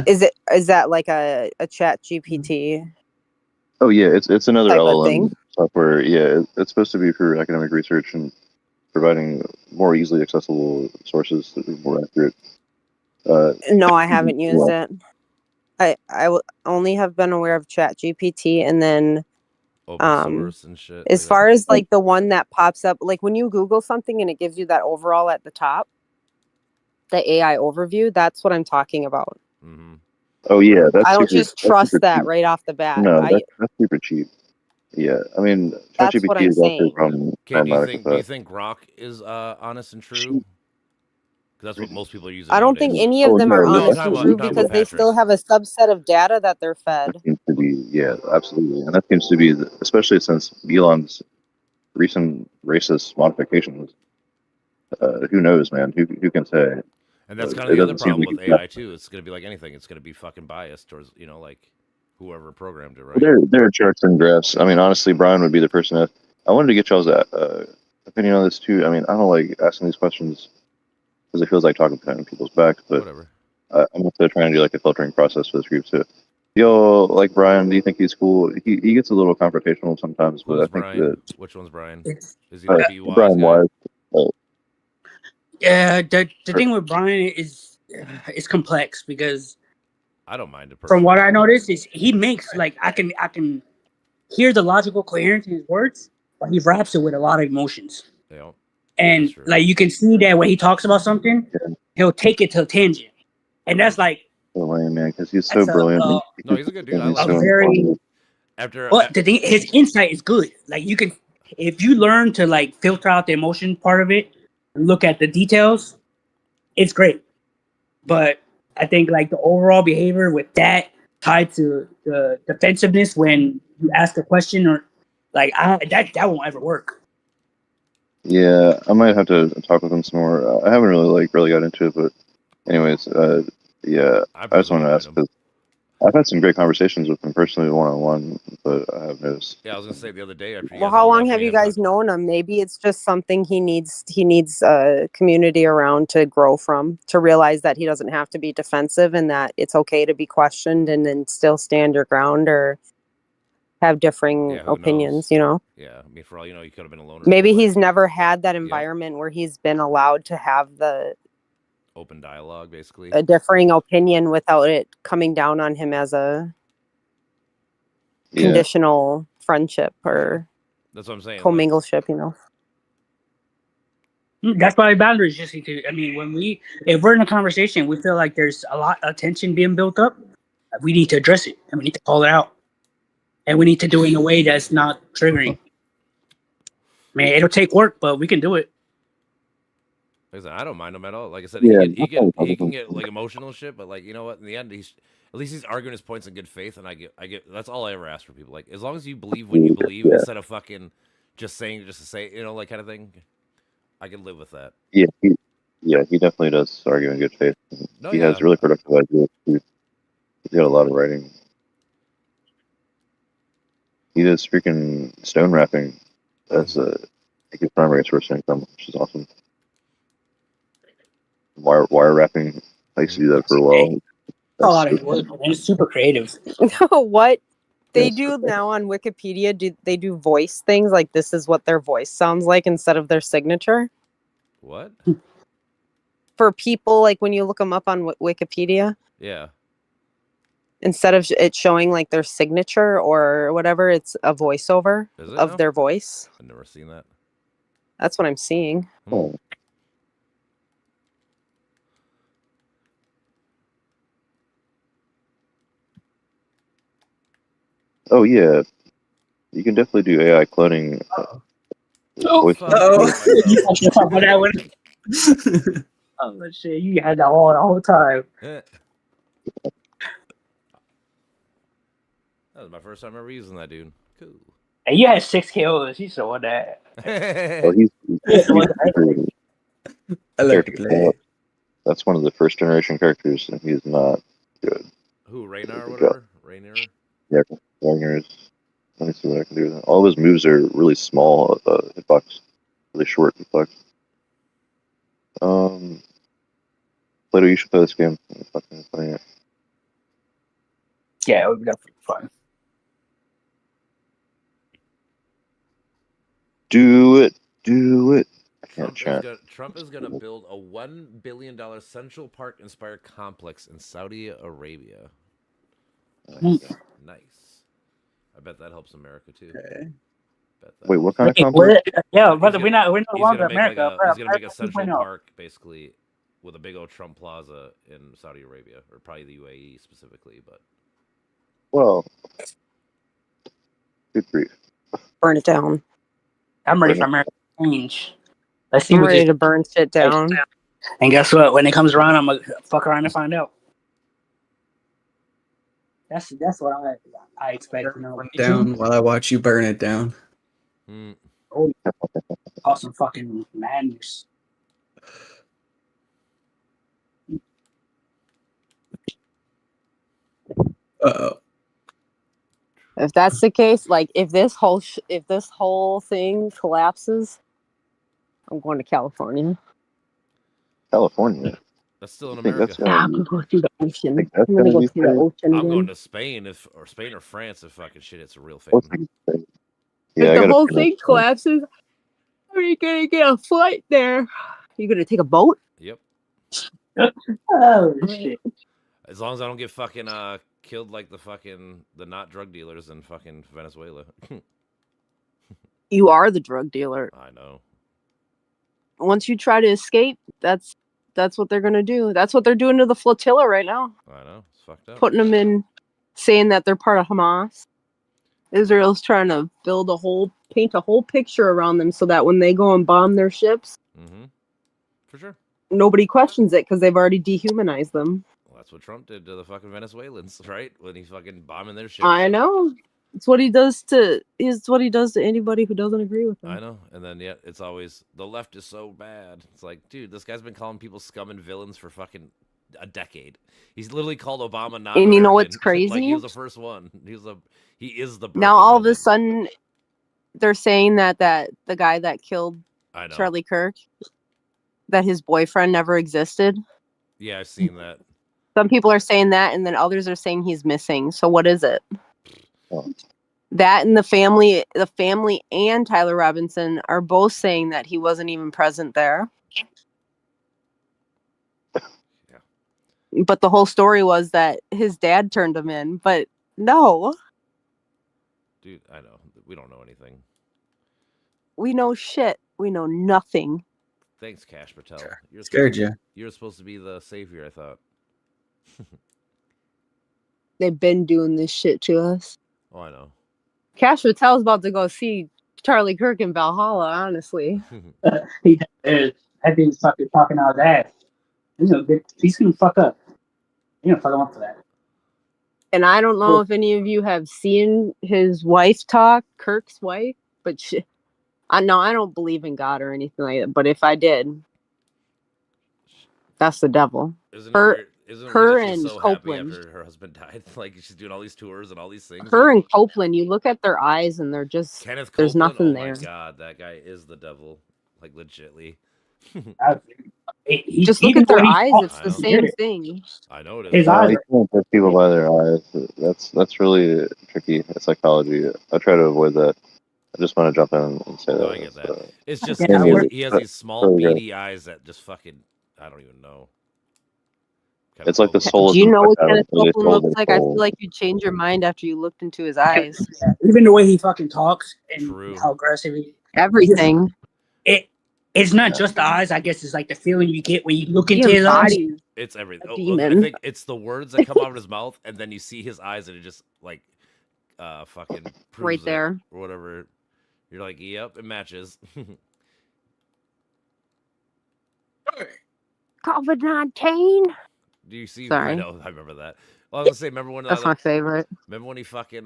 Is that like a Chat GPT? Oh yeah, it's another LLM software. Yeah, it's supposed to be for academic research and providing more easily accessible sources that are more accurate. No, I haven't used it. I only have been aware of Chat GPT, and then open source and shit. As far as like the one that pops up, like when you Google something and it gives you that overall at the top, the AI overview, that's what I'm talking about. Mm-hmm. Oh yeah, I don't just trust that right off the bat. No, that's super cheap. Yeah, I mean, ChatGPT is also a problem. Do you think Grok is honest and true? Because that's what most people are using. I don't think any of them are honest and true because they still have a subset of data that they're fed. That seems to be, yeah, absolutely, and that seems to be, especially since Elon's recent racist modifications. Who knows, man? Who can say? And that's kind of the other problem with AI too. It's going to be like anything. It's going to be fucking biased towards, like whoever programmed it, right? There are charts and graphs. I mean, honestly, Brian would be the person that I wanted to get y'all's opinion on this too. I mean, I don't like asking these questions because it feels like talking behind people's backs, but Whatever. I'm also trying to do like a filtering process for this group too. Yo, like Brian, do you think he's cool? He gets a little confrontational sometimes, but Who's I think Brian? that Which one's Brian? It's, Is he the be wise Brian guy? Wise. yeah, the thing with Brian is it's complex because I don't mind it from personally. what I noticed is he makes like I can hear the logical coherence in his words, but he wraps it with a lot of emotions. Yeah. And That's true. like you can see that when he talks about something, Yeah. he'll take it to a tangent, and that's like So lame, man, because he's so that's brilliant. No, he's a good dude. I He's like a him. very informative. After but the thing, his insight is good. Like you can, if you learn to like filter out the emotion part of it, and look at the details, it's great. But I think like the overall behavior with that tied to the defensiveness when you ask a question or like that won't ever work. Yeah, I might have to talk with him some more. I haven't really got into it, but anyways, yeah, I just want to ask because I've had some great conversations with him personally, one-on-one, but I have noticed. Yeah, I was gonna say the other day after. Well, how long have you guys known him? Maybe it's just something he needs a community around to grow from, to realize that he doesn't have to be defensive and that it's okay to be questioned and then still stand your ground or have differing opinions, you know? Yeah, I mean, for all you know, he could have been alone. Maybe he's never had that environment where he's been allowed to have the open dialogue, basically. A differing opinion without it coming down on him as a conditional friendship or that's what I'm saying. Commingleship, you know. That's why boundaries just need to. I mean, if we're in a conversation, we feel like there's a lot of tension being built up, we need to address it and we need to call it out, and we need to do it in a way that's not triggering. Man, it'll take work, but we can do it. Like I said, I don't mind him at all. Like I said, Yeah, he can get like emotional shit, but like you know what? In the end, at least he's arguing his points in good faith, and I get. That's all I ever ask for people. Like as long as you believe what you believe, instead of fucking just saying just to say, you know, like kind of thing. I can live with that. Yeah, he definitely does argue in good faith. He has really productive ideas too. He's got a lot of writing. He does freaking stone wrapping as his primary source of income, which is awesome. Wire wrapping, I used to do that for a while. A lot of work, and it's super creative. What they do now on Wikipedia, they do voice things like this is what their voice sounds like instead of their signature. What? For people, like when you look them up on Wikipedia. Yeah. Instead of it showing like their signature or whatever, it's a voiceover of their voice. I've never seen that. That's what I'm seeing. Oh. Oh yeah, you can definitely do AI cloning. Oh shit! You had that all the time. That was my first time ever using that, dude. Cool. And you had 6 kills. You saw that. Oh, he's I like to play. That's one of the first generation characters, and he's not good. Who, Raynar or whatever? Rainier? Yeah, Rainier is. Let me see what I can do with that. All of his moves are really small hitbox, really short hitbox. Plato, you should play this game. I'm fucking playing it. Yeah, it would be definitely fun. Do it. Trump is gonna build a $1 billion Central Park inspired complex in Saudi Arabia. Nice. I bet that helps America too. Okay. Wait, what kind of complex? Yeah, brother, we're no longer America. He's gonna make a Central Park basically with a big old Trump Plaza in Saudi Arabia, or probably the UAE specifically. But well, good grief. Burn it down. I'm ready for America to change. Let's see. I'm ready to burn shit down. And guess what? When it comes around, I'm gonna fuck around and find out. That's what I expect to know. Down while I watch you burn it down. Oh, awesome fucking madness. Uh-oh. If that's the case, like if this whole thing collapses, I'm going to California. California. That's still in I think America. that's I'm gonna go see the ocean. think that's I'm gonna gonna go be see the safe. ocean I'm going again. to Spain or France if fucking shit hits a real Those thing. things- Yeah, I If the gotta whole finish thing collapses, how are you gonna get a flight there? You gonna take a boat? Yep. Oh shit! As long as I don't get fucking killed like the not drug dealers in fucking Venezuela. You are the drug dealer. I know. Once you try to escape, that's what they're gonna do. That's what they're doing to the flotilla right now. I know. It's fucked up. Putting them in, saying that they're part of Hamas. Israel's trying to paint a whole picture around them so that when they go and bomb their ships, Mm-hmm. For sure. nobody questions it because they've already dehumanized them. Well, that's what Trump did to the fucking Venezuelans, right? When he's fucking bombing their ships. I know. It's what he does to anybody who doesn't agree with him. I know. And then yet it's always the left is so bad. It's like, dude, this guy's been calling people scum and villains for fucking a decade. He's literally called Obama not. And you know what's Like crazy? he was the first one. He is the. birth Now all of a American. sudden, they're saying that the guy that killed I know. Charlie Kirk, that his boyfriend never existed. Yeah, I've seen that. Some people are saying that, and then others are saying he's missing. So what is it? Oh. That and the family and Tyler Robinson are both saying that he wasn't even present there. Yeah. But the whole story was that his dad turned him in. But no, Dude, I know. We don't know anything. we know shit. We know nothing. Thanks, Cash Patel. You're Scared you. You're supposed to be the savior, I thought. They've been doing this shit to us. Oh, I know. Cash Patel's about to go see Charlie Kirk in Valhalla, honestly. He is. That dude's fucking talking out his ass. He's gonna fuck up. He's gonna fuck him up for that. And I don't know if any of you have seen his wife talk, Kirk's wife, but I don't believe in God or anything like that. But if I did, that's the devil. Isn't Her- it weird? Isn't it her weird that she's and so Copeland. happy after her husband died? Like she's doing all these tours and all these things. Her like, and Copeland, you look at their eyes and they're just Kenneth there's Copeland. nothing Oh there. my god, that guy is the devil. Like legitly. Just look at their eyes. It's I the know. same thing. I know it is. His eyes you can't judge people by their eyes. That's really tricky psychology. I try to avoid that. I just want to jump in and say No, that. I get that. It's just Yeah, he has these small really good. beady eyes that just fucking I don't even know. It's like the soul. Do you know what Out of Kenneth somebody's Copeland soul looks is like? I soul. feel like you'd change your mind after you looked into his eyes. even the way he fucking talks and True. how aggressive he Everything. it's not just the eyes, I guess it's like the feeling you get when you look into He his eyes. embodies It's everything. a Oh, look, I demon. think it's the words that come out of his mouth, and then you see his eyes, and it just like, fucking proves right it, there. or whatever. You're like, yep, it matches. COVID-19. Do you see? I Sorry. know. I remember that. Well, I was gonna say, remember when? That's my favorite. Remember when he fucking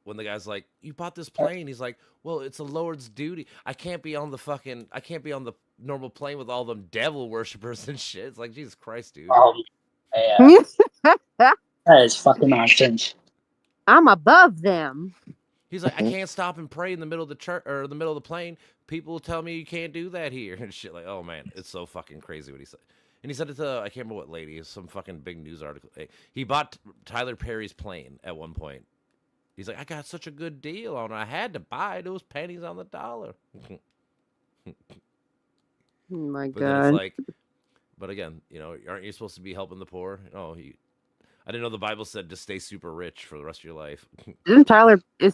when the guy's like, "You bought this plane?" He's like, "Well, it's a Lord's duty. I can't be on the normal plane with all them devil worshippers and shit." It's like, Jesus Christ, dude. Yeah, that is fucking nonsense. I'm above them. He's like, I can't stop and pray in the middle of the church or the middle of the plane. People will tell me you can't do that here and shit. Like, oh man, it's so fucking crazy what he said. And he said it to I can't remember what lady. It's some fucking big news article. He bought Tyler Perry's plane at one point. He's like, I got such a good deal on it. I had to buy it. It was pennies on the dollar. Oh my But then god. it's like, but again, aren't you supposed to be helping the poor? Oh, I didn't know the Bible said to stay super rich for the rest of your life. Is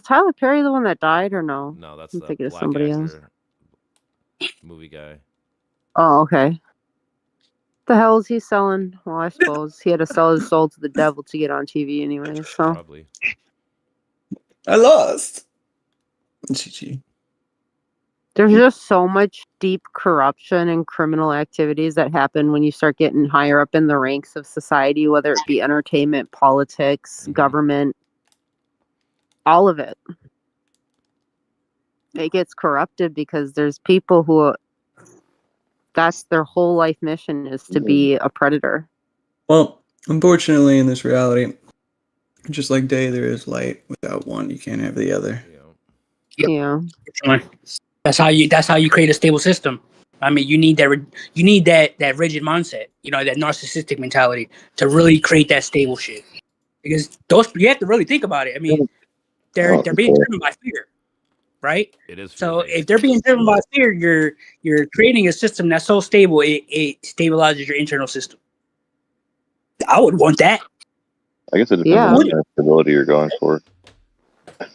Tyler Perry the one that died or no? No, that's I'm the thinking of black somebody actor, movie guy. Oh, okay. The hell is he selling? Well, I suppose he had to sell his soul to the devil to get on TV anyway. So Probably. I lost. GG. there's just so much deep corruption and criminal activities that happen when you start getting higher up in the ranks of society, whether it be entertainment, politics, Mhm. government, all of it. It gets corrupted because there's people who that's their whole life mission is to be a predator. Well, unfortunately, in this reality, Just like day, there is light. Without one, you can't have the other. You Yep. Yeah. That's how you create a stable system. I mean, you need that rigid mindset, that narcissistic mentality to really create that stable shit. Because you have to really think about it. I mean, they're being driven by fear, right? It is So fear-based. if they're being driven by fear, you're creating a system that's so stable it stabilizes your internal system. I would want that. I guess it depends Yeah. on what kind of stability you're going for.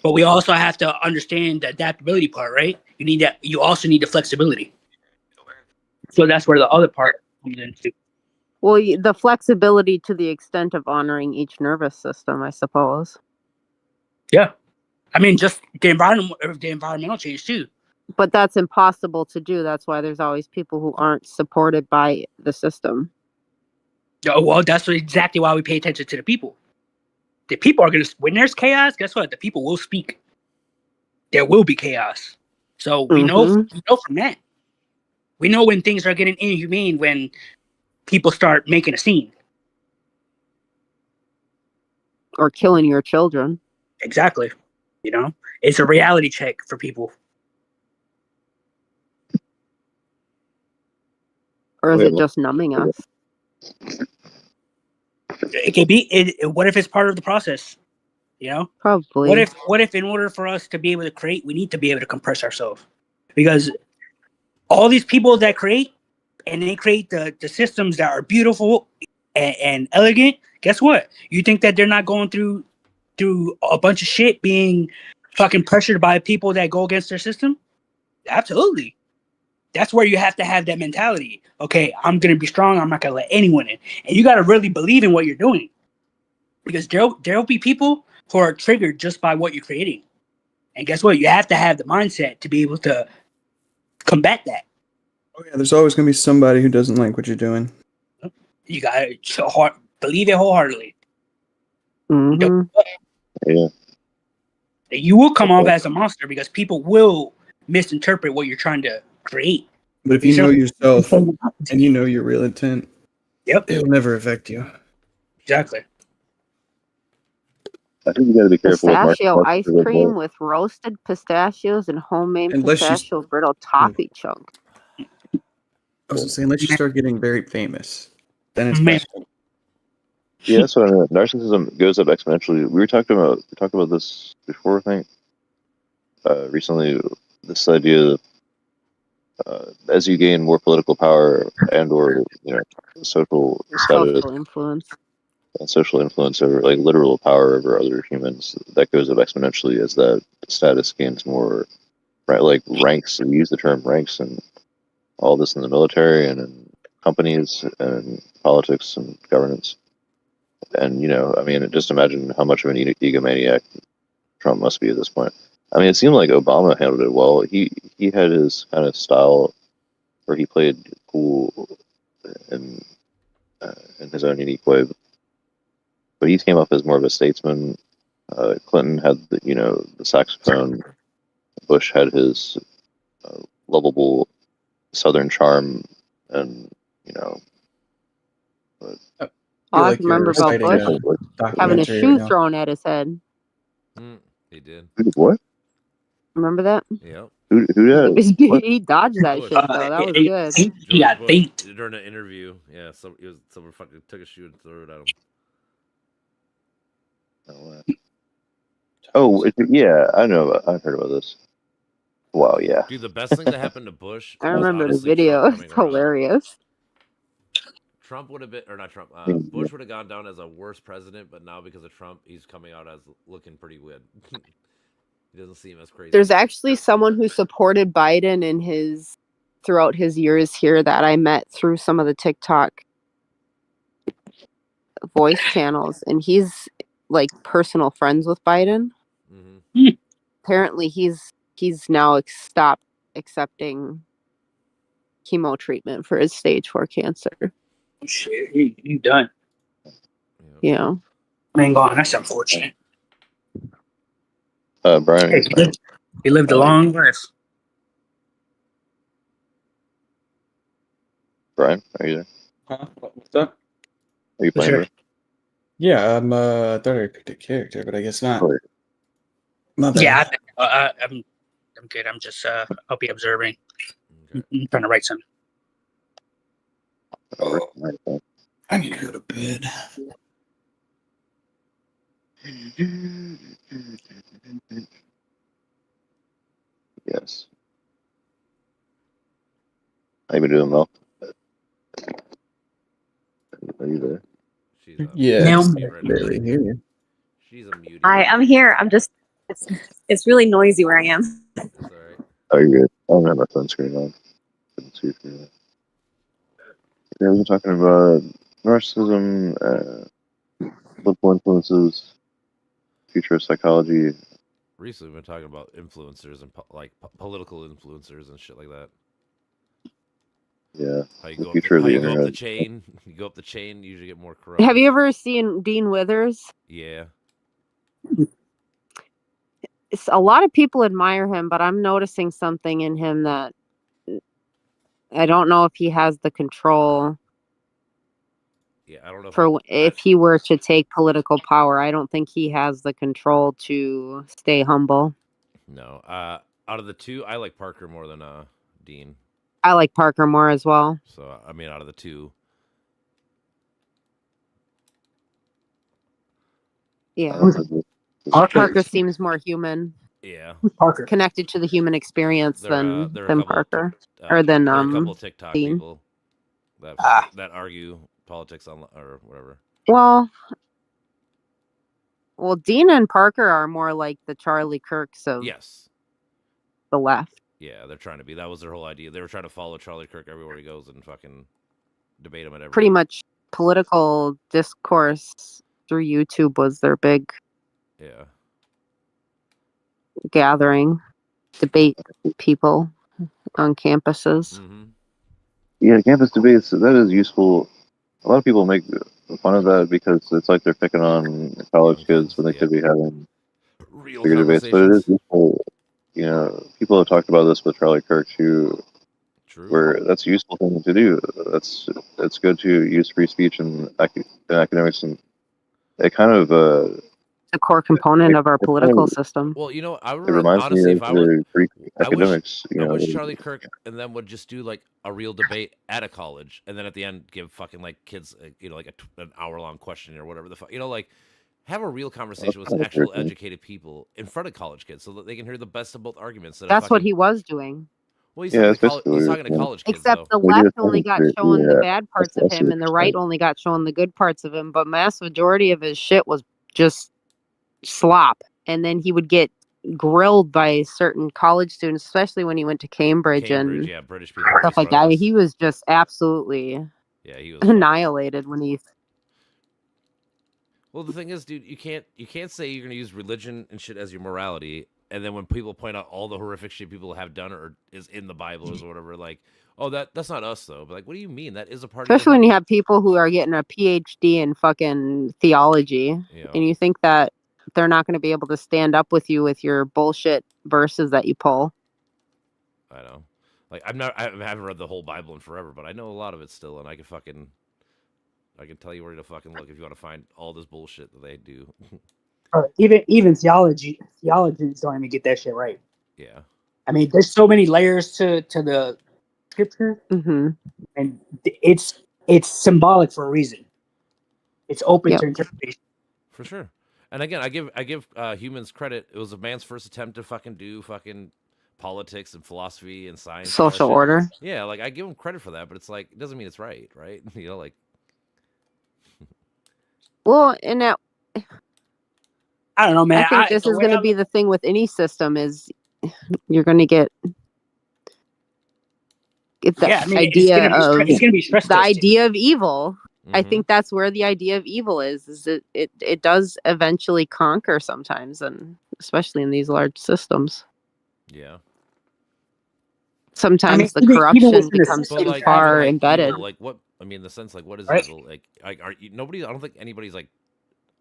But we also have to understand the adaptability part, right? You need that. You also need the flexibility. So that's where the other part comes into. Well, the flexibility to the extent of honoring each nervous system, I suppose. Yeah, I mean, just the environmental change too. But that's impossible to do. That's why there's always people who aren't supported by the system. Oh, well, that's exactly why we pay attention to the people. The people are gonna. When there's chaos, guess what? The people will speak. There will be chaos. So we know from that. We know when things are getting inhumane when people start making a scene. Or killing your children. Exactly. It's a reality check for people. Or is it just numbing us? It could be. What if it's part of the process? Probably. What if in order for us to be able to create, we need to be able to compress ourselves? Because all these people that create, and they create the systems that are beautiful and elegant, guess what? You think that they're not going through a bunch of shit being fucking pressured by people that go against their system? Absolutely. That's where you have to have that mentality. Okay, I'm going to be strong. I'm not going to let anyone in. And you got to really believe in what you're doing. Because there'll be people who are triggered just by what you're creating. And guess what? You have to have the mindset to be able to combat that. Oh yeah, there's always gonna be somebody who doesn't like what you're doing. You got to believe it wholeheartedly. Mm-hmm. Yeah. You will come off as a monster because people will misinterpret what you're trying to create. But if you know yourself and you know your real intent, Yep, it'll never affect you. Exactly. I think you got to be careful Pistachio with ice cream with roasted pistachios and homemade pistachio brittle toffee chunk. I was saying, unless you start getting very famous, then it's Man. bad. Yeah, that's what I mean. Narcissism goes up exponentially. We talked about this before, I think. Recently, this idea that as you gain more political power and/or social status, Social influence, and social influence over, like, literal power over other humans, that goes up exponentially as that status gains more. Right, like ranks. We use the term ranks and all this in the military and in companies and politics and governance. And I mean, just imagine how much of an egomaniac Trump must be at this point. I mean, it seemed like Obama handled it well. He had his kind of style where he played cool in his own unique way, but he came up as more of a statesman. Clinton had the saxophone. Bush had his lovable Southern charm, and all I can remember about Bush having a shoe thrown at his head. He did. What? Remember that? Yep. Who did? He dodged that shit though. That was good. He got beat during an interview. Yeah, someone fucking took a shoe and threw it at him. Oh, yeah, I know. I've heard about this. Wow, yeah. Dude, the best thing that happened to Bush. I remember the video. It's hilarious. Trump would have been, or not Trump. Bush would have gone down as a worse president, but now because of Trump, he's coming out as looking pretty good. He doesn't seem as crazy. There's actually someone who supported Biden throughout his years here that I met through some of the TikTok voice channels, and he's like personal friends with Biden. Mm-hmm. Apparently, he's now stopped accepting chemo treatment for his stage 4 cancer. Shit, you done. Yeah. Man, gone. That's unfortunate. Brian. He lived a long life. Brian, are you there? What's up? Are you playing? Sure. Yeah, I thought I picked a character, but I guess not. Oh, My bad. Yeah, I'm good. I'm just I'll be observing. Okay. I'm trying to write something. Oh, I need to go to bed. Yes. How you been doing, Mel? Are you there? She's on Yeah, Now- just mute right barely now. hear you. She's a mutie. I'm here. I'm just it's really noisy where I am. That's all right. Oh, you're good. I don't have my phone screen on. Couldn't see if you're there. Yeah, we've been talking about narcissism, political influences, future of psychology. Recently, we've been talking about influencers and political influencers and shit like that. Yeah, How you the go, future of how the you go up the internet. chain. You go up the chain, you usually get more corrupt. Have you ever seen Dean Withers? Yeah. A lot of people admire him, but I'm noticing something in him that I don't know if he has the control Yeah, I don't know for if he were to take political power. I don't think he has the control to stay humble. No. Out of the two, I like Parker more than Dean. I like Parker more as well. So I mean, out of the two, Yeah. Parker seems more human, yeah, Parker. connected to the human experience there are than a couple of Parker. Tik- or than, there are a couple of TikTok Dean. people that that argue politics on or whatever. Well, Dean and Parker are more like the Charlie Kirks of Yes. the left. Yeah, they're trying to be. That was their whole idea. They were trying to follow Charlie Kirk everywhere he goes and fucking debate him at every. Pretty much political discourse through YouTube was their big Yeah. gathering, debate people on campuses. Mm-hmm. Yeah, campus debates, that is useful. A lot of people make fun of that because it's like they're picking on college kids when they could be having Real bigger debates. But it is useful. You know, people have talked about this with Charlie Kirk too. True. Where that's a useful thing to do. It's good to use free speech and academics, and it kind of a core component of our political system. Well, you know, I it would reminds honestly, me if of I was the Greek academics. I wish Charlie Kirk and them would just do like a real debate at a college, and then at the end give fucking like kids, you know, like an hour-long question or whatever the fuck, you know, like have a real conversation with actual educated people in front of college kids so that they can hear the best of both arguments. That's what he was doing. Well, he's talking to college kids. Except though. the left only got shown the bad parts of him, and the right only got shown the good parts of him. But mass majority of his shit was just slop. And then he would get grilled by certain college students, especially when he went to Cambridge and yeah, British people, stuff like that. He was just absolutely he was annihilated when he. Well, the thing is, dude, you can't say you're gonna use religion and shit as your morality, and then when people point out all the horrific shit people have done or is in the Bible or whatever, like, oh, that's not us though. But like, what do you mean? That is a part. Especially when you have people who are getting a PhD in fucking theology, and you think that they're not going to be able to stand up with you with your bullshit verses that you pull. I know, like I haven't read the whole Bible in forever, but I know a lot of it still, and I can tell you where to fucking look if you want to find all this bullshit that they do. Even theologians don't even get that shit right. Yeah. I mean, there's so many layers to the scripture, and it's symbolic for a reason. It's open to interpretation. For sure. And again, I give humans credit. It was a man's first attempt to fucking do fucking politics and philosophy and science, social order. Yeah, like I give him credit for that, but it's like it doesn't mean it's right? You know, like. Well, and that I don't know, man. I think this is going to be the thing with any system is you're going to get the idea of the idea of evil. I think that's where the idea of evil is it does eventually conquer sometimes, and especially in these large systems. Yeah. Sometimes the corruption becomes too far embedded. Evil, like what? I mean, in the sense, like what is evil? Like, nobody. I don't think anybody's like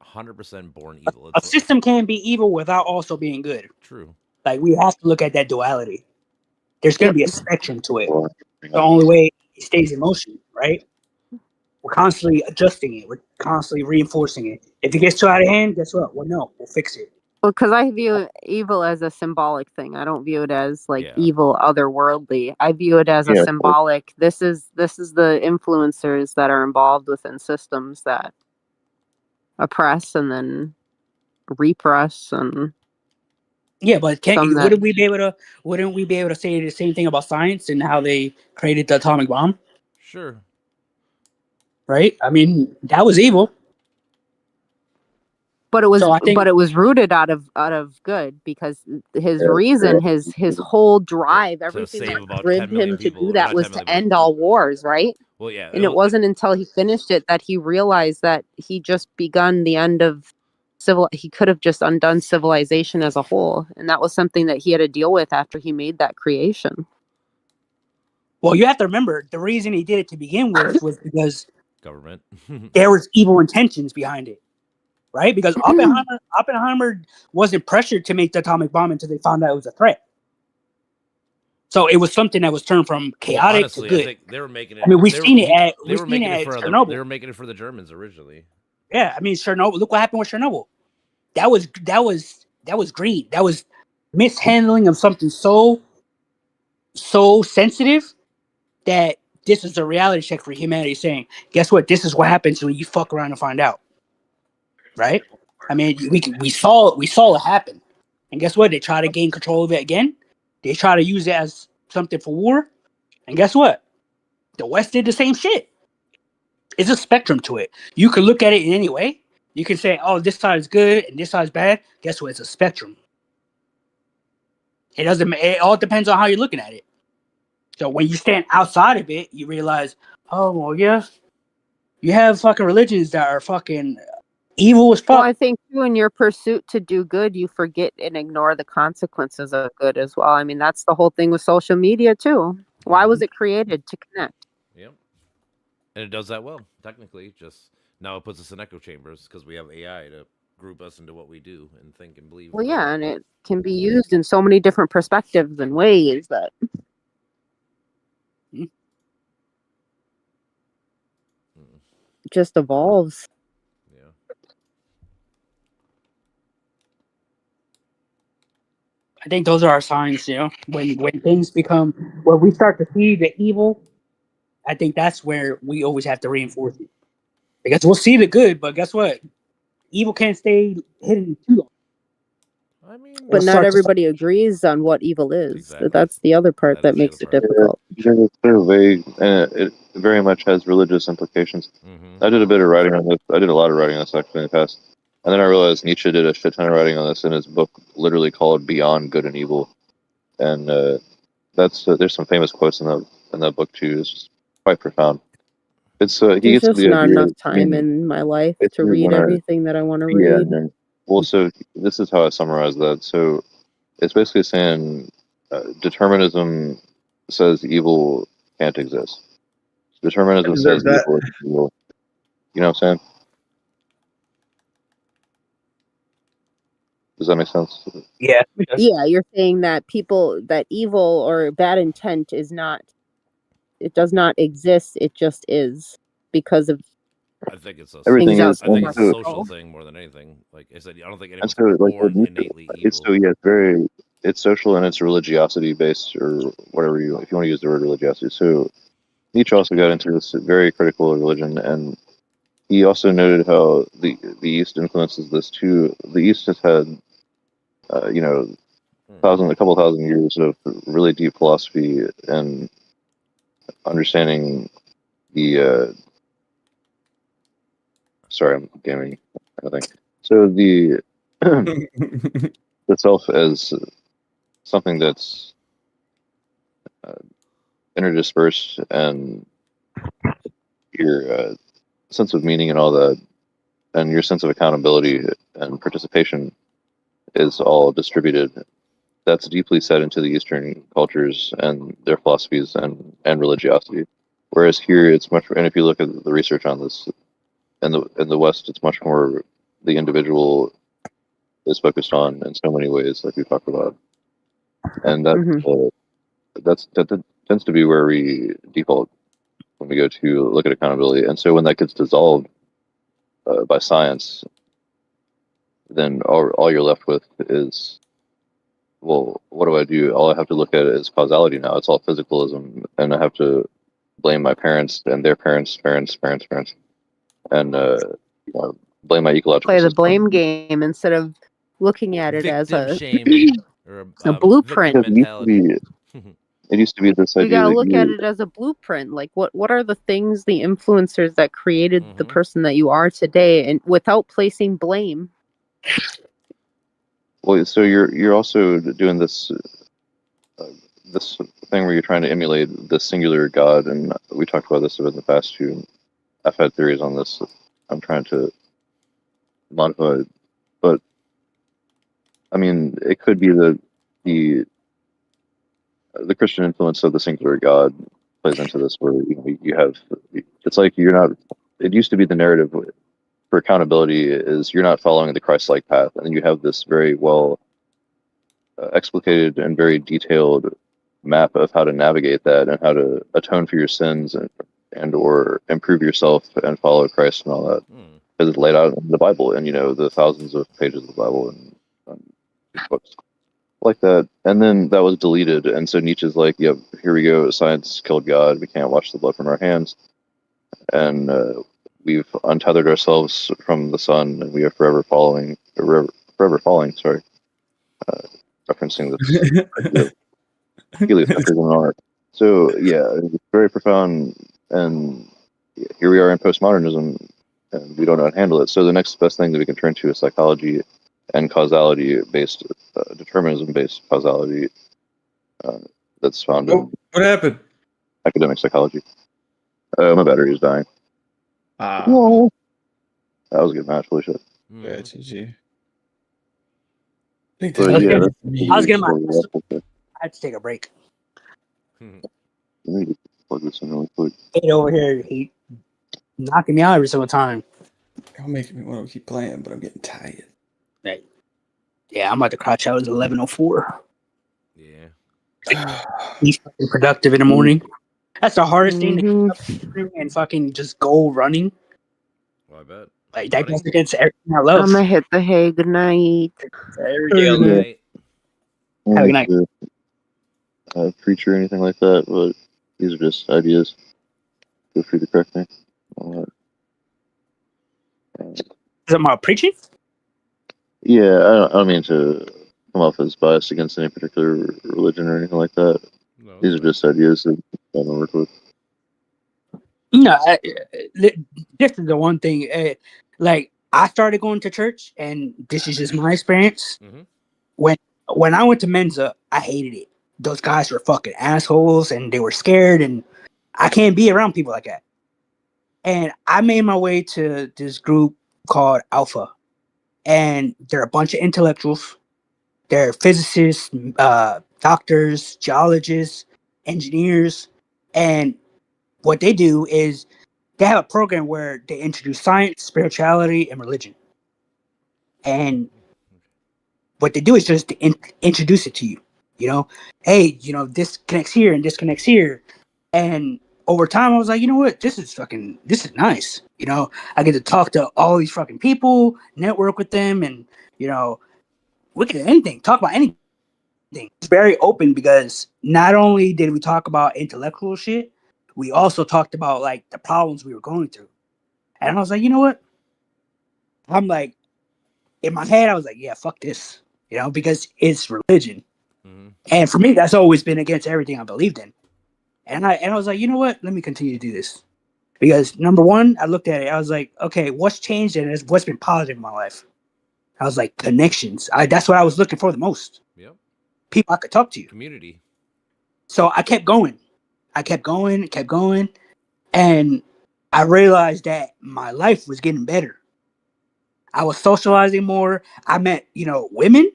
100% born evil. A system can be evil without also being good. True. Like we have to look at that duality. There's going to be a spectrum to it. The only way it stays in motion, right? We're constantly adjusting it. We're constantly reinforcing it. If it gets too out of hand, guess what? Well, no, we'll fix it. Well, because I view evil as a symbolic thing. I don't view it as like Yeah. evil, otherworldly. I view it as a Yeah. symbolic. This is the influencers that are involved within systems that oppress and then repress and Yeah, but some that wouldn't we be able to say the same thing about science and how they created the atomic bomb? Sure. Right? I mean, that was evil. but it was So I think- rooted out of good because his Yeah, reason, his whole drive, To everything save that about drove 10 million him to people, do that not was 10 to million, but- end all wars, right? Well, yeah. And it wasn't until he finished it that he realized that he just begun the end of he could have just undone civilization as a whole. And that was something that he had to deal with after he made that creation. Well, you have to remember the reason he did it to begin with was because government. there was evil intentions behind it, right? Because Oppenheimer wasn't pressured to make the atomic bomb until they found out it was a threat. So it was something that was turned from chaotic honestly, to good. I think they were making it. I mean, we've they were- seen it he- at they were making it for Chernobyl. they were making it for the Germans originally. Yeah, I mean Chernobyl. Look what happened with Chernobyl. That was greed. That was mishandling of something so sensitive that this is a reality check for humanity saying, guess what? This is what happens when you fuck around and find out. Right? I mean, we saw it happen. And guess what? They try to gain control of it again. They try to use it as something for war. And guess what? The West did the same shit. It's a spectrum to it. You can look at it in any way. You can say, oh, this side is good and this side is bad. Guess what? It's a spectrum. It all depends on how you're looking at it. So when you stand outside of it, you realize, oh, well, yeah, you have fucking religions that are fucking evil as fuck. Well, I think too, in your pursuit to do good, you forget and ignore the consequences of good as well. I mean, that's the whole thing with social media too. Why was it created? To connect. Yep. And it does that well, technically. Just now it puts us in echo chambers because we have AI to group us into what we do and think and believe. Well, yeah, and it can be used in so many different perspectives and ways that just evolves. Yeah. I think those are our signs, when things become, when we start to see the evil, I think that's where we always have to reinforce it. Because we'll see the good, but guess what? Evil can't stay hidden too long. I mean, But not everybody agrees on what evil is. Exactly. That's the other part that makes it difficult. It's so vague, and it very much has religious implications. Mm-hmm. I did a bit of writing on this. I did a lot of writing on this actually in the past. And then I realized Nietzsche did a shit ton of writing on this in his book, literally called Beyond Good and Evil. And that's there's some famous quotes in the book too. It's just quite profound. It's he There's gets just to the not idea. enough time in my life it's to you read wanna- everything that I want to Yeah. read. No. Well, so this is how I summarize that. So it's basically saying determinism says evil can't exist. Determinism says that. evil is evil. You know what I'm saying? Does that make sense? Yeah. Yeah, you're saying that evil or bad intent it does not exist. It just is because of I think it's a Everything Things is. I think it's a so- social thing more than anything. Like I said, I don't think And anyone's so, like, born Nietzsche- innately it's evil. so it's social and it's religiosity based, or whatever if you want to use the word religiosity. So Nietzsche also got into this very critical of religion, and he also noted how the East influences this too. The East has had, a couple thousand years of really deep philosophy and understanding the. Sorry, I'm gaming. I think so. The self as something that's interdispersed, and your sense of meaning and all that, and your sense of accountability and participation is all distributed. That's deeply set into the Eastern cultures and their philosophies and religiosity. Whereas here, it's much. And if you look at the research on this, in the West, it's much more the individual is focused on in so many ways, like we talked about, and that tends to be where we default when we go to look at accountability. And so when that gets dissolved, by science, then all you're left with is, well, what do I do? All I have to look at is causality now. It's all physicalism, and I have to blame my parents and their parents, and blame my ecological Play the system. blame game instead of looking at it as Victim a shaming or a blueprint. victim mentality. It used to be this You idea gotta that look at it as a blueprint. Like what are the things, the influencers that created the person that you are today, and without placing blame. Well, so you're also doing this this thing where you're trying to emulate the singular God, and we talked about this in the past too. I've had theories on this. I'm trying to modify it, but I mean, it could be that the Christian influence of the singular God plays into this, where you have, it's like you're not. It used to be the narrative for accountability is you're not following the Christ-like path, and then you have this very well explicated and very detailed map of how to navigate that and how to atone for your sins and or improve yourself and follow Christ and all that, because it's laid out in the Bible, and the thousands of pages of the Bible and books like that. And then that was deleted, and so Nietzsche's like, yep, here we go, science killed God, we can't wash the blood from our hands, and we've untethered ourselves from the sun, and we are forever falling, sorry, referencing this heliocentrism art. So yeah, it's very profound, and here we are in postmodernism, and we don't know how to handle it. So the next best thing that we can turn to is psychology and causality-based, determinism-based causality that's found in What happened? academic psychology. My battery is dying. Ah, That was a good match. Holy shit. yeah, GG. But yeah, I was getting my. I had to take a break. let me just plug this in really quick. Get over here. He knocking me out every single time. Y'all making me want to keep playing, but I'm getting tired. Like, yeah, I'm about to crouch out at 11:04. Yeah. He's fucking productive in the morning. That's the hardest thing to get up in the morning and fucking just go running. Well, I bet. Like that goes against everything I love. I'm gonna hit the hay. Good night. Every day I live. Have a good night. Preach or anything like that, but these are just ideas. Feel free to correct me. Is it about preaching? Yeah, I don't mean to come off as biased against any particular religion or anything like that. No, these are just ideas that I don't work with. No, this is the one thing. Like I started going to church, and this is just my experience. When I went to Mensa, I hated it. Those guys were fucking assholes, and they were scared, and I can't be around people like that. And I made my way to this group called Alpha, and they're a bunch of intellectuals. They're physicists, doctors, geologists, engineers, and what they do is they have a program where they introduce science, spirituality, and religion. And what they do is just introduce it to you. Hey, this connects here and this connects here. And over time, I was like, you know what? This is nice. I get to talk to all these fucking people, network with them, and, we can do anything, talk about anything. It's very open because not only did we talk about intellectual shit, we also talked about like the problems we were going through. And I was like, you know what? I'm like, in my head, I was like, yeah, fuck this, because it's religion. And for me, that's always been against everything I believed in. And I was like, you know what? Let me continue to do this. Because number one, I looked at it, I was like, okay, what's changed and what's been positive in my life? I was like, connections. That's what I was looking for the most. Yep. People I could talk to. Community. So I kept going. And I realized that my life was getting better. I was socializing more. I met, women.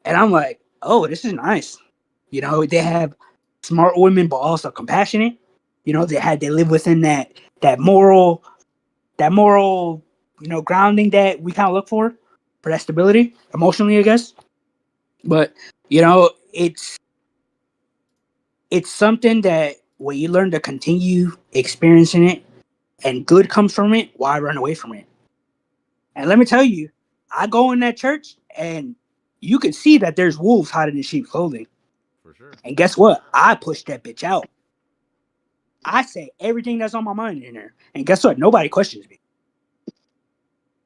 And I'm like, oh, this is nice. They have smart women, but also compassionate. They live within that moral, grounding that we kind of look for that stability emotionally, I guess. But, it's something that when you learn to continue experiencing it and good comes from it, why run away from it? And let me tell you, I go in that church and you can see that there's wolves hiding in sheep's clothing. For sure. And guess what? I push that bitch out. I say everything that's on my mind in there. And guess what? Nobody questions me.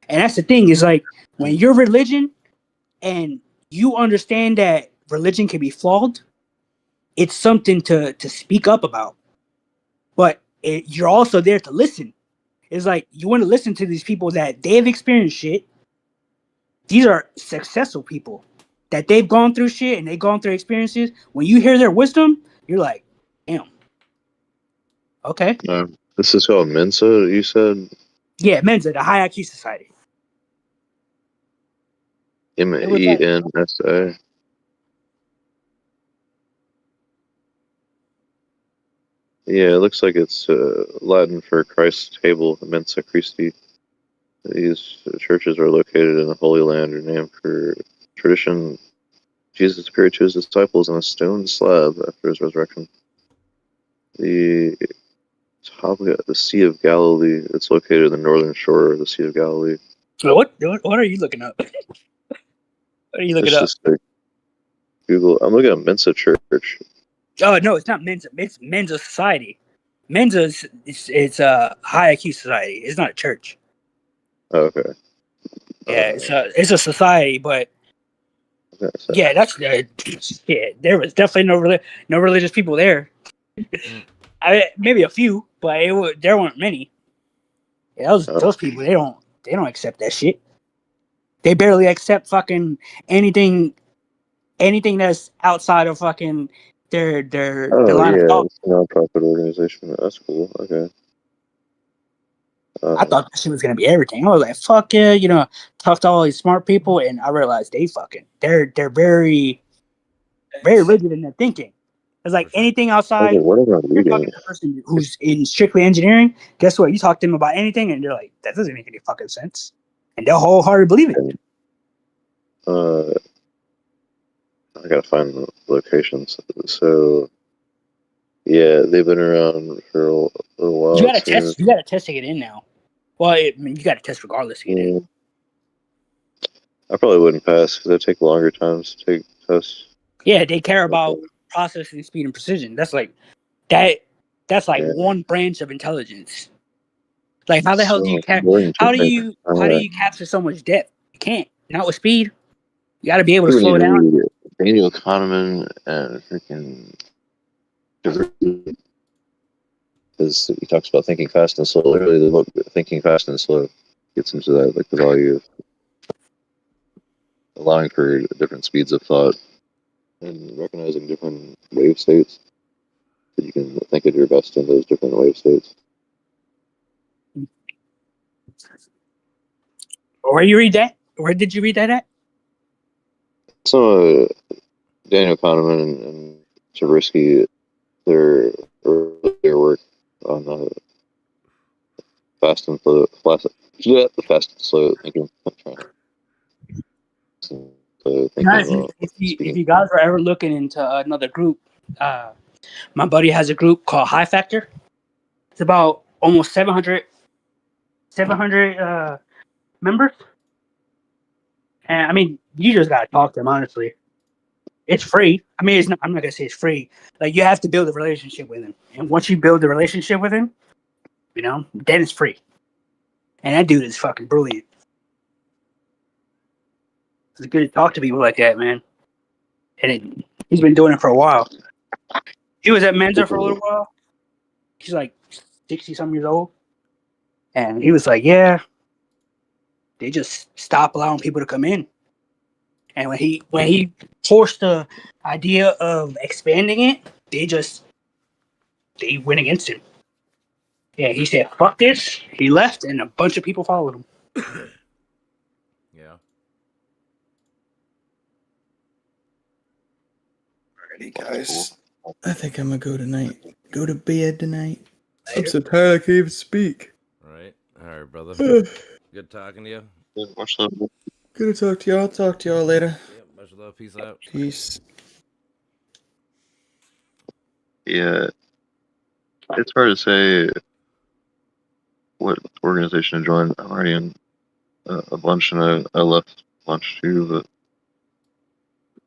And that's the thing, is like when you're religion and you understand that religion can be flawed, it's something to speak up about. But you're also there to listen. It's like you want to listen to these people that they've experienced shit. These are successful people that they've gone through shit and they've gone through experiences. When you hear their wisdom, you're like, damn. Okay. This is called Mensa, you said? Yeah, Mensa, the High IQ Society. MENSA. Yeah, it looks like it's Latin for Christ's table, Mensa Christi. These churches are located in the Holy Land, are named for tradition. Jesus appeared to his disciples on a stone slab after his resurrection. The Sea of Galilee. It's located in the northern shore of the Sea of Galilee. What are you looking up? What are you looking It's up? just like Google. I'm looking at Mensa Church. Oh no, it's not Mensa. It's Mensa Society. Mensa it's a high IQ society. It's not a church. Oh, okay. Yeah, it's a society, but yeah, that's yeah. There was definitely no religious people there. Maybe a few, but there weren't many. Yeah, those people they don't accept that shit. They barely accept fucking anything that's outside of fucking their line of thought. It's a non-profit organization. That's cool. Okay. I thought that shit was gonna be everything. I was like, fuck yeah, talk to all these smart people, and I realized they're very, very rigid in their thinking. It's like anything outside. What am I reading? A person who's in strictly engineering, guess what? You talk to them about anything, and they're like, that doesn't make any fucking sense, and they'll wholeheartedly believe it. I gotta find the locations. So, yeah, they've been around for a little while. You gotta test. You gotta test to get in now. Well, you gotta test regardless to get in. I probably wouldn't pass because they take longer times to take tests. Yeah, they care about processing speed and precision. That's like that. That's like one branch of intelligence. Like how the hell do you how do you capture so much depth? You can't. Not with speed. You got to be able to slow down. Daniel Kahneman and freaking, because he talks about thinking fast and slow. Literally, the book Thinking Fast and Slow gets into that, like the value of allowing for different speeds of thought and recognizing different wave states, that you can think at your best in those different wave states. Where you read that? Where did you read that at? So Daniel Kahneman and Tversky, their earlier work on the fast and slow thinking. If you guys are ever looking into another group, my buddy has a group called High Factor. It's about almost 700 members. And I mean, you just gotta talk to them, honestly. It's free. I mean, I'm not gonna say it's free. Like, you have to build a relationship with him. And once you build a relationship with him, then it's free. And that dude is fucking brilliant. It's good to talk to people like that, man. And he's been doing it for a while. He was at Mensa for a little while. He's like 60-some years old. And he was like, yeah, they just stopped allowing people to come in. And when he forced the idea of expanding it, they went against him. Yeah, he said, fuck this. He left, and a bunch of people followed him. Yeah. Alrighty, guys. I think I'm gonna go tonight. Go to bed tonight. I'm so tired I can't even speak. All right, brother. Good talking to you. Good to talk to y'all. I'll talk to y'all later. Yep, much love. Peace out. Peace. Yeah, it's hard to say what organization to join. I'm already in a bunch, and I left lunch too,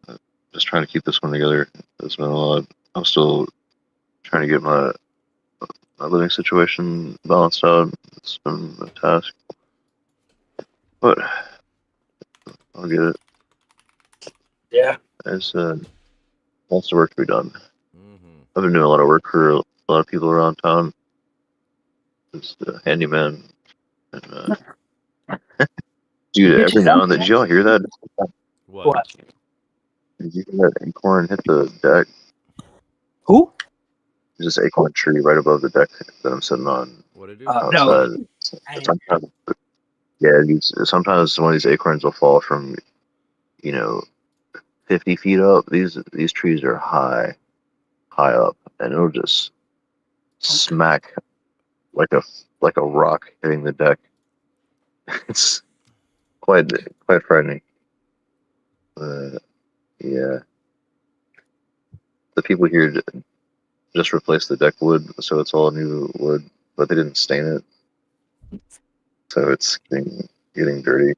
but just trying to keep this one together. It's been a lot. I'm still trying to get my living situation balanced out. It's been a task, but I'll get it. Yeah. There's lots of work to be done. I've been doing a lot of work for a lot of people around town. Just a handyman. And, dude, every now and then, did y'all hear that? What? Did you hear that acorn hit the deck? Who? There's this acorn tree right above the deck that I'm sitting on. What did it do? Outside. No. Sometimes some of these acorns will fall from, 50 feet up. These trees are high up, and it'll just smack like a rock hitting the deck. It's quite frightening. Yeah. The people here just replaced the deck wood, so it's all new wood, but they didn't stain it, so it's getting dirty.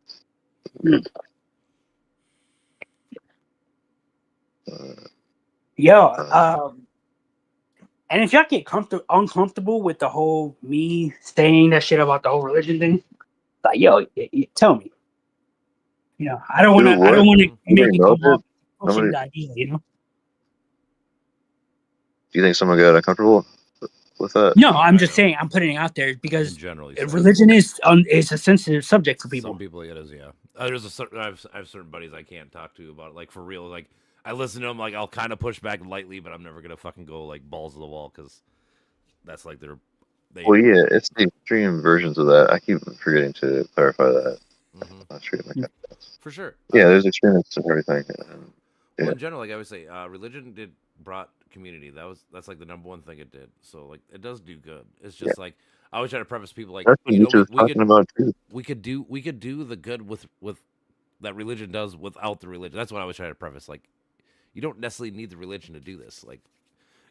And if y'all get uncomfortable with the whole me saying that shit about the whole religion thing, like, tell me. I don't want to make it come off pushing the idea, Do you think someone got uncomfortable with that? No, I'm just saying, I'm putting it out there because religion is a sensitive subject for people. Some people, it is, yeah. I have certain buddies I can't talk to about it, like, for real. Like, I listen to them, like, I'll kind of push back lightly, but I'm never gonna fucking go like balls to the wall, because that's like well, yeah, it's the extreme versions of that. I keep forgetting to clarify that. For sure. Yeah, there's extremes and everything. Well, in general, like I would say, religion brought community. That's like the number one thing it did. So like it does do good. It's just like I always try to preface people like that's what Nietzsche was talking about too. We could do the good with that religion does without the religion. That's what I always try to preface. Like you don't necessarily need the religion to do this. Like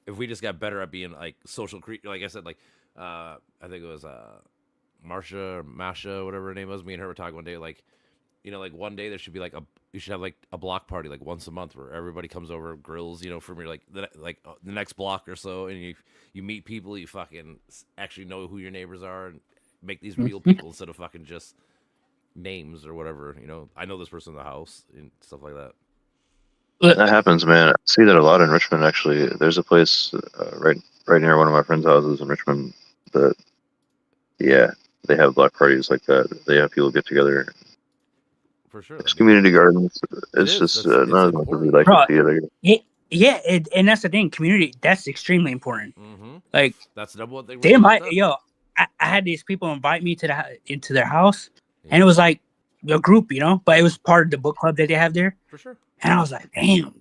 if we just got better at being like social like I said, like I think it was Masha, whatever her name was. Me and her were talking one day, like, like one day there should be like you should have like a block party like once a month where everybody comes over, grills, from your the next block or so, and you meet people, you fucking actually know who your neighbors are and make these real people instead of fucking just names or whatever. I know this person in the house and stuff like that. That happens, man. I see that a lot in Richmond. Actually, there's a place right near one of my friends' houses in Richmond that, they have block parties like that. They have people get together. For sure, it's community gardens. It's just not as much as we like to see it. Yeah, and that's the thing. Community, that's extremely important. Like that's what they invite. I had these people invite me into their house, and it was like a group, but it was part of the book club that they have there. For sure. And I was like, damn,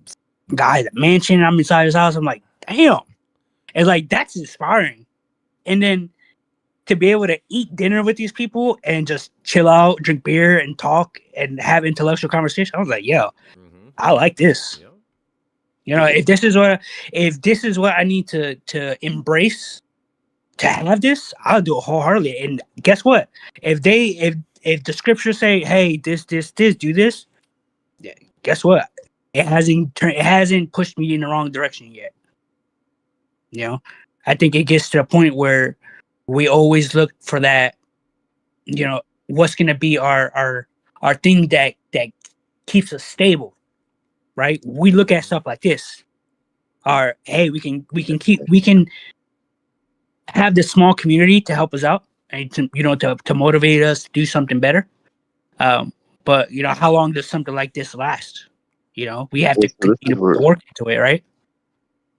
guy, the mansion. I'm inside his house. I'm like, damn. And like that's inspiring. And then to be able to eat dinner with these people and just chill out, drink beer, and talk and have intellectual conversation, I was like, I like this. If this is what I need to embrace to have this, I'll do it wholeheartedly. And guess what? If the scriptures say, hey, this, do this, guess what? It hasn't pushed me in the wrong direction yet. I think it gets to a point where we always look for that, what's going to be our thing that keeps us stable, right? We look at stuff like this. Hey, we can have this small community to help us out and to motivate us to do something better. But how long does something like this last? We have to work into it, right?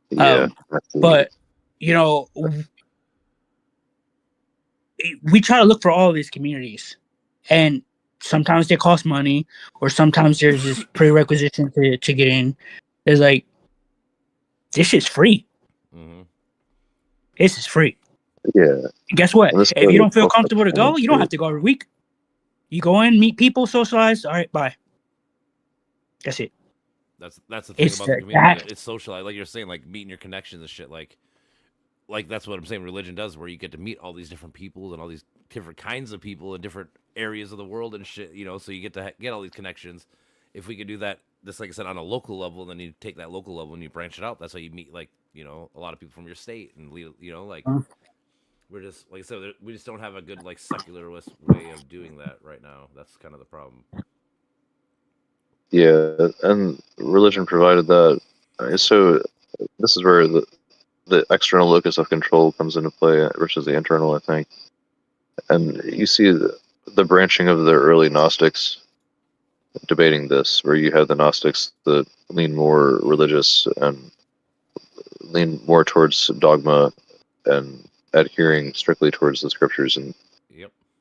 Yeah. But we try to look for all of these communities, and sometimes they cost money, or sometimes there's this prerequisition to get in. There's like, this is free. This is free. Yeah. Guess what? If you don't feel comfortable to go, you don't have to go every week. You go in, meet people, socialize. All right, bye. That's it. That's the thing about the community. It's socialized, like you're saying, like meeting your connections and shit. Like that's what I'm saying. Religion does, where you get to meet all these different people and all these different kinds of people and different areas of the world and shit. You know, so you get to get all these connections. If we could do that, just like I said, on a local level, then you take that local level and you branch it out. That's how you meet, like, you know, a lot of people from your state, and you know, like, we're just, like I said, we just don't have a good, like, secularist way of doing that right now. That's kind of the problem. Yeah, and religion provided that. So this is where the external locus of control comes into play versus the internal, I think. And you see the branching of the early Gnostics debating this, where you have the Gnostics that lean more religious and lean more towards dogma and adhering strictly towards the scriptures, and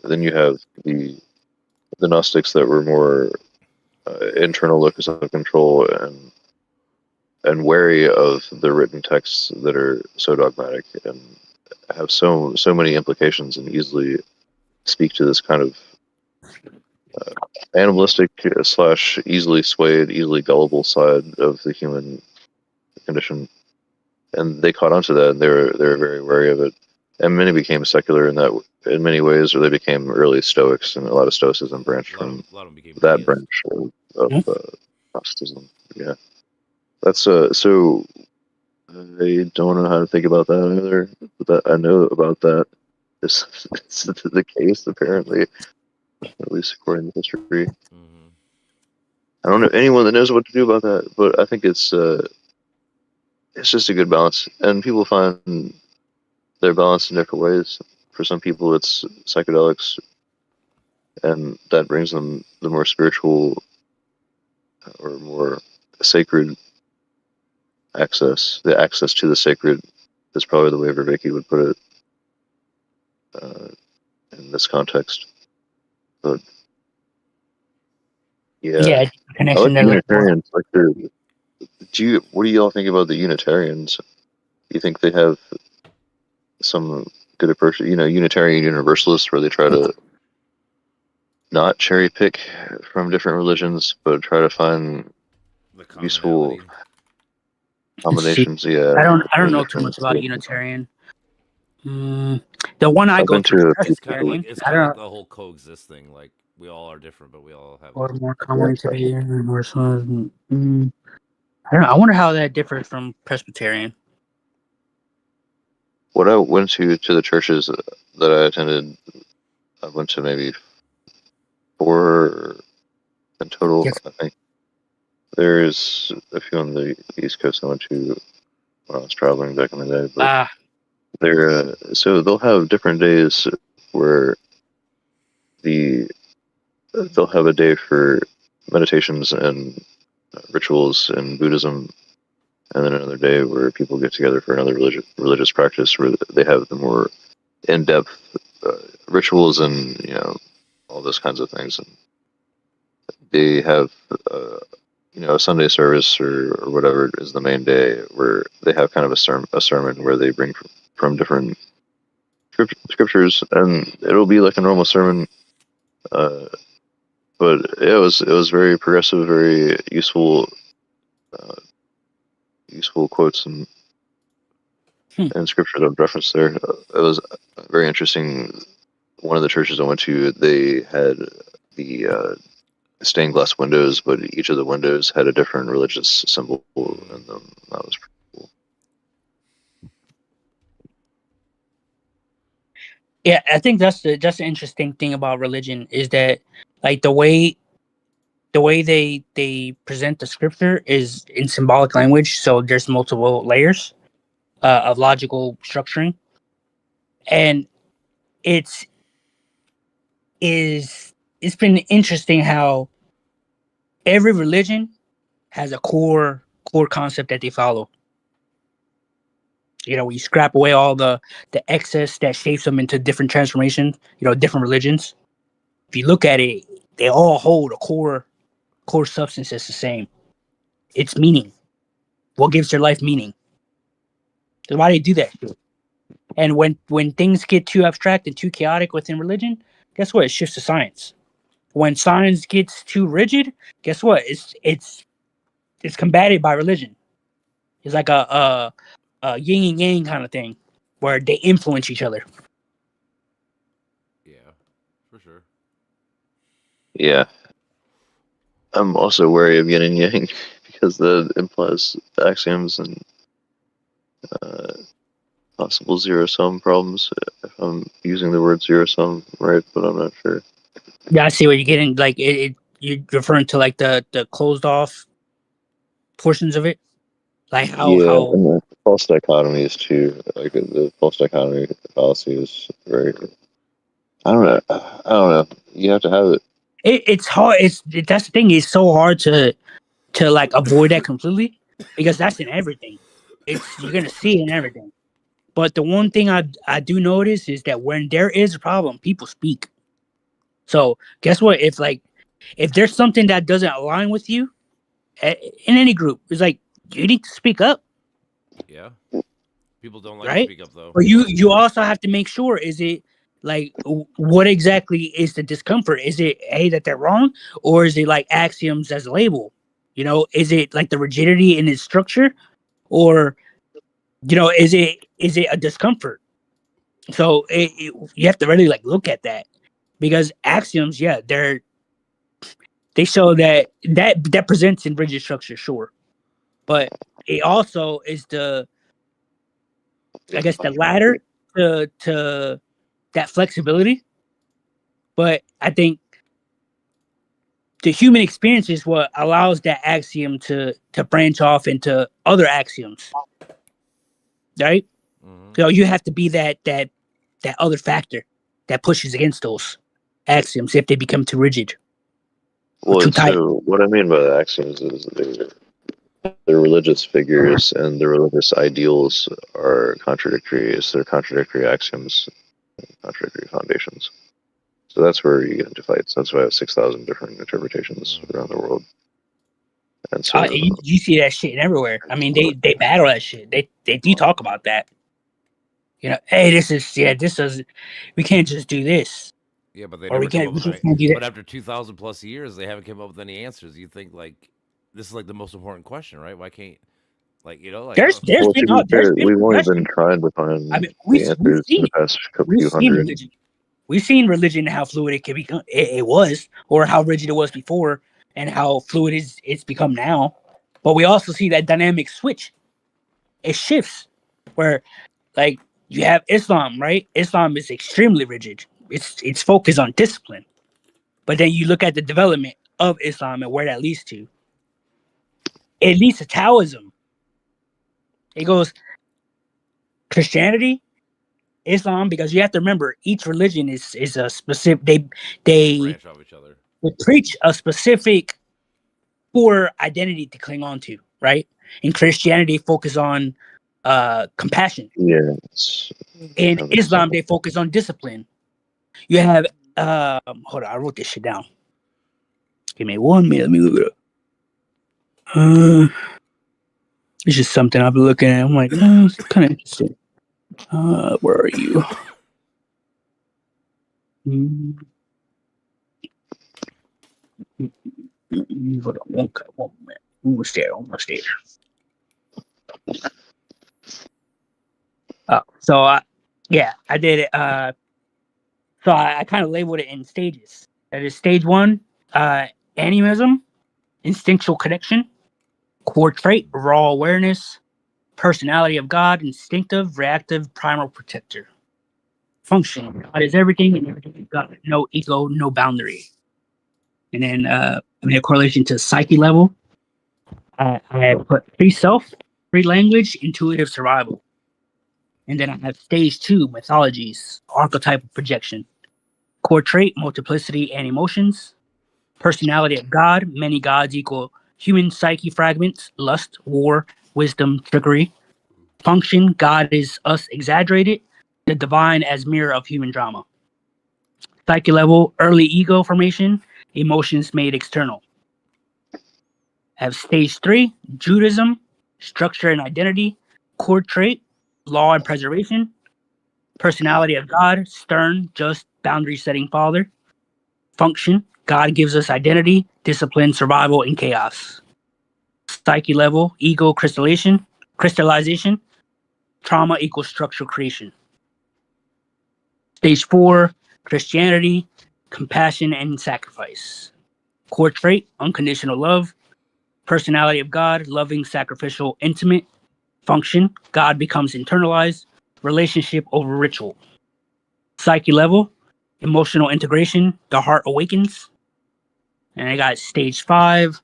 then you have the Gnostics that were more internal locus of control and wary of the written texts that are so dogmatic and have so many implications and easily speak to this kind of animalistic / easily swayed, easily gullible side of the human condition. And they caught on to that, and they were very wary of it. And many became secular in in many ways, or they became early Stoics, and a lot of Stoicism branched from that branch of Gnosticism. Yeah, that's so. I don't know how to think about that either. But I know about that. It's the case, apparently, at least according to history. Mm-hmm. I don't know anyone that knows what to do about that, but I think it's just a good balance, and people find their balance in different ways. For some people, it's psychedelics, and that brings them the more spiritual or more sacred access. The access to the sacred is probably the way Vervaeke would put it in this context. But yeah, I like the Unitarians. What do y'all think about the Unitarians? Do you think they have some good approach? You know, Unitarian Universalists, where they try to not cherry pick from different religions, but try to find useful combinations. Yeah, I don't know too much about Unitarian. The one I go to it's kind of like the whole coexist thing. Like, we all are different, but we all have or more commonality or something. I don't know. I wonder how that differs from Presbyterian. What I went to the churches that I attended, I went to maybe 4 in total. Yes. I think there's a few on the East Coast I went to when I was traveling back in the day. But so they'll have different days where they'll have a day for meditations and rituals in Buddhism, and then another day where people get together for another religious practice where they have the more in-depth rituals and, you know, all those kinds of things. And they have you know, a Sunday service or whatever is the main day where they have kind of a sermon where they bring from different scriptures, and it'll be like a normal sermon. But it was very progressive, very useful quotes and scripture that referenced there. It was very interesting. One of the churches I went to, they had the stained glass windows, but each of the windows had a different religious symbol in them. That was pretty cool. Yeah, I think that's the interesting thing about religion is that, like, the way they present the scripture is in symbolic language, so there's multiple layers of logical structuring, and it's been interesting how every religion has a core concept that they follow. You know, you scrap away all the excess that shapes them into different transformations, you know, different religions. If you look at it, they all hold a core substance that's the same. It's meaning. What gives their life meaning? That's why they do that. And when things get too abstract and too chaotic within religion, guess what? It shifts to science. When science gets too rigid, guess what? It's combated by religion. It's like a yin and yang kind of thing, where they influence each other. Yeah, for sure. Yeah. I'm also wary of yin and yang because that implies axioms and possible zero-sum problems. If I'm using the word zero-sum right, but I'm not sure. Yeah, I see what you're getting. Like you're referring to like the closed off portions of it, like how And the false dichotomies too. Like the false dichotomy fallacy is very. I don't know. You have to have it. It's hard. That's the thing. It's so hard to like avoid that completely because that's in everything. You're gonna see it in everything. But the one thing I do notice is that when there is a problem, people speak. So guess what? If there's something that doesn't align with you in any group, it's like you need to speak up, Yeah. People don't like to right? speak up though. But you also have to make sure, is it like what exactly is the discomfort? Is it that they're wrong, or is it like axioms as a label? You know, is it like the rigidity in its structure, or is it a discomfort? So you have to really like look at that, because axioms, yeah, they show that presents in rigid structure, sure, but it also is the ladder to that flexibility. But I think the human experience is what allows that axiom to branch off into other axioms, right? Mm-hmm. So you have to be that other factor that pushes against those axioms if they become too rigid. Well, so what I mean by the axioms is they're religious figures and the religious ideals are contradictory. So they're contradictory axioms, contradictory foundations. So that's where you get into fights. That's why I have 6,000 different interpretations around the world. And so you see that shit everywhere. I mean, they battle that shit. They do talk about that. Hey, this is we can't just do this. Yeah, but they or never we can't do that. But after 2,000 plus years, they haven't come up with any answers. You think like this is like the most important question, right? Why can't there's we've only been trying to find the answers in the past few hundred. We've seen religion, how fluid it can become. It was, or how rigid it was before, and how fluid it's become now. But we also see that dynamic switch. It shifts, where like you have Islam, right? Islam is extremely rigid. It's focused on discipline. But then you look at the development of Islam and where that leads to. It leads to Taoism. It goes Christianity, Islam, because you have to remember each religion is a specific. They branch off each other. They preach a specific core identity to cling on to, right? In Christianity, focus on compassion. Yes. In Islam, they focus on discipline. You have hold on, I wrote this shit down. Give me 1 minute. Let me look it up. It's just something I've been looking at. I'm like, it's kind of interesting. Where are you? Hold on, 1 minute. Almost there. So I did it. So I kind of labeled it in stages. That is stage 1, animism, instinctual connection, core trait, raw awareness, personality of God, instinctive, reactive, primal protector. Function, God is everything and everything is God. No ego, no boundary. And then I made a correlation to psyche level. I put free self, free language, intuitive survival. And then I have stage 2, mythologies, archetypal projection. Core trait, multiplicity and emotions. Personality of God, many gods equal human psyche fragments, lust, war, wisdom, trickery. Function, God is us exaggerated, the divine as mirror of human drama. Psyche level, early ego formation, emotions made external. Have stage 3, Judaism, structure and identity, core trait, law and preservation. Personality of God, stern, just, boundary setting father. Function, God gives us identity, discipline, survival, and chaos. Psyche level, ego crystallization, trauma equals structural creation. Stage 4, Christianity, compassion and sacrifice. Core trait, unconditional love. Personality of God, loving, sacrificial, intimate. Function, God becomes internalized. Relationship over ritual. Psyche level, emotional integration, the heart awakens. And I got stage 5,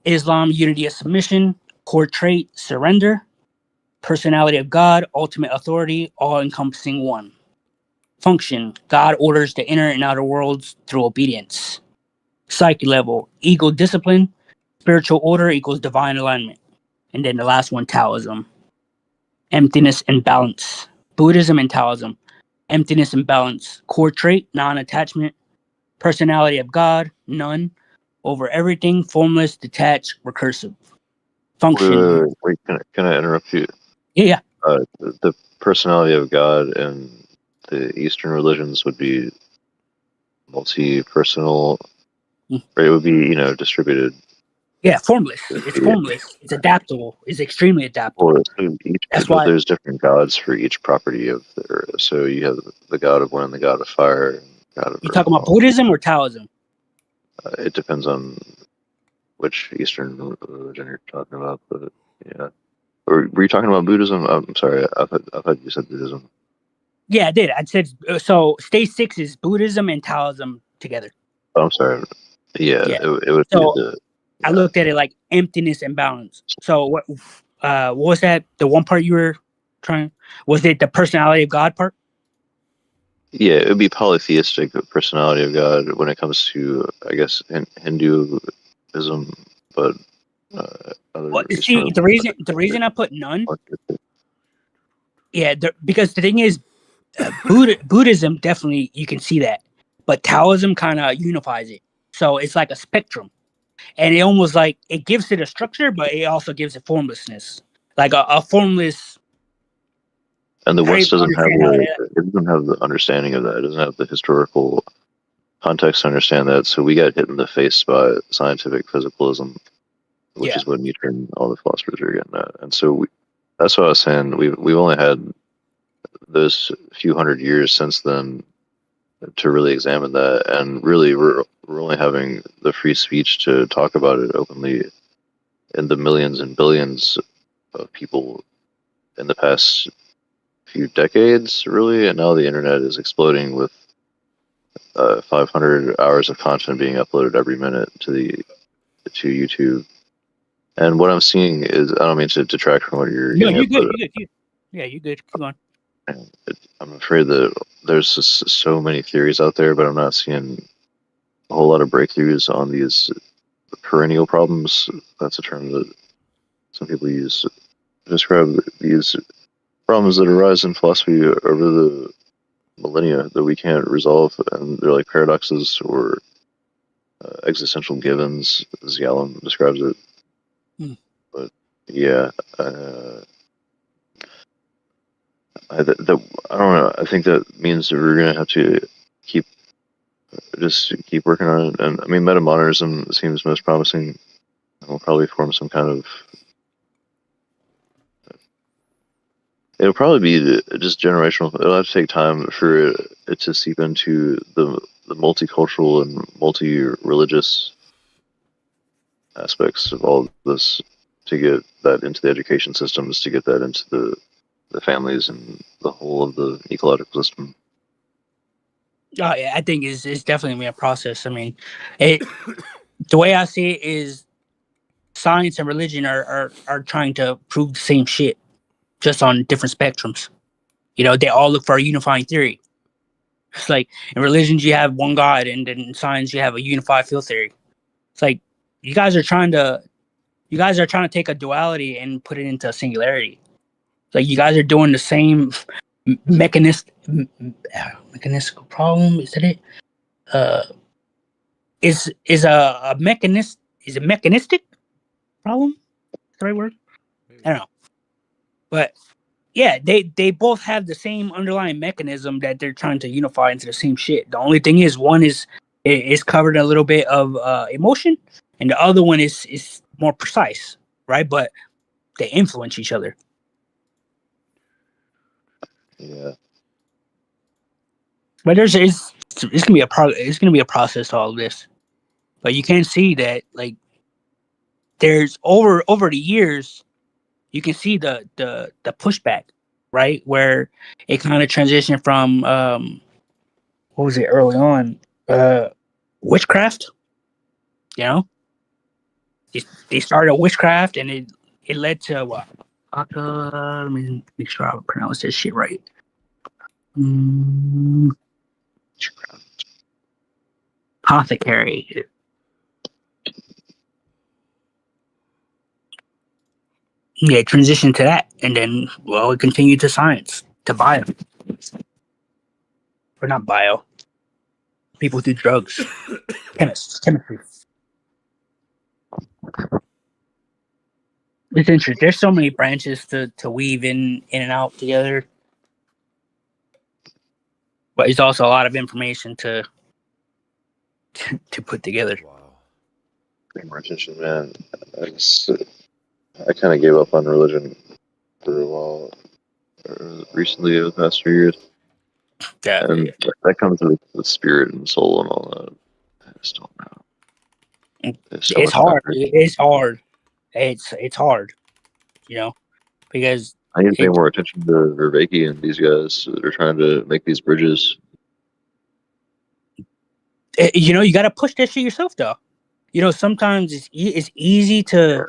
Islam, unity of submission. Core trait, surrender. Personality of God, ultimate authority, all-encompassing one. Function, God orders the inner and outer worlds through obedience. Psyche level, ego discipline. Spiritual order equals divine alignment. And then the last one, Taoism. Emptiness and balance. Buddhism and Taoism. Emptiness and balance. Core trait, non-attachment. Personality of God, none. Over everything, formless, detached, recursive. Function. Wait, can I interrupt you? Yeah. The personality of God and the Eastern religions would be multi-personal, right? It would be, distributed. Yeah, formless. It's formless. It's adaptable. It's extremely adaptable. That's why there's different gods for each property of the earth. So you have the god of wind, the god of fire, god of you talking about Buddhism or Taoism? It depends on which Eastern religion you're talking about, but yeah. Or were you talking about Buddhism? I'm sorry, I thought you said Buddhism. Yeah, I did. I said so. Stage 6 is Buddhism and Taoism together. Oh, I'm sorry. Yeah. It would so be the. I looked at it like emptiness and balance. So what was that? The one part you were trying? Was it the personality of God part? Yeah, it would be polytheistic personality of God when it comes to, I guess, Hinduism, but see, the reason I put none. Yeah, because the thing is, Buddhism definitely you can see that, but Taoism kind of unifies it. So it's like a spectrum. And it almost like it gives it a structure, but it also gives it formlessness, like a formless. And the West doesn't have the understanding of that. It doesn't have the historical context to understand that. So we got hit in the face by scientific physicalism, which is what Nietzsche and all the philosophers are getting at. And so that's what I was saying. We've only had those few hundred years since then to really examine that, and really we're only having the free speech to talk about it openly in the millions and billions of people in the past few decades, really, and now the internet is exploding with 500 hours of content being uploaded every minute to YouTube. And what I'm seeing is, I don't mean to detract from what you're getting at, good. Yeah, you're good. Come on. I'm afraid that there's just so many theories out there, but I'm not seeing a whole lot of breakthroughs on these perennial problems. That's a term that some people use to describe these problems that arise in philosophy over the millennia that we can't resolve, and they're like paradoxes or existential givens, as Yalom describes it. But yeah, I don't know. I think that means that we're gonna have to keep working on it. And I mean, metamodernism seems most promising. We'll probably form some kind of. It'll probably be just generational. It'll have to take time for it to seep into the multicultural and multi-religious aspects of all of this, to get that into the education systems, to get that into the families and the whole of the ecological system. Oh yeah, I think it's definitely a process. I mean, the way I see it is science and religion are trying to prove the same shit, just on different spectrums. They all look for a unifying theory. It's like in religions you have one God, and then in science you have a unified field theory. It's like you guys are trying to take a duality and put it into a singularity. It's like you guys are doing the same mechanical problem. Is that it? Is a mechanistic problem? Is the right word? I don't know. But yeah, they both have the same underlying mechanism that they're trying to unify into the same shit. The only thing is one is covered a little bit of emotion, and the other one is more precise, right? But they influence each other. Yeah. But there's it's gonna be a process to all of this. But you can see that like there's over the years, you can see the pushback, right? Where it kind of transitioned from what was it early on? Witchcraft. You know, they started witchcraft, and it led to what? Let me make sure I pronounce this shit right. Apothecary. Yeah, it transitioned to that, and then it continued to science, to bio, or not bio. People do drugs, chemistry. It's interesting. There's so many branches to weave in and out together, but it's also a lot of information to put together. Wow. Pay more attention, man. I kind of gave up on religion for a while, recently, over the past few years. Yeah, and that comes with the spirit and soul and all that. I just don't know. It's hard. It's hard. It's hard, you know, because I need to pay more attention to Vervaeke and these guys that are trying to make these bridges. You know, you got to push that shit yourself, though. You know, sometimes it's easy to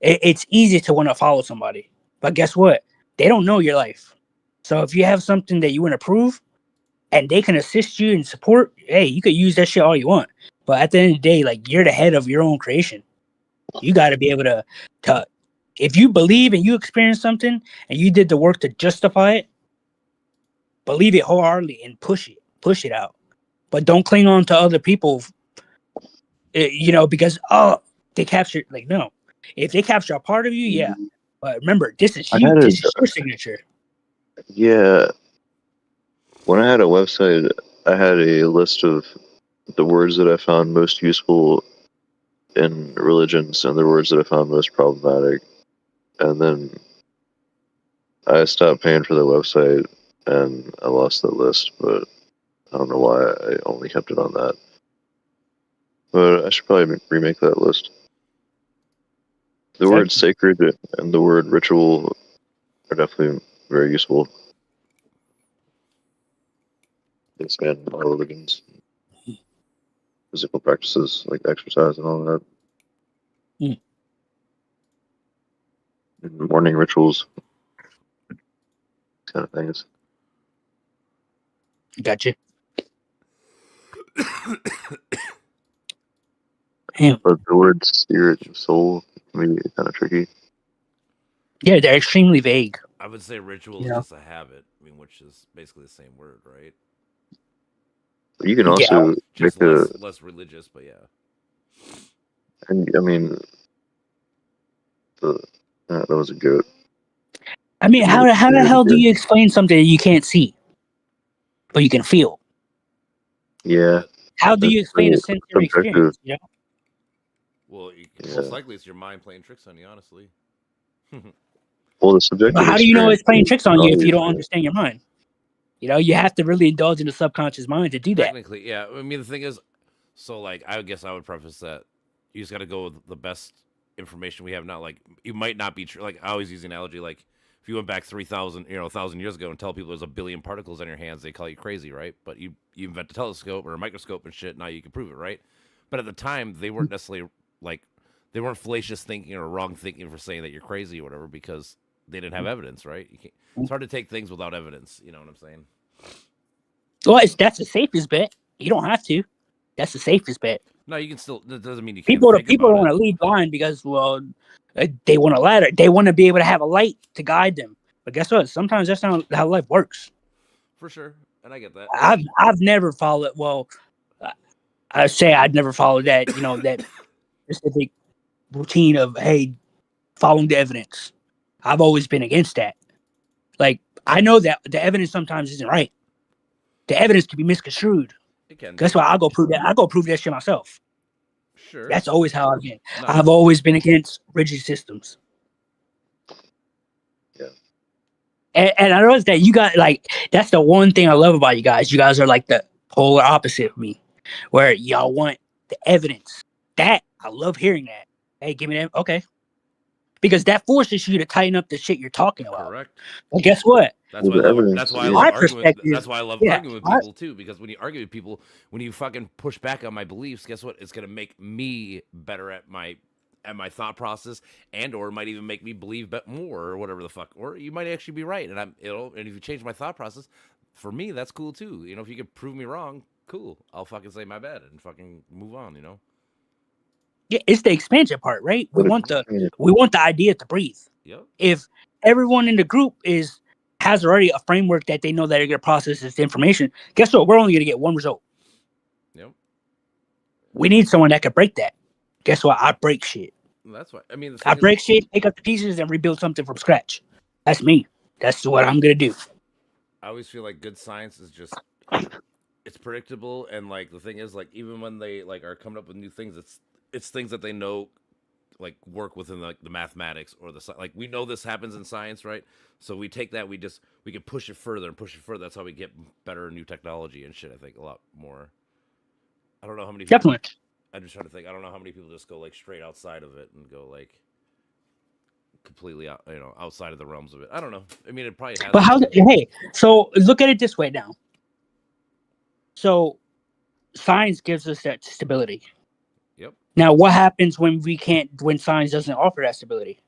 want to follow somebody, but guess what? They don't know your life. So if you have something that you want to prove, and they can assist you and support, hey, you could use that shit all you want. But at the end of the day, like, you're the head of your own creation. You got to be able to, if you believe and you experience something and you did the work to justify it, believe it wholeheartedly and push it out. But don't cling on to other people, you know, because, they captured, like, no. If they capture a part of you, yeah. But remember, this is you. This is your signature. Yeah. When I had a website, I had a list of the words that I found most useful in religions and the words that I found most problematic. And then I stopped paying for the website and I lost that list, but I don't know why I only kept it on that. But I should probably remake that list. The word sacred and the word ritual are definitely very useful. They span all religions, physical practices like exercise and all that. And morning rituals, kind of things. Gotcha. But the word spirit and soul can be kind of tricky. Yeah, they're extremely vague. I would say ritual is just a habit. I mean, which is basically the same word, right? You can also just less religious, but yeah. And I mean, that was a goat. I mean, how the hell do you explain something that you can't see, but you can feel? Yeah. How do you explain a sensory experience? You know? Well, most likely it's your mind playing tricks on you, honestly. Well, the subjective. But how do you know it's playing tricks on you if you don't understand your mind? You know, you have to really indulge in the subconscious mind to do that. Technically, yeah. I mean, the thing is, so like, I guess I would preface that you just got to go with the best information we have now. Like, you might not be true. Like, I always use the analogy, like, if you went back 1,000 years ago and tell people there's 1 billion particles on your hands, they call you crazy, right? But you invent a telescope or a microscope and shit, now you can prove it, right? But at the time, they weren't necessarily, like, they weren't fallacious thinking or wrong thinking for saying that you're crazy or whatever, because they didn't have evidence, right? It's hard to take things without evidence, you know what I'm saying? Well, that's the safest bet. You don't have to. That's the safest bet. No, you can still. That doesn't mean you can't. People don't want to lead blind because, well, they want a ladder. They want to be able to have a light to guide them. But guess what? Sometimes that's not how life works. For sure, and I get that. I've never followed. Well, I say I'd never followed that. You know, that specific routine of following the evidence. I've always been against that. Like, I know that the evidence sometimes isn't right. The evidence can be misconstrued. It can. That's why I'll go prove that. I'll go prove that shit myself. Sure. That's always how I've been. No. I've always been against rigid systems. Yeah. And I noticed that you got, like, that's the one thing I love about you guys. You guys are like polar opposite of me, where y'all want the evidence. That I love hearing that. Hey, give me that. Okay, because that forces you to tighten up the shit you're talking about. Correct. Well, guess what? That's why I love. That's why I love arguing. That's why I love arguing with people too. Because when you argue with people, when you fucking push back on my beliefs, guess what? It's gonna make me better at my thought process, and or it might even make me believe more or whatever the fuck. Or you might actually be right, and and if you change my thought process, for me that's cool too. You know, if you could prove me wrong, cool. I'll fucking say my bad and fucking move on. You know. Yeah, it's the expansion part, right? We want the idea to breathe. Yep. If everyone in the group has already a framework that they know that they're going to process this information, guess what? We're only going to get one result. Yep. We need someone that can break that. Guess what? I break shit. That's why. I mean, I break shit, pick up the pieces, and rebuild something from scratch. That's me. That's what I'm going to do. I always feel like good science is just it's predictable, and like the thing is, like even when they like are coming up with new things, it's things that they know like work within like the mathematics or the like we know this happens in science, right? So we take that, we can push it further and push it further. That's how we get better new technology and shit. I think a lot more. I don't know how many people, definitely. I'm just trying to think. I don't know how many people just go like straight outside of it and go like completely out, outside of the realms of it. I don't know. I mean, it probably has. But hey, so look at it this way now. So science gives us that stability. Yep. Now, what happens when science doesn't offer that stability?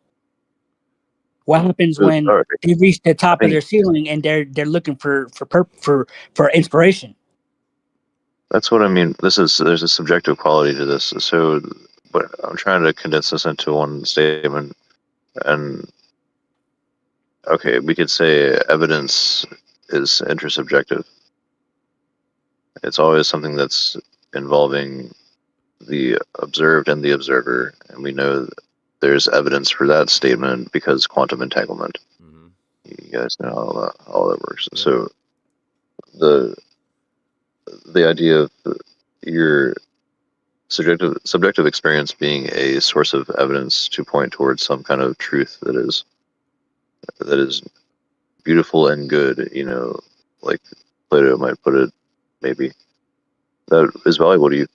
What happens when they reach the top of their ceiling and they're looking for inspiration? That's what I mean. There's a subjective quality to this. So, but I'm trying to condense this into one statement. And okay, we could say evidence is intersubjective. It's always something that's involving the observed and the observer, and we know there's evidence for that statement because quantum entanglement. Mm-hmm. You guys know how all that works. Yeah. So the idea of your subjective experience being a source of evidence to point towards some kind of truth that is beautiful and good, like Plato might put it, maybe that is valuable to you,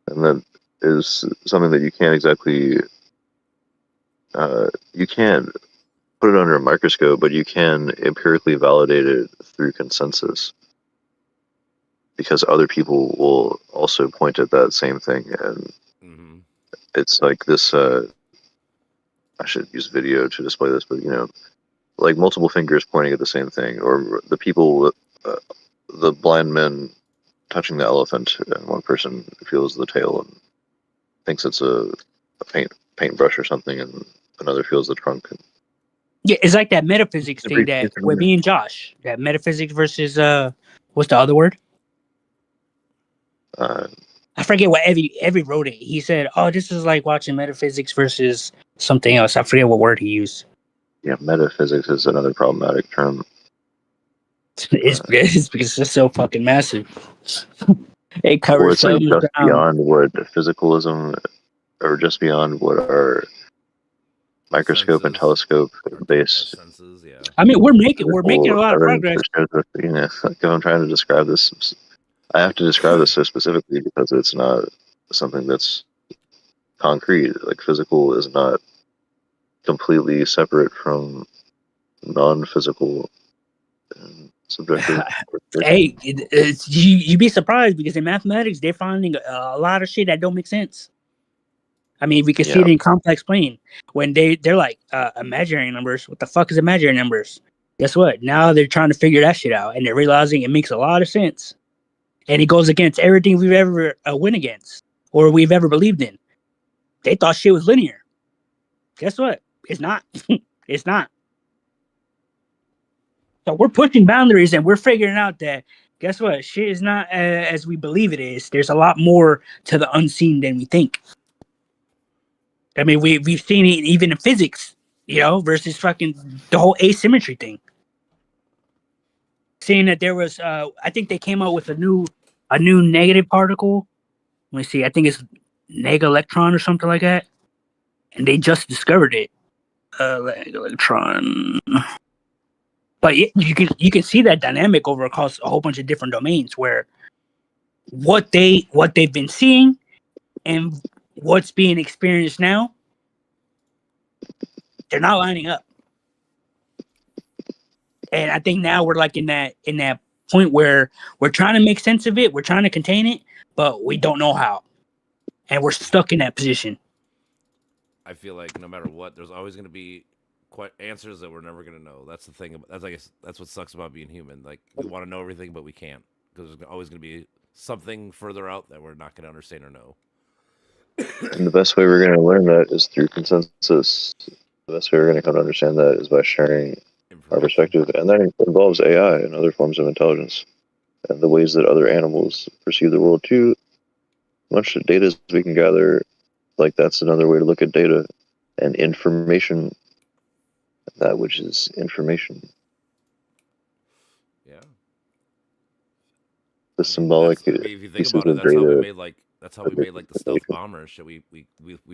and that is something that you can't exactly you can't put it under a microscope, but you can empirically validate it through consensus, because other people will also point at that same thing, and mm-hmm. It's like this. I should use video to display this, but like multiple fingers pointing at the same thing, or the people, the blind men touching the elephant, and one person feels the tail and thinks it's a paintbrush or something, and another feels the trunk. Yeah, it's like that metaphysics thing that with me and Josh. That metaphysics versus what's the other word? I forget what Evie wrote it. He said, "Oh, this is like watching metaphysics versus something else." I forget what word he used. Yeah, metaphysics is another problematic term. It's because it's so fucking massive. It covers or it's like just beyond what physicalism, or just beyond what our microscope and telescope base. Senses, yeah. I mean, we're making a lot of progress. Like I'm trying to describe this. I have to describe this so specifically because it's not something that's concrete. Like physical is not completely separate from non-physical and subjective. Hey, you'd be surprised because in mathematics they're finding a lot of shit that don't make sense. I mean, we can see it in complex plane when they're like imaginary numbers. What the fuck is imaginary numbers? Guess what? Now they're trying to figure that shit out, and they're realizing it makes a lot of sense, and it goes against everything we've ever went against or we've ever believed in. They thought shit was linear. Guess what? It's not. It's not. So we're pushing boundaries, and we're figuring out that guess what? Shit is not as we believe it is. There's a lot more to the unseen than we think. I mean, we've seen it even in physics, versus fucking the whole asymmetry thing. Seeing that there was, I think they came out with a new negative particle. Let me see. I think it's neg-electron or something like that, and they just discovered it. Electron. But you can see that dynamic over across a whole bunch of different domains where what they've been seeing and what's being experienced now, they're not lining up. And I think now we're like in that point where we're trying to make sense of it, we're trying to contain it, but we don't know how. And we're stuck in that position. I feel like no matter what, there's always going to be answers that we're never going to know. That's the thing. That's, I guess, that's what sucks about being human. Like, we want to know everything, but we can't, because there's always going to be something further out that we're not going to understand or know. And the best way we're going to learn that is through consensus. The best way we're going to come to understand that is by sharing our perspective, and that involves AI and other forms of intelligence, and the ways that other animals perceive the world too. Much data as we can gather, like that's another way to look at data and information. That which is information. Yeah. The symbolic If you think pieces about it, of that's how we data. made like the stealth bomber and shit. We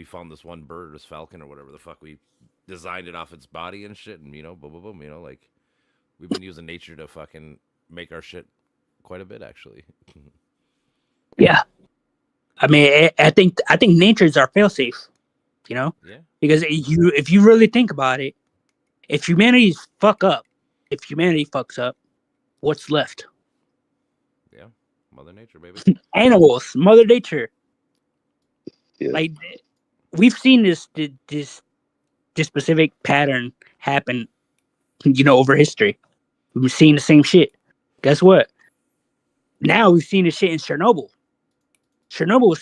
found this one bird, this falcon or whatever the fuck. We designed it off its body and shit, and boom, boom, boom. Like, we've been using nature to fucking make our shit quite a bit, actually. Yeah, I mean, I think nature is our failsafe. Yeah. Because if you really think about it, if humanity fucks up, what's left? Yeah, Mother Nature, baby. Animals, Mother Nature. Yeah. Like, we've seen this specific pattern happen, over history. We've seen the same shit. Guess what? Now we've seen the shit in Chernobyl. Chernobyl was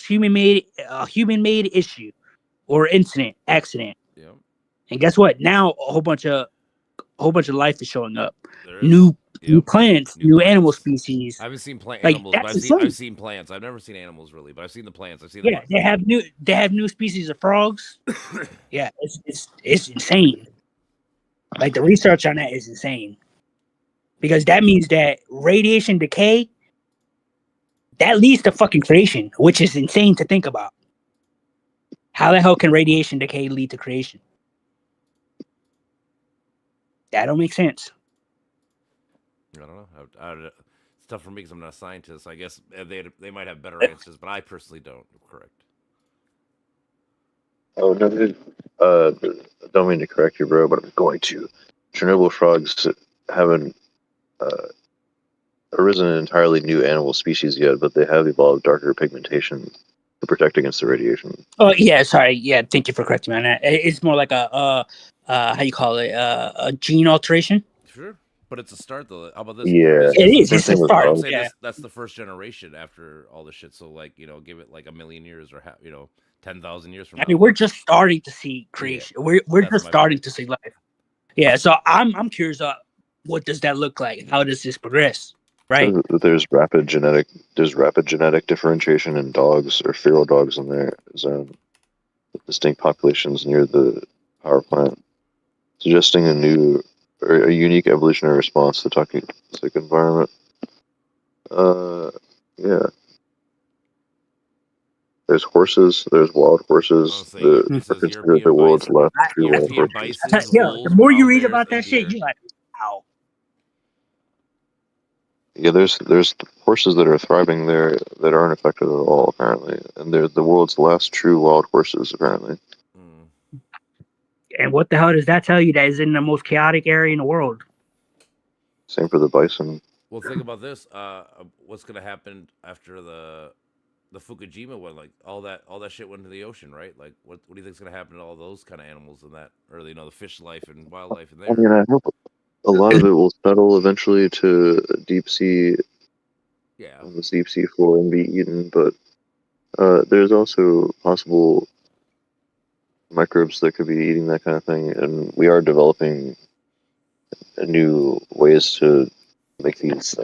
a human-made issue or accident. Yeah. And guess what? Now a whole bunch of life is showing up. New plants, new animal species. I haven't seen Like, animals, that's but I've insane. seen plants. I've never seen animals really, but I've seen the plants. I've seen Yeah, they have new species of frogs. Yeah, it's insane. Like, the research on that is insane. Because that means that radiation decay, that leads to fucking creation, which is insane to think about. How the hell can radiation decay lead to creation? That don't make sense. I don't know. It's tough for me because I'm not a scientist. I guess they might have better answers, but I personally don't. Correct. Oh no, don't mean to correct you, bro, but I'm going to. Chernobyl frogs haven't arisen an entirely new animal species yet, but they have evolved darker pigmentation to protect against the radiation. Oh yeah, sorry. Yeah, thank you for correcting me on that. It's more like a how you call it, a gene alteration. Sure, but it's a start though. How about this? Yeah, it is. It's a start. Yeah. That's the first generation after all the shit. So, like, give it like 1,000,000 years or 10,000 years from now. I mean, we're just starting to see creation. Yeah. We're just starting to see life. Yeah. So I'm curious. What does that look like? How does this progress? Right. So there's rapid genetic differentiation in dogs or feral dogs in their zone, distinct populations near the power plant, suggesting a unique evolutionary response to toxic environment. Yeah. There's horses. There's wild horses. They're considered the world's last true wild horses. Yeah, the more you read about that shit, you're like, wow. Yeah, there's horses that are thriving there that aren't affected at all, apparently, and they're the world's last true wild horses, apparently. And what the hell does that tell you? That is in the most chaotic area in the world. Same for the bison. Well, think about this. What's gonna happen after the Fukushima one? Like, all that shit went into the ocean, right? Like, what do you think's gonna happen to all those kind of animals in that, or the fish life and wildlife in there? I mean, I hope a lot of it will settle eventually to deep sea. Yeah. On the deep sea floor and be eaten, but there's also possible microbes that could be eating that kind of thing, and we are developing new ways to make these.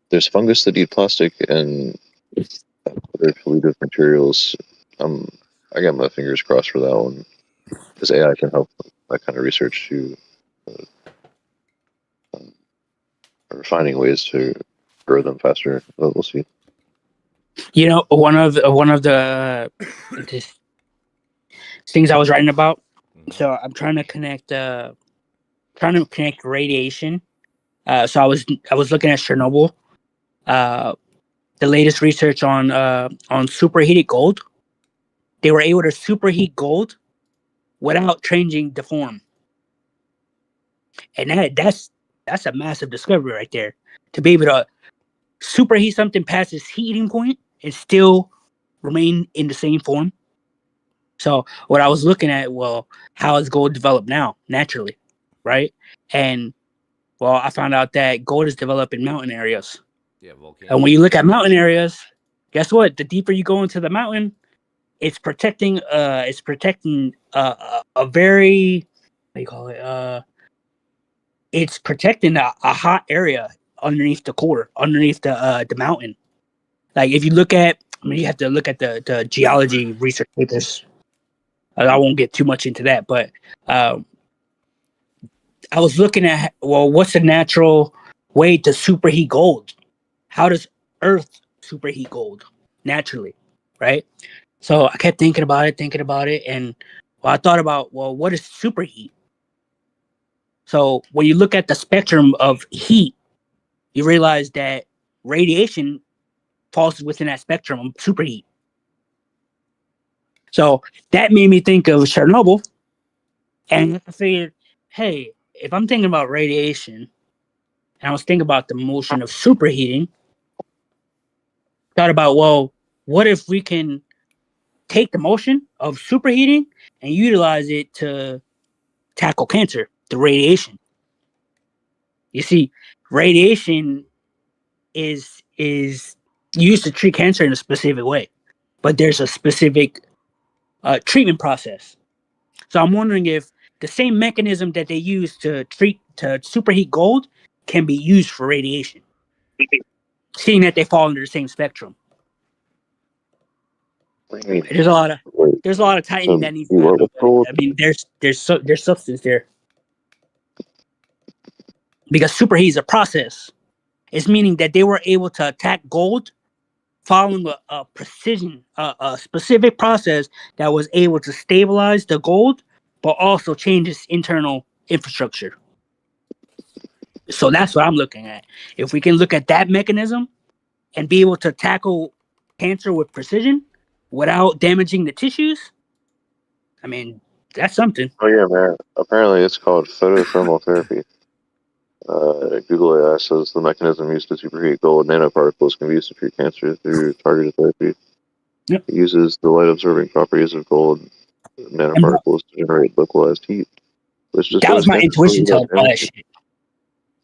There's fungus that eat plastic and other pollutive materials. I got my fingers crossed for that one, because AI can help that kind of research to finding ways to grow them faster. We'll see. One of the things I was writing about. So I'm trying to connect radiation. So I was looking at Chernobyl. the latest research on superheated gold. They were able to superheat gold without changing the form, and that's a massive discovery right there. To be able to superheat something past its heating point and still remain in the same form. So what I was looking at, well, how is gold developed now naturally, right? And well, I found out that gold is developed in mountain areas. Yeah, And when you look at mountain areas, guess what? The deeper you go into the mountain, it's protecting a very, what do you call it? It's protecting a hot area underneath the core, underneath the mountain. Like if you look at, I mean, you have to look at the geology research papers. I won't get too much into that, but I was looking at, well, what's the natural way to superheat gold? How does Earth superheat gold naturally, right? So I kept thinking about it, and well, I thought about, well, what is superheat? So when you look at the spectrum of heat, you realize that radiation falls within that spectrum of superheat. So that made me think of Chernobyl, and I figured, hey, if I'm thinking about radiation, and I was thinking about the motion of superheating, thought about, well, what if we can take the motion of superheating and utilize it to tackle cancer, the radiation? You see, radiation is used to treat cancer in a specific way, but there's a specific treatment process. So I'm wondering if the same mechanism that they use to superheat gold can be used for radiation, seeing that they fall under the same spectrum. There's a lot of tightening that needs to happen. I mean, there's substance there, because superheat is a process. It's meaning that they were able to attack gold following a precision, a specific process that was able to stabilize the gold, but also change its internal infrastructure. So that's what I'm looking at. If we can look at that mechanism and be able to tackle cancer with precision without damaging the tissues, I mean, that's something. Oh yeah, man. Apparently it's called photothermal therapy. Google AI says the mechanism used to superheat gold nanoparticles can be used to treat cancer through targeted therapy. Yep. It uses the light-absorbing properties of gold nanoparticles to generate localized heat. Which just that was my intuition telling me all that shit.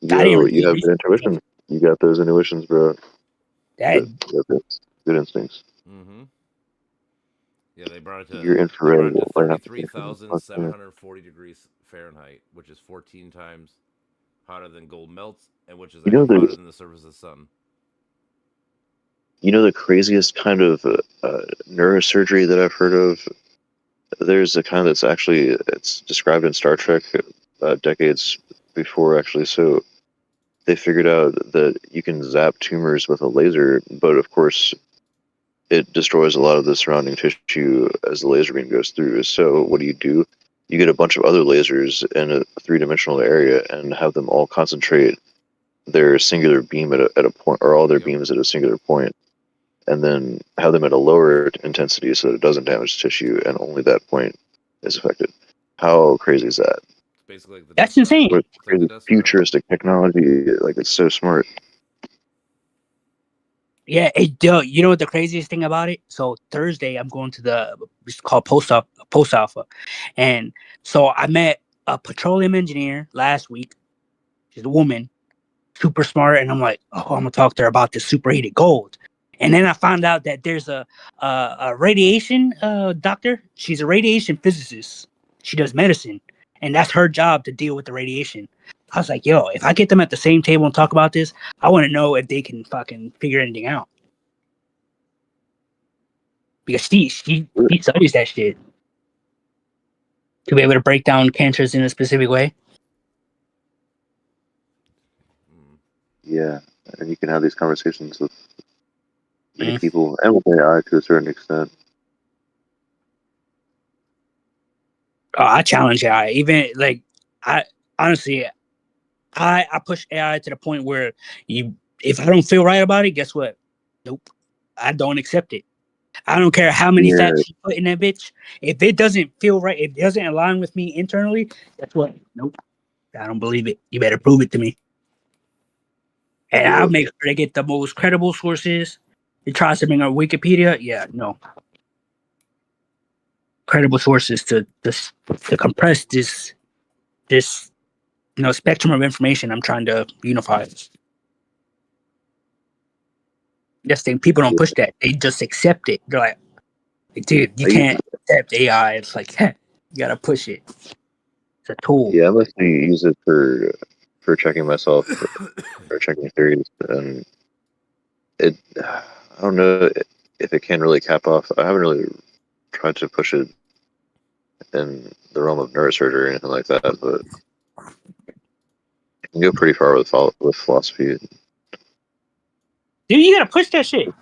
Yo, you have good intuition. You got those intuitions, bro. Good instincts. Mm-hmm. Yeah, they brought it to your infrared 33,740 degrees Fahrenheit, which is 14 times hotter than gold melts, and which is actually hotter than the surface of the sun. You know the craziest kind of neurosurgery that I've heard of? There's a kind that's actually, it's described in Star Trek decades before, actually. So they figured out that you can zap tumors with a laser, but of course it destroys a lot of the surrounding tissue as the laser beam goes through. So what do? You get a bunch of other lasers in a three-dimensional area and have them all concentrate their singular beam at a point, or all their beams at a singular point, and then have them at a lower intensity so that it doesn't damage tissue, and only that point is affected. How crazy is that? Basically, like that's insane. Crazy futuristic technology, like it's so smart. Yeah, you know what the craziest thing about it? So Thursday, I'm going to it's called Post Alpha, and so I met a petroleum engineer last week. She's a woman, super smart, and I'm like, oh, I'm gonna talk to her about this superheated gold. And then I found out that there's a radiation doctor. She's a radiation physicist. She does medicine, and that's her job to deal with the radiation. I was like, yo, if I get them at the same table and talk about this, I want to know if they can fucking figure anything out. Because she studies that shit. To be able to break down cancers in a specific way. Yeah, and you can have these conversations with many people, and with AI to a certain extent. Oh, I challenge AI. Even, like, I honestly... I push AI to the point where if I don't feel right about it, guess what? Nope. I don't accept it. I don't care how many facts you put in that bitch. If it doesn't feel right, if it doesn't align with me internally, that's what. Nope. I don't believe it. You better prove it to me. And I'll make sure to get the most credible sources. You try something on Wikipedia, yeah, no. Credible sources to compress this spectrum of information I'm trying to unify. This thing, people don't push that. They just accept it. They're like, dude, you can't accept AI. It's like, you gotta push it. It's a tool. Yeah, I mostly use it for checking myself or checking theories, and I don't know if it can really cap off. I haven't really tried to push it in the realm of neurosurgery or anything like that, but it can go pretty far with philosophy. Dude, you gotta push that shit.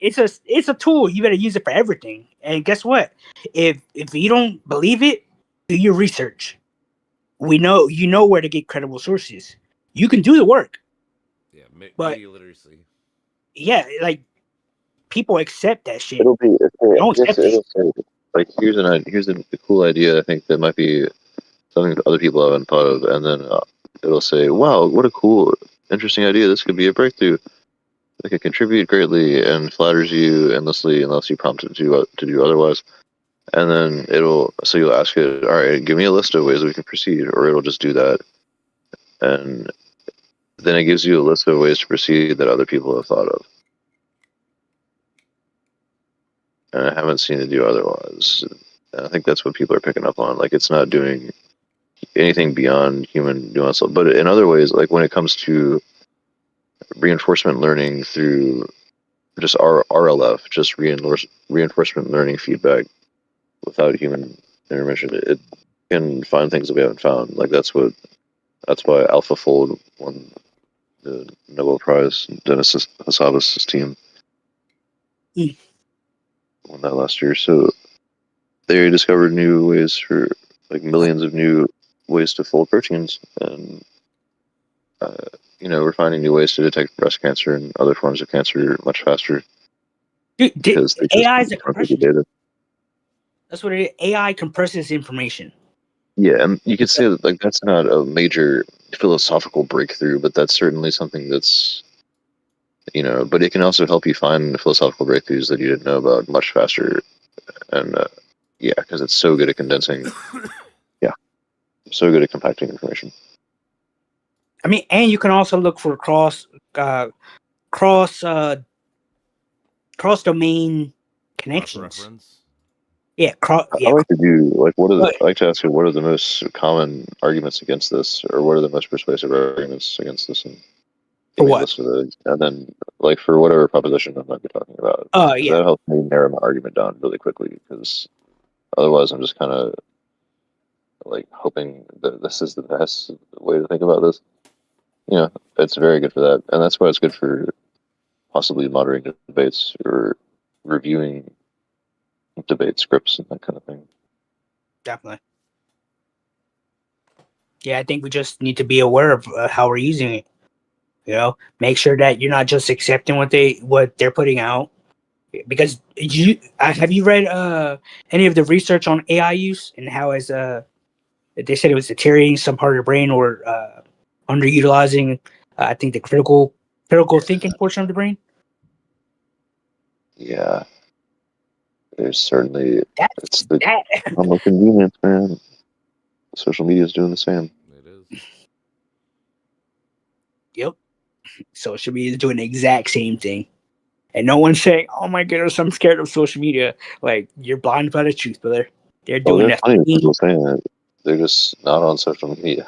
It's a tool. You better use it for everything. And guess what? If you don't believe it, do your research. You know where to get credible sources. You can do the work. Yeah, but media literacy. Yeah, like people accept that shit. It'll be It'll say, like here's a cool idea. I think that might be something that other people haven't thought of, and then it'll say, "Wow, what a cool, interesting idea! This could be a breakthrough. It could contribute greatly," and flatters you endlessly unless you prompt it to do otherwise. And then you'll ask it, all right, give me a list of ways we can proceed, or it'll just do that. And then it gives you a list of ways to proceed that other people have thought of. And I haven't seen it do otherwise. And I think that's what people are picking up on. Like, it's not doing anything beyond human nuance. But in other ways, like when it comes to reinforcement learning through just RLF, just reinforcement learning feedback, without human intervention, it can find things that we haven't found. Like that's why AlphaFold won the Nobel Prize. Dennis Hassabis' team won that last year. So they discovered new ways for millions of new ways to fold proteins, and we're finding new ways to detect breast cancer and other forms of cancer much faster. Because AI is a compression. Data. That's what it is. AI compresses information. Yeah, and you could say that that's not a major philosophical breakthrough, but that's certainly something that's, but it can also help you find philosophical breakthroughs that you didn't know about much faster. And because it's so good at condensing. Yeah, so good at compacting information. I mean, and you can also look for cross domain connections. Yeah, I like to do I like to ask you, what are the most common arguments against this, or what are the most persuasive arguments against this, and give me a list of those. And then for whatever proposition I might be talking about. Yeah, that helps me narrow my argument down really quickly, because otherwise I'm just kind of hoping that this is the best way to think about this. It's very good for that, and that's why it's good for possibly moderating debates or reviewing debate scripts and that kind of thing. Definitely. Yeah, I think we just need to be aware of how we're using it. Make sure that you're not just accepting what they're putting out. Because have you read any of the research on AI use and how they said it was deteriorating some part of the brain or underutilizing I think the critical thinking portion of the brain? Yeah. There's certainly it's the common convenience, man. Social media is doing the same. It is. Yep. Social media is doing the exact same thing. And no one's saying, "Oh my goodness, I'm scared of social media." Like, you're blinded by the truth, brother. They're doing that. Plenty of people saying that. They're just not on social media.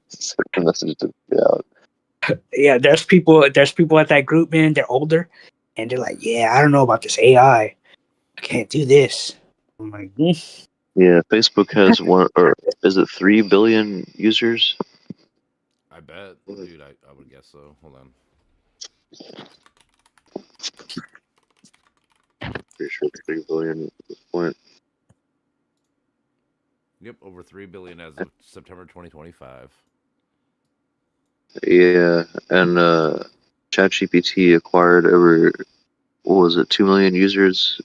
Certain messages to get out. Yeah, there's people at that group, man. They're older, and they're like, "Yeah, I don't know about this AI. I can't do this." I'm like, Yeah, Facebook has is it 3 billion users? I bet, dude. I would guess so. Hold on. Pretty sure 3 billion at this point. Yep, over 3 billion as of September 2025. Yeah, and ChatGPT acquired over, what was it, 2 million users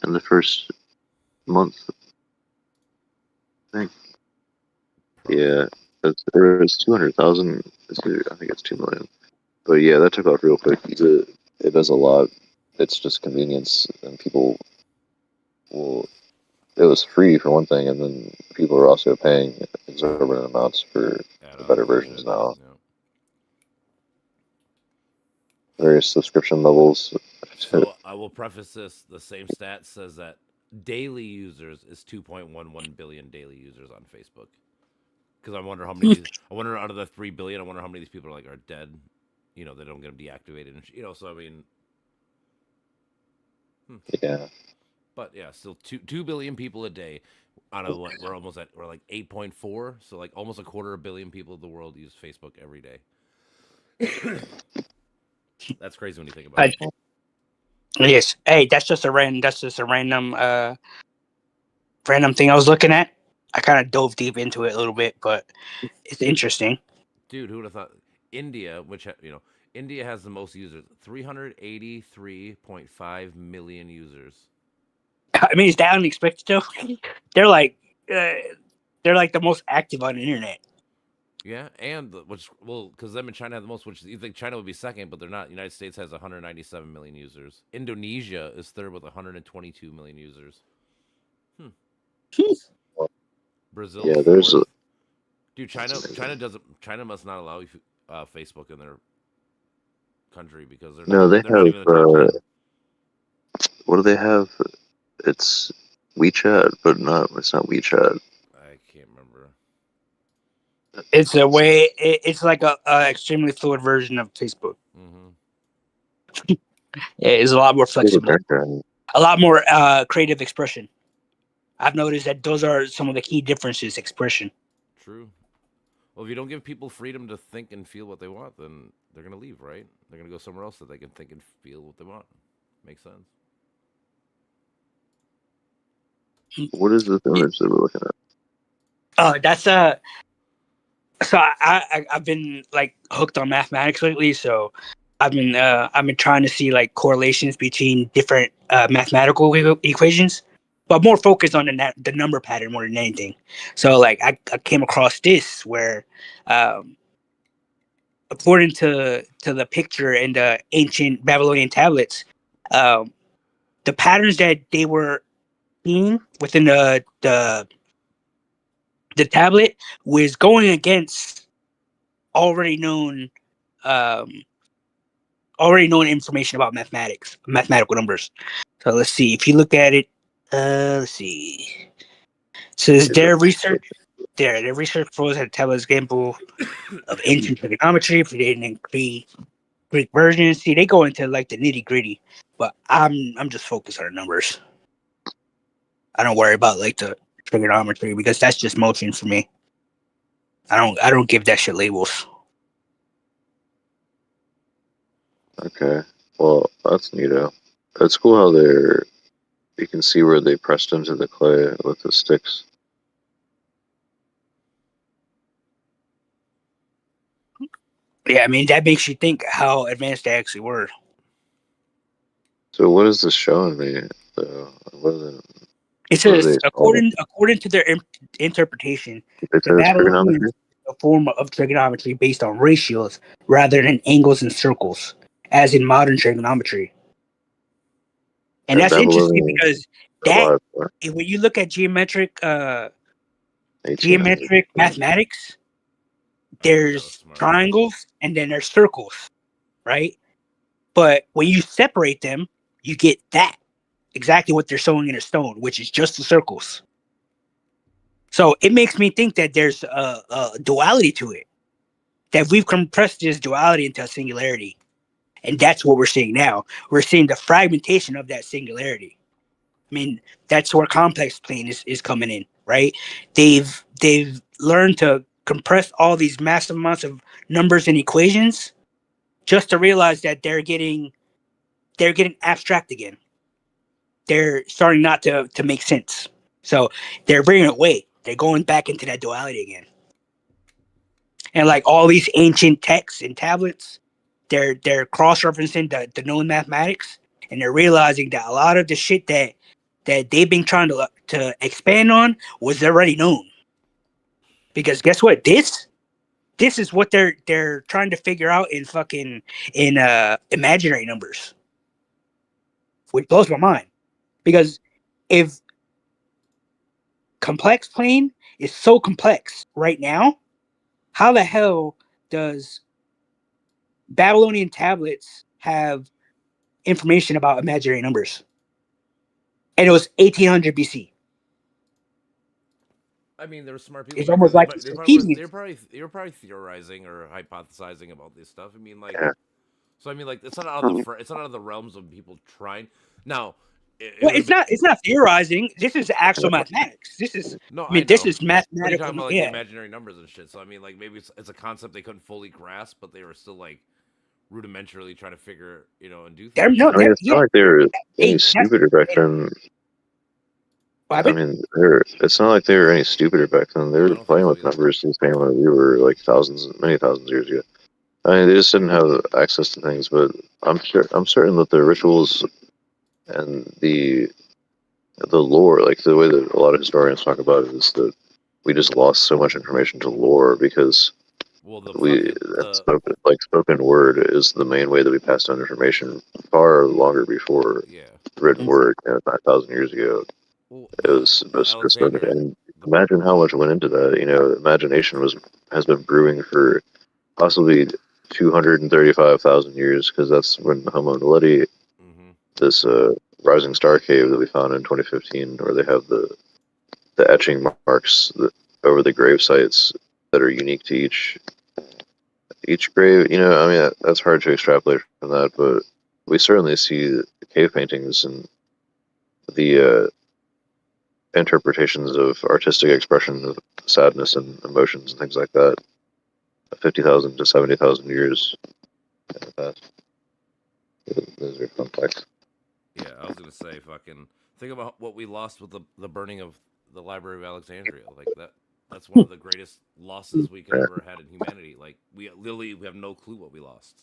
in the first month, I think. Yeah, it was 200,000. I think it's 2 million. But yeah, that took off real quick. It does a lot. It's just convenience, and people will. It was free for one thing, and then people are also paying exorbitant amounts for the better versions now. Yeah. Various subscription levels. So I will preface this. The same stat says that daily users is 2.11 billion daily users on Facebook. Because I wonder how many. I wonder out of the 3 billion, I wonder how many of these people are dead. They don't get them deactivated. And, so I mean. Yeah. But yeah, still 2 billion people a day. On a what? We're like 8.4. So like almost a quarter of a billion people in the world use Facebook every day. That's crazy when you think about it. Yes. Hey, that's just a random thing I was looking at. I kind of dove deep into it a little bit, but it's interesting. Dude, who would have thought? India, which India has the most users, 383.5 million users. I mean, is that unexpected though? They're like the most active on the internet. Yeah, and because them and China have the most, which you think China would be second, but they're not. United States has 197 million users. Indonesia is third with 122 million users. Brazil. Yeah, there's fourth. Dude, China must not allow Facebook in their country because they're no, not, they they're not even have. the top 10. What do they have? It's WeChat, but it's not WeChat. I can't remember. It's a way. It's like a extremely fluid version of Facebook. Mm-hmm. It's a lot more flexible, a lot more creative expression. I've noticed that those are some of the key differences. Expression. True. Well, if you don't give people freedom to think and feel what they want, then they're gonna leave, right? They're gonna go somewhere else that they can think and feel what they want. Makes sense. What is this image that we're looking at? That's So I've been like hooked on mathematics lately. So I've been trying to see like correlations between different mathematical equations, but more focused on the number pattern more than anything. So like I came across this where, according to the picture in the ancient Babylonian tablets, the patterns that they were seeing within the tablet was going against already known information about mathematical numbers. So let's see. If you look at it, let's see. So their research proposed that tell us example of ancient trigonometry, predating in Greek versions. See, they go into like the nitty gritty, but I'm just focused on the numbers. I don't worry about like the trigonometry because that's just motion for me. I don't give that shit labels. Okay. Well, that's neato. It's cool how you can see where they pressed into the clay with the sticks. Yeah, I mean that makes you think how advanced they actually were. So what is this showing me? It says according to their interpretation, the Babylonians used a form of trigonometry based on ratios rather than angles and circles, as in modern trigonometry. And that's interesting because when you look at geometric mathematics, there's triangles and then there's circles, right? But when you separate them, you get that exactly what they're showing in a stone, which is just the circles. So it makes me think that there's a duality to it, that we've compressed this duality into a singularity. And that's what we're seeing now. We're seeing the fragmentation of that singularity. I mean, that's where complex plane is coming in, right? They've learned to compress all these massive amounts of numbers and equations just to realize that they're getting abstract again. They're starting not to make sense. So they're bringing it away. They're going back into that duality again. And like all these ancient texts and tablets, they're cross-referencing the known mathematics, and they're realizing that a lot of the shit that they've been trying to expand on was already known. Because guess what? This is what they're trying to figure out in imaginary numbers, which blows my mind. Because if complex plane is so complex right now, how the hell does Babylonian tablets have information about imaginary numbers? And it was 1800 BC. I mean, there were smart people. It's almost like they were probably theorizing or hypothesizing about this stuff. I mean, like, so I mean, like, it's not out of the realms of people trying. Now, it's not theorizing. This is actual mathematics. This is this is mathematical. You're talking about like the imaginary numbers and shit. So I mean, like, maybe it's a concept they couldn't fully grasp, but they were still like rudimentarily trying to figure, and do things. It's not like they were any stupider back then. I mean, it's not like they were any stupider back then. They were playing with numbers the same way we were, like many thousands of years ago. I mean, they just didn't have access to things. But I'm certain that the rituals and the lore, like the way that a lot of historians talk about it, is that we just lost so much information to lore because spoken word is the main way that we passed on information far longer before written word, 9,000 years ago. It was spoken, and imagine how much went into that. Imagination has been brewing for possibly 235,000 years, because that's when Homo naledi, this rising star cave that we found in 2015, where they have the etching marks over the grave sites that are unique to each grave. I mean, that's hard to extrapolate from that, but we certainly see the cave paintings and the interpretations of artistic expression of sadness and emotions and things like that 50,000 to 70,000 years in the past. Those are complex. Yeah, I was gonna say, fucking think about what we lost with the burning of the Library of Alexandria. Like that's one of the greatest losses we could ever had in humanity. Like we have no clue what we lost.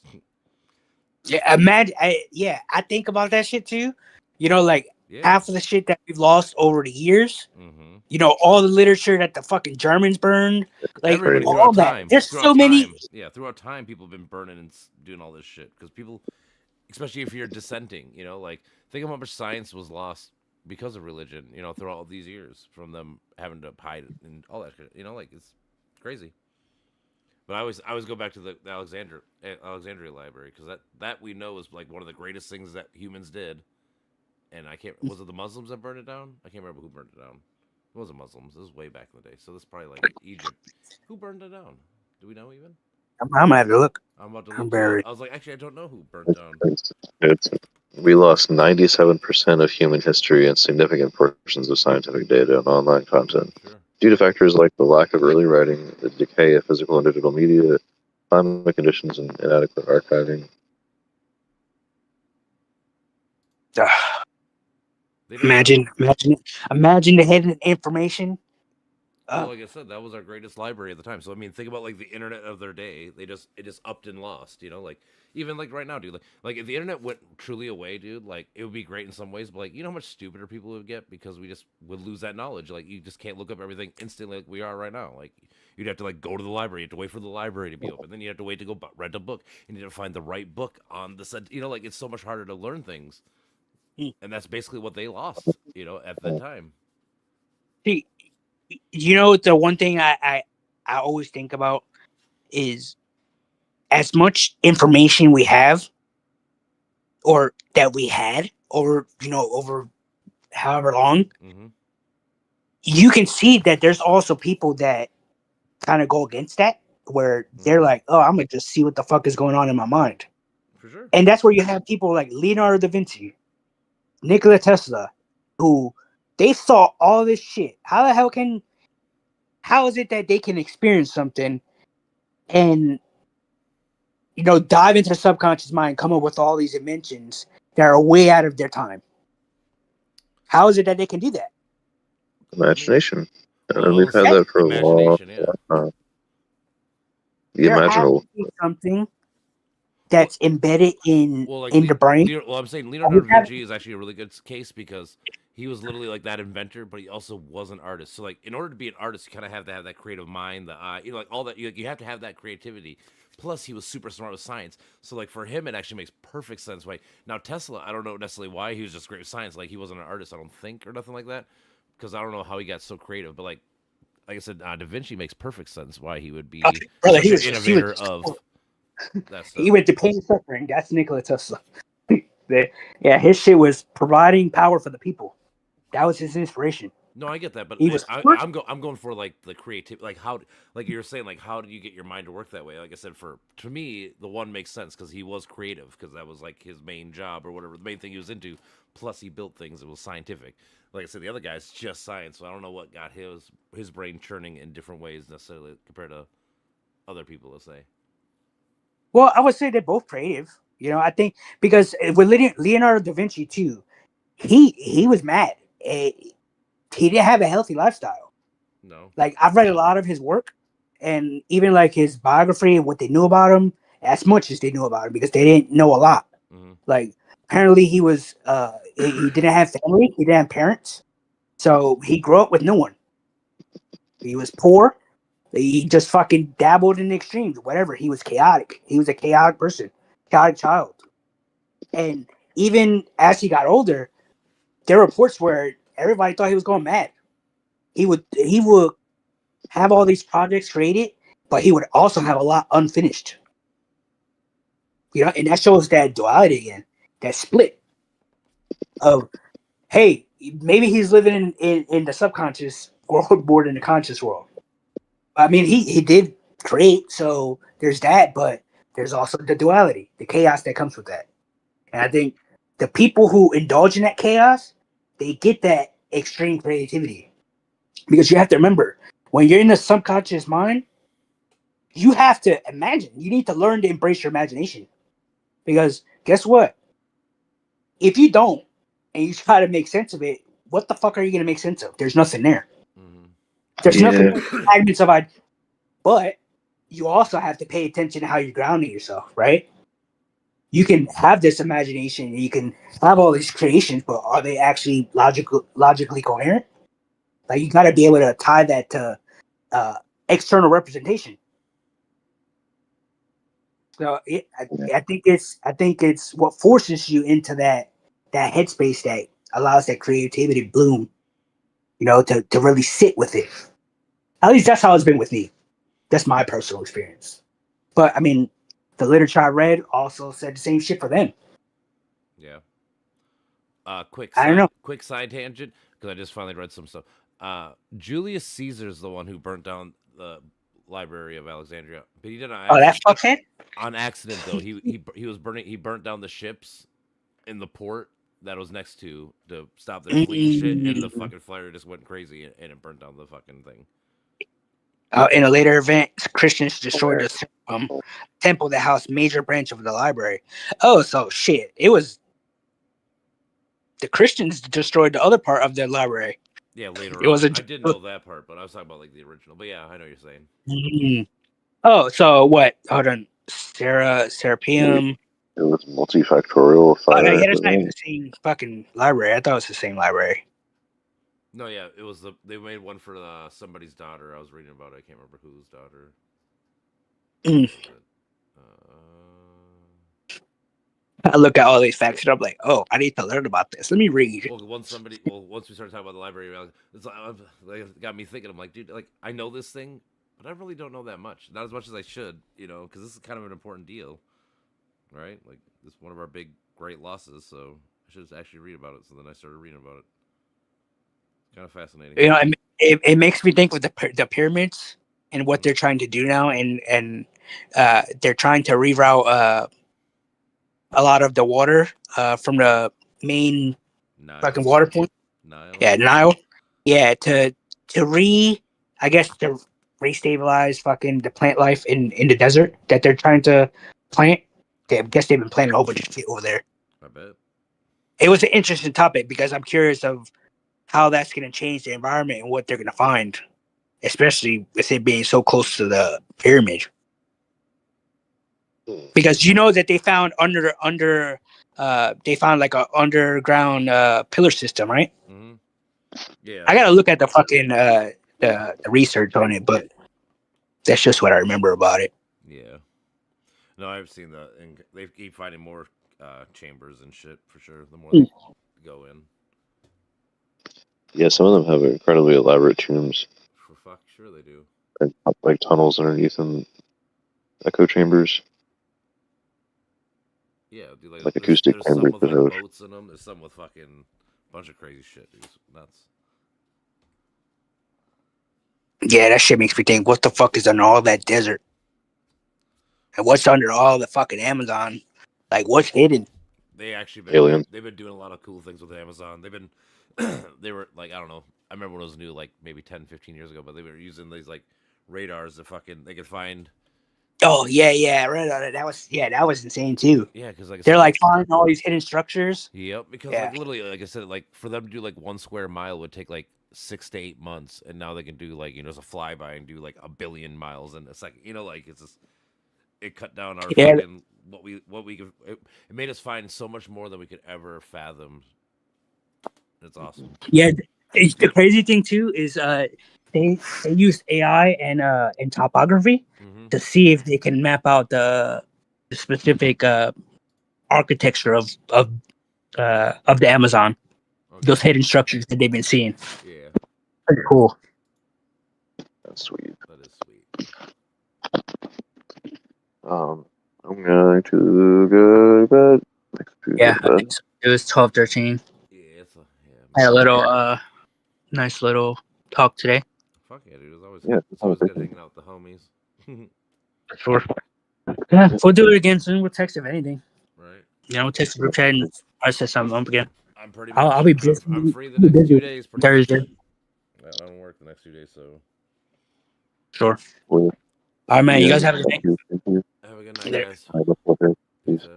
I think about that shit too. Like half of the shit that we've lost over the years. All the literature that the fucking Germans burned, like all that. There's so many. Yeah, throughout time, people have been burning and doing all this shit because people, especially if you're dissenting, like think of how much science was lost because of religion, throughout all these years from them having to hide and all that shit. Like it's crazy. But I always go back to the Alexandria Library, because that we know is like one of the greatest things that humans did. And was it the Muslims that burned it down? I can't remember who burned it down. It wasn't Muslims. This was way back in the day. So this is probably like Egypt. Who burned it down? Do we know even? I'm gonna have to look. I'm about to look. I was like, actually, I don't know who burned down. We lost 97% of human history and significant portions of scientific data and online content due to factors like the lack of early writing, the decay of physical and digital media, climate conditions, and inadequate archiving. Imagine the hidden information. Well, like I said, that was our greatest library at the time. So I mean, think about like the internet of their day. It just upped and lost. Like even like right now, dude. Like if the internet went truly away, dude, like it would be great in some ways. But like how much stupider people would get because we just would lose that knowledge. Like you just can't look up everything instantly like we are right now. Like you'd have to like go to the library. You have to wait for the library to be open. Then you have to wait to go rent a book. And you have to find the right book on the set. Like it's so much harder to learn things. And that's basically what they lost, at that time. See, the one thing I always think about is as much information we have, or that we had over however long, you can see that there's also people that kind of go against that, where they're like, oh, I'm gonna just see what the fuck is going on in my mind. For sure. And that's where you have people like Leonardo da Vinci, Nikola Tesla, who they saw all this shit. How is it that they can experience something and dive into the subconscious mind, come up with all these inventions that are way out of their time? How is it that they can do that? Imagination. We've had that for a long time. The imaginal. Something that's embedded in the brain. Well, I'm saying Leonardo da Vinci is actually a really good case because he was literally like that inventor, but he also was an artist. So like, in order to be an artist, you kind of have to have that creative mind, the eye, like all that. You have to have that creativity. Plus, he was super smart with science. So like for him, it actually makes perfect sense. Why now Tesla? I don't know necessarily why he was just great with science. Like he wasn't an artist, I don't think, or nothing like that. Because I don't know how he got so creative. But like I said, Da Vinci makes perfect sense why he would be brother, such an innovator of that stuff. He went to pain and suffering. That's Nikola Tesla. Yeah, his shit was providing power for the people. That was his inspiration. No, I get that, but I'm going for like the creative, like how, like you were saying, like how do you get your mind to work that way? Like I said, to me, the one makes sense because he was creative, because that was like his main job or whatever, the main thing he was into. Plus, he built things that was scientific. Like I said, the other guy's just science, so I don't know what got his brain churning in different ways necessarily compared to other people. Let's say. Well, I would say they're both creative. You know, I think because with Leonardo da Vinci too, he was mad. He didn't have a healthy lifestyle. No. Like I've read a lot of his work, and even like his biography and what they knew about him, as much as they knew about him, because they didn't know a lot. Mm-hmm. Like apparently he was he didn't have family, he didn't have parents, so he grew up with no one. He was poor. He just fucking dabbled in the extremes, whatever. He was chaotic. He was a chaotic person, chaotic child. And even as he got older, there were reports where everybody thought he was going mad. He would have all these projects created, but he would also have a lot unfinished. You know, and that shows that duality again, that split of, hey, maybe he's living in the subconscious world more than the conscious world. I mean, he did create, so there's that, but there's also the duality, the chaos that comes with that. And I think the people who indulge in that chaos, they get that extreme creativity. Because you have to remember, when you're in the subconscious mind, you have to imagine. You need to learn to embrace your imagination. Because guess what? If you don't, and you try to make sense of it, what the fuck are you going to make sense of? There's nothing there. Mm-hmm. There's nothing fragments of it. But you also have to pay attention to how you're grounding yourself, right? You can have this imagination, you can have all these creations, but are they actually logically coherent? Like you got to be able to tie that to external representation. So I think it's what forces you into that headspace that allows that creativity to bloom. You know, to really sit with it. At least that's how it's been with me. That's my personal experience. But I mean, the literature I read also said the same shit for them. Yeah. Quick side tangent, because I just finally read some stuff. Julius Caesar's the one who burnt down the Library of Alexandria, but he did not. Oh, that's fuckhead. On accident, though. He was burning. He burnt down the ships in the port that was next to stop their fleet and shit, and the fucking fire just went crazy and it burnt down the fucking thing. In a later event, Christians destroyed the temple that housed major branch of the library. Oh, so shit. It was the Christians destroyed the other part of the library. Yeah, later on. I didn't know that part, but I was talking about like the original. But yeah, I know what you're saying. Mm-hmm. Oh, so what? Hold on. Serapeum. It was multifactorial fire. Oh, it's not even the same fucking library. I thought it was the same library. No, yeah, it was they made one for somebody's daughter. I was reading about it. I can't remember whose daughter. I look at all these facts and I'm like, oh, I need to learn about this. Let me read. Well, once we started talking about the library, it got me thinking. I'm like, dude, like I know this thing, but I really don't know that much. Not as much as I should, you know, because this is kind of an important deal, right? Like this is one of our great losses, so I should actually read about it. So then I started reading about it. Kind of fascinating. You know, it makes me think with the pyramids and what they're trying to do now, and they're trying to reroute a lot of the water from the main fucking water point. Nile. Yeah, Nile. Yeah, to restabilize fucking the plant life in the desert that they're trying to plant. I guess they've been planting a whole bunch of shit over there. I bet. It was an interesting topic because I'm curious of how that's going to change the environment and what they're going to find, especially with it being so close to the pyramid. because you know that they found they found like a underground pillar system, right? Mm-hmm. Yeah. I gotta look at the fucking the research on it, but that's just what I remember about it. Yeah. No, I've seen that, and they keep finding more chambers and shit for sure. The more they go in. Yeah, some of them have incredibly elaborate tombs. For fuck, sure they do. And like tunnels underneath them, echo chambers. Yeah, dude, like acoustic there's some chambers. with like boats in them. There's some with fucking bunch of crazy shit. Dude. It's nuts. Yeah, that shit makes me think, what the fuck is under all that desert? And what's under all the fucking Amazon? Like, what's hidden? They actually they've been doing a lot of cool things with Amazon. They've been they were like, I don't know. I remember when it was new, like maybe 10, 15 years ago, but they were using these like radars to fucking they could find. Oh yeah, I read on it. That was insane too. Yeah, because like they're like finding all these hidden structures. Yep, because like literally, like I said, like for them to do like 1 square mile would take like 6 to 8 months, and now they can do like as a flyby and do like 1 billion miles in a second. Like it's just it cut down our fucking what we could. It made us find so much more than we could ever fathom. It's awesome. Yeah, the crazy thing too is they use AI and topography to see if they can map out the specific architecture of the Amazon. Okay. Those hidden structures that they've been seeing. Yeah, pretty cool. That's sweet. That is sweet. I'm going to go to bed. Yeah, I think so. It was 12:13. Yeah, I had a little nice little talk today. Fuck yeah, dude! It's always good hanging out with the homies. Sure. Yeah, we'll do it again soon. We'll text if anything. Right. We'll text the group chat and I set something up again. I'm pretty. I'll be busy. I'm free the next 2 days. Thursday. I don't work the next 2 days, so. Sure. All right, man. You guys have a good night. Have a good night, guys. Peace.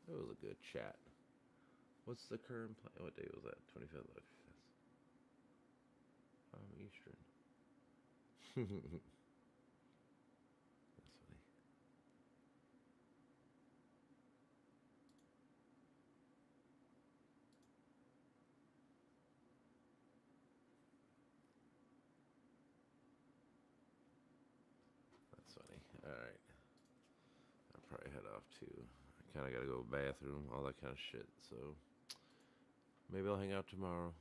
That was a good chat. What's the current plan? What day was that? 25th. Eastern. That's funny. That's funny. All right. I'll probably head off too. I kind of got to go to the bathroom, all that kind of shit. So maybe I'll hang out tomorrow.